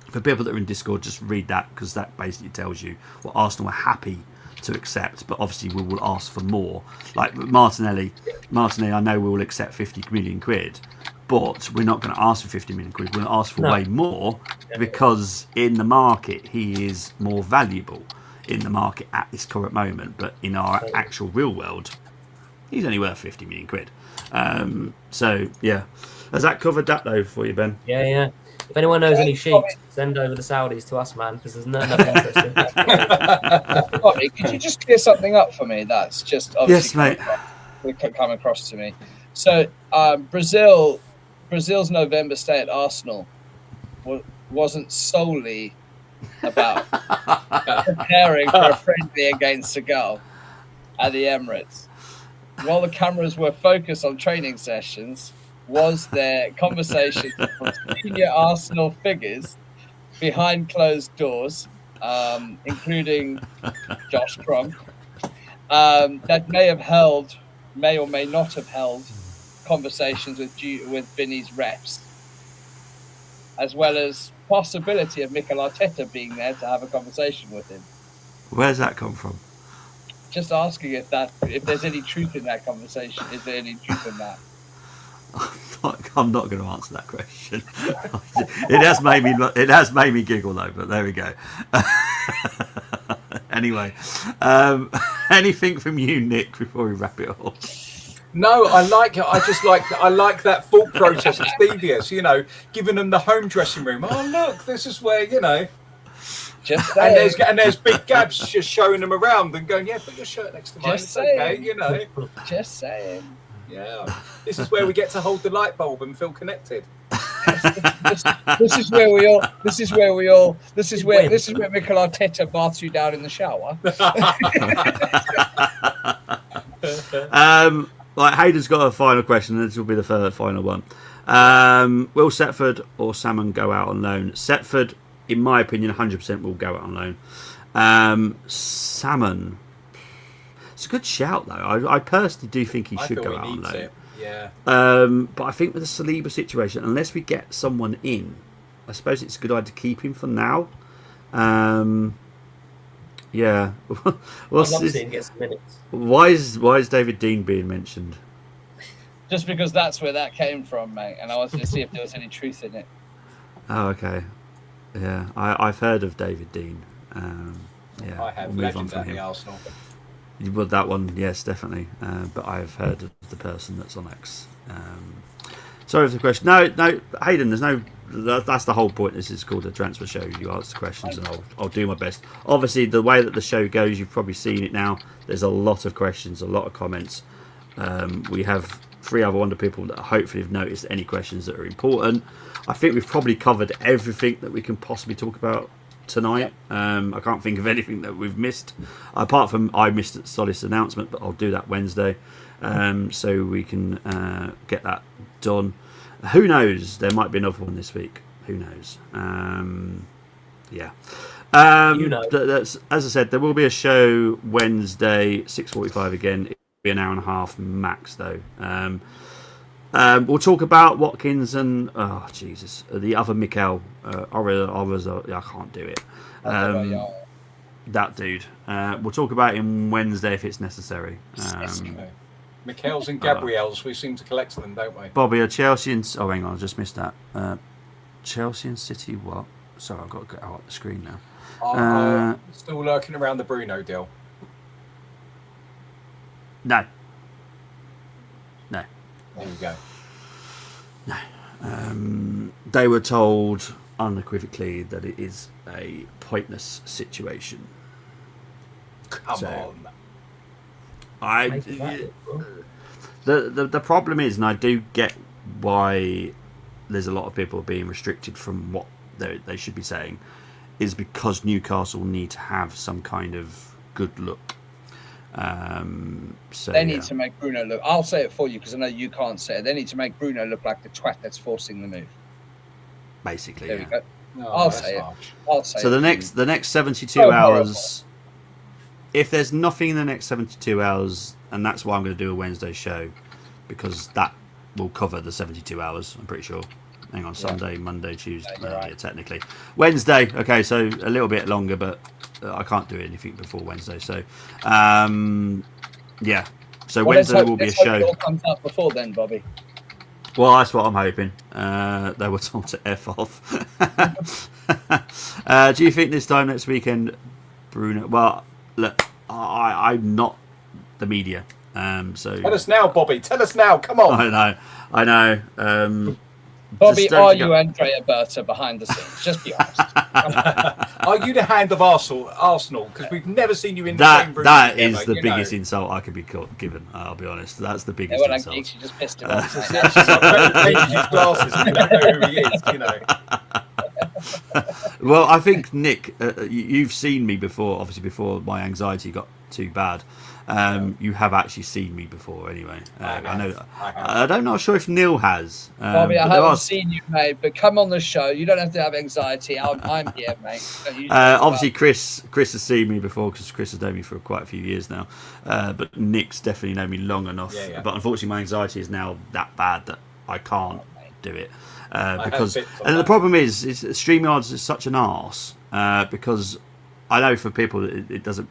for people that are in Discord, just read that because that basically tells you what Arsenal are happy to accept, but obviously we will ask for more. Like Martinelli, I know we will accept 50 million quid, but we're not going to ask for 50 million quid. We're going to ask for way more because in the market he is more valuable in the market at this current moment, but in our actual real world, he's only worth 50 million quid. So yeah, has that covered that though for you, Ben? Yeah. If anyone knows any sheiks, send over the Saudis to us, man, because there's nothing interesting. Bobby, could you just clear something up for me? That's just obviously Yes, mate. come across to me. So Brazil's November stay at Arsenal wasn't solely about preparing for a friendly against Senegal at the Emirates. While the cameras were focused on training sessions, was there conversations from senior Arsenal figures behind closed doors, including Josh Crump, that may or may not have held conversations with Vinny's reps, as well as possibility of Mikel Arteta being there to have a conversation with him? Where's that come from? Just asking if there's any truth in that conversation. Is there any truth in that? I'm not going to answer that question. It has made me giggle though, but there we go. Anyway, anything from you, Nick, before we wrap it up? No, I like it. I like that thought process of Stevie's, giving them the home dressing room. Oh, look, this is where, Just and there's big Gabs just showing them around and going, yeah, put your shirt next to mine. Just It's okay, Just saying. Yeah, this is where we get to hold the light bulb and feel connected. This is where Mikel Arteta baths you down in the shower. Like Hayden's got a final question, and this will be the third final one. Will Setford or Salmon go out on loan? Setford, in my opinion, 100% will go out on loan. Salmon, it's a good shout though. I personally do think he should go out on loan. Yeah. But I think with the Saliba situation, unless we get someone in, I suppose it's a good idea to keep him for now. Yeah. I'd love to see him get some minutes. Why is David Dean being mentioned? Just because that's where that came from, mate, and I wanted to see if there was any truth in it. Oh, okay. Yeah, I've heard of David Dean. Yeah, I have. we'll move on Legend from at the him. Arsenal. Well, that one, yes, definitely. But I have heard of the person that's on X. Sorry for the question. No, Hayden. There's no. That's the whole point. This is called a transfer show. You ask the questions, and I'll do my best. Obviously, the way that the show goes, you've probably seen it now. There's a lot of questions, a lot of comments. We have 3 other wonder people that hopefully have noticed any questions that are important. I think we've probably covered everything that we can possibly talk about tonight. I can't think of anything that we've missed, apart from I missed Solis' announcement, but I'll do that Wednesday, so we can get that done. Who knows? There might be another one this week. Who knows? Yeah. You know. That's, as I said, there will be a show Wednesday, 6:45 again. It'll be an hour and a half max, though. We'll talk about Watkins and the other Mikel. I can't do it. That dude. We'll talk about him Wednesday if it's necessary. Mikel's and Gabriel's, we seem to collect them, don't we? Bobby, are Chelsea and... Oh, hang on, I just missed that. Chelsea and City what? Sorry, I've got to get out the screen now. Still lurking around the Bruno deal. No. There you go. No. They were told unequivocally that it is a pointless situation. Come on. The problem is, and I do get why there's a lot of people being restricted from what they should be saying, is because Newcastle need to have some kind of good look. So they need to make Bruno look. I'll say it for you because I know you can't say it. They need to make Bruno look like the twat that's forcing the move. Basically, there we go. No, I'll say it. I'll say so it. the next 72 hours. If there's nothing in the next 72 hours, and that's why I'm going to do a Wednesday show, because that will cover the 72 hours, I'm pretty sure. Hang on, Sunday, Monday, Tuesday, right. technically. Wednesday, okay, so a little bit longer, but I can't do anything before Wednesday. So, yeah. So Wednesday will be a show. It all comes out before then, Bobby. Well, that's what I'm hoping. They were told to F off. Do you think this time next weekend, Bruno... Well, look, I'm not the media, so... Tell us now, Bobby. Tell us now. Come on. I know. Bobby, are you Andrea Berta behind the scenes? Just be honest. Are you the hand of Arsenal? Because we've never seen you in the same room. That is the biggest insult I could be given. I'll be honest. That's the biggest insult. You just pissed him off. Glasses and you don't know who he is, you know. Well, I think, Nick, you've seen me before, obviously before my anxiety got too bad. You have actually seen me before anyway. I'm not sure if Neil has. Bobby, I haven't seen you, mate, but come on the show. You don't have to have anxiety. I'm here, mate. Obviously, Chris has seen me before because Chris has known me for quite a few years now. But Nick's definitely known me long enough. Yeah. But unfortunately, my anxiety is now that bad that I can't do it. Because the problem is StreamYards is such an arse because I know for people it doesn't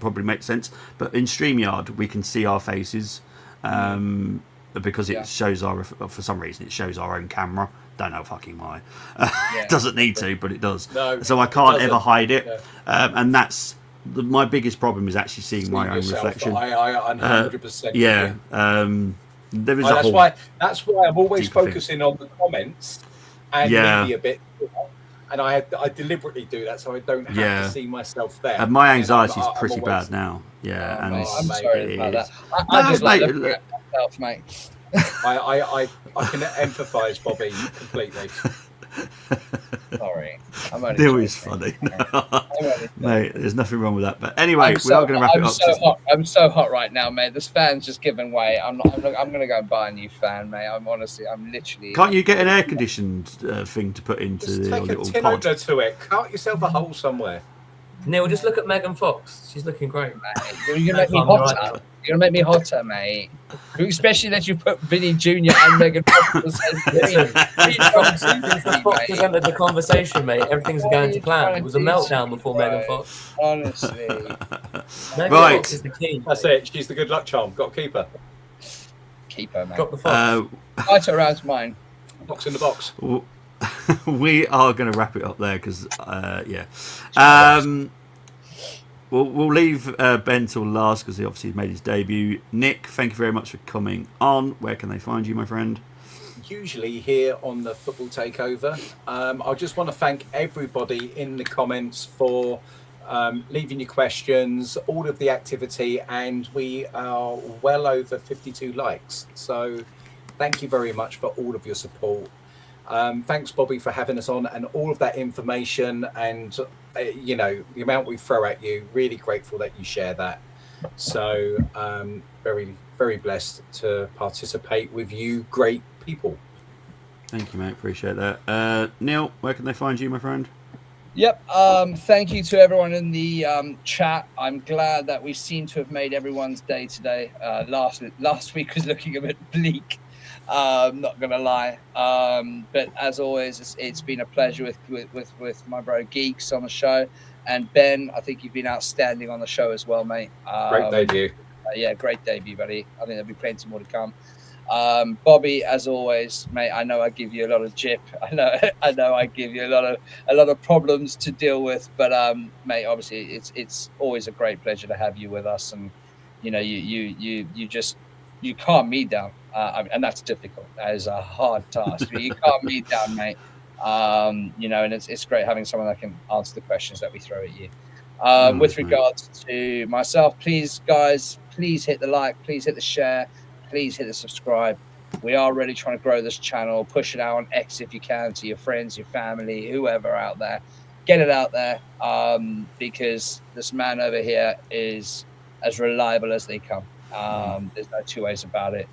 probably make sense, but in StreamYard we can see our faces because it shows for some reason it shows our own camera. Don't know fucking why. It doesn't need to, but it does. No, so I can't ever hide it, and that's my biggest problem is actually seeing my own reflection. I 100%. Yeah. There is that's why I'm always focusing on the comments and maybe a bit. And I deliberately do that so I don't have to see myself there. And my anxiety is pretty bad now. Yeah, I'm sorry about that. I just like looking at myself, mate. I can empathise, Bobby, completely. Sorry. Neil is funny. Mate, there's nothing wrong with that. But anyway, we are going to wrap it up. I'm so hot right now, mate. This fan's just giving way. I'm going to go and buy a new fan, mate. I'm literally... Can't you get an air-conditioned thing to put into just the take little a tin pod? opener to it. Cut yourself a hole somewhere. Neil, just look at Megan Fox. She's looking great. You're going to make me hotter. You're gonna make me hotter, mate. Especially that you put Vinny Jr. and Megan Fox. Listen, since Fox has entered the conversation, mate, everything's going to plan. It was a meltdown before Megan Fox. Honestly. Megan Right. Fox is the key. That's it. She's the good luck charm. Got to keep her. Keep her, mate. Drop the Fox. Right around mine. Box in the box. We are going to wrap it up there because, yeah. We'll leave Ben till last because he obviously made his debut. Nick, thank you very much for coming on. Where can they find you, my friend? Usually here on the Football Takeover. I just want to thank everybody in the comments for leaving your questions, all of the activity, and we are well over 52 likes. So thank you very much for all of your support. Thanks, Bobby, for having us on and all of that information and, you know, the amount we throw at you. Really grateful that you share that. So very, very blessed to participate with you great people. Thank you, mate. Appreciate that. Neil, where can they find you, my friend? Yep. Thank you to everyone in the chat. I'm glad that we seem to have made everyone's day today. Last week was looking a bit bleak. Not gonna lie. But as always, it's been a pleasure with my bro Geeks on the show, and Ben. I think you've been outstanding on the show as well, mate. Great debut. Yeah, great debut, buddy. I think there'll be plenty more to come. Bobby, as always, mate, I know I give you a lot of jip. I know I give you a lot of problems to deal with, but mate, obviously it's always a great pleasure to have you with us, and you know you calm me down, and that's difficult. That is a hard task. But you calm me down, mate. You know, and it's great having someone that can answer the questions that we throw at you. With regards to myself, please, guys, please hit the like, please hit the share, please hit the subscribe. We are really trying to grow this channel. Push it out on X if you can to your friends, your family, whoever out there. Get it out there, because this man over here is as reliable as they come. There's no two ways about it.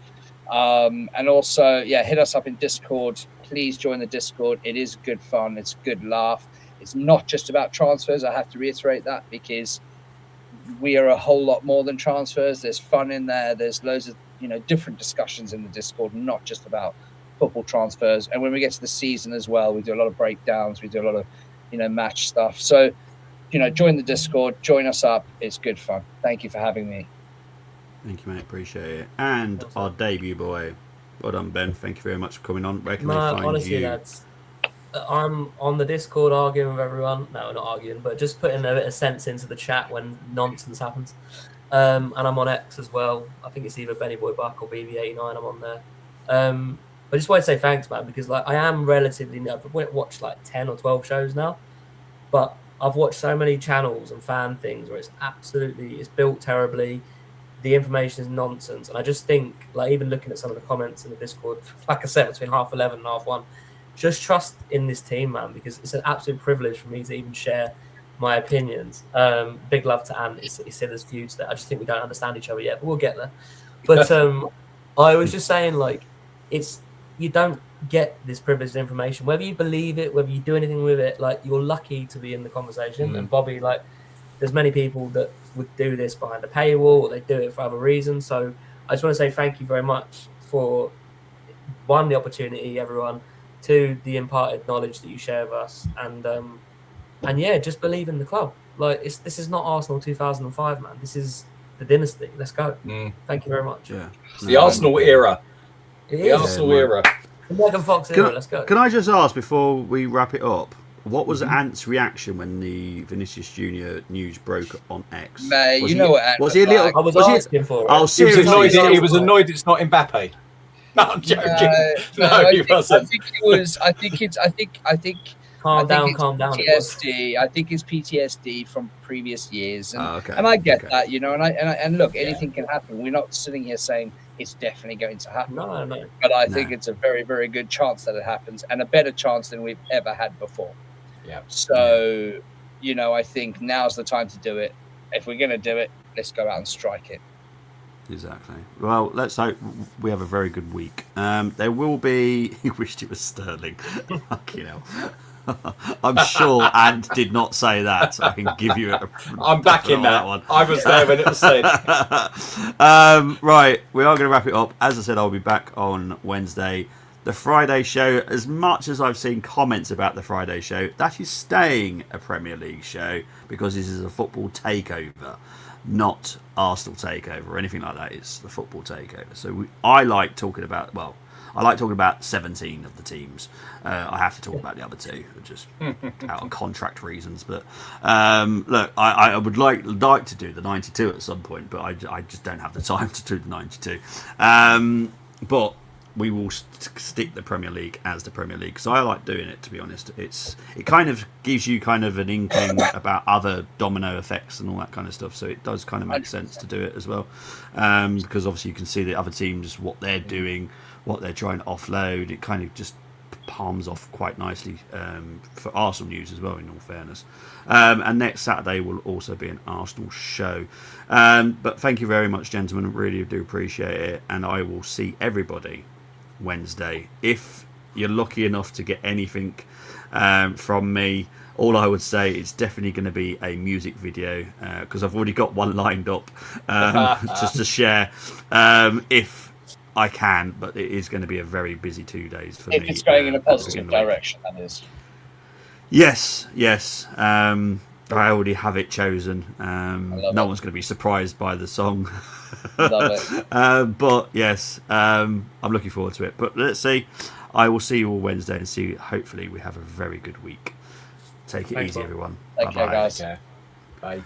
And also, yeah, hit us up in Discord. Please join the Discord. It is good fun. It's good laugh. It's not just about transfers. I have to reiterate that, because we are a whole lot more than transfers. There's fun in there. There's loads of, you know, different discussions in the Discord, not just about football transfers. And when we get to the season as well, we do a lot of breakdowns. We do a lot of, you know, match stuff. So, you know, join the Discord, join us up. It's good fun. Thank you for having me. Thank you, mate. Appreciate it. And our debut boy. Well done, Ben. Thank you very much for coming on. Where can they find honestly, you? lads, I'm on the Discord arguing with everyone. No, not arguing, but just putting a bit of sense into the chat when nonsense happens. And I'm on X as well. I think it's either Benny Boy Buck or BB89. I'm on there. I just want to say thanks, man, because like I am relatively new. I've watched like 10 or 12 shows now, but I've watched so many channels and fan things where it's built terribly. The information is nonsense, and I just think, like, even looking at some of the comments in the Discord, like I said, between 11:30 and 1:30, just trust in this team, man, because it's an absolute privilege for me to even share my opinions. Big love to Ant. He said there's feuds that I just think we don't understand each other yet, but we'll get there. But I was just saying, like, you don't get this privileged information, whether you believe it, whether you do anything with it. Like, you're lucky to be in the conversation. And Bobby, like, there's many people that would do this behind a paywall, or they do it for other reasons. So I just want to say thank you very much for, one, the opportunity, everyone, two, the imparted knowledge that you share with us, and yeah, just believe in the club. Like, this is not Arsenal 2005, man. This is the dynasty. Let's go. Thank you very much. Yeah, the Arsenal era. The Arsenal era. The Megan Fox era. Let's go. Can I just ask before we wrap it up? What was Ant's reaction when the Vinicius Junior news broke on X? Mate, you know what Ant was he a little? like. I was asking for it. Oh, seriously? He was annoyed it's not Mbappe. No, I'm joking. No, he wasn't. I think Calm down. PTSD. I think it's PTSD from previous years, and, okay. and I get that, you know. And look, anything can happen. We're not sitting here saying it's definitely going to happen. No. But I think it's a very, very good chance that it happens, and a better chance than we've ever had before. Yeah. So, you know, I think now's the time to do it. If we're going to do it, let's go out and strike it. Exactly. Well, let's hope we have a very good week. There will be. He wished it was Sterling. Fucking hell. I'm sure Ant did not say that. I can give you a. I'm backing that one. I was there when it was said. Right, we are going to wrap it up. As I said, I'll be back on Wednesday. The Friday show, as much as I've seen comments about the Friday show, that is staying a Premier League show because this is a football takeover, not Arsenal takeover or anything like that. It's the football takeover. So I like talking about, I like talking about 17 of the teams. I have to talk about the other two, just out of contract reasons. But look, I would like to do the 92 at some point, but I just don't have the time to do the 92. But we will stick the Premier League as the Premier League because I like doing it, to be honest. It kind of gives you kind of an inkling about other domino effects and all that kind of stuff, so it does kind of make sense to do it as well, because obviously you can see the other teams, what they're doing, what they're trying to offload. It kind of just palms off quite nicely for Arsenal news as well, in all fairness. And next Saturday will also be an Arsenal show. But thank you very much, gentlemen. Really do appreciate it. And I will see everybody Wednesday. If you're lucky enough to get anything from me, all I would say it's definitely going to be a music video because I've already got one lined up just to share if I can, but it is going to be a very busy 2 days for me. If it's going in a positive direction, that is. Yes. I already have it chosen. No one's going to be surprised by the song. Love it. But yes, I'm looking forward to it. But let's see. I will see you all Wednesday and see. Hopefully, we have a very good week. Take it easy, everyone. Take care, guys. Bye.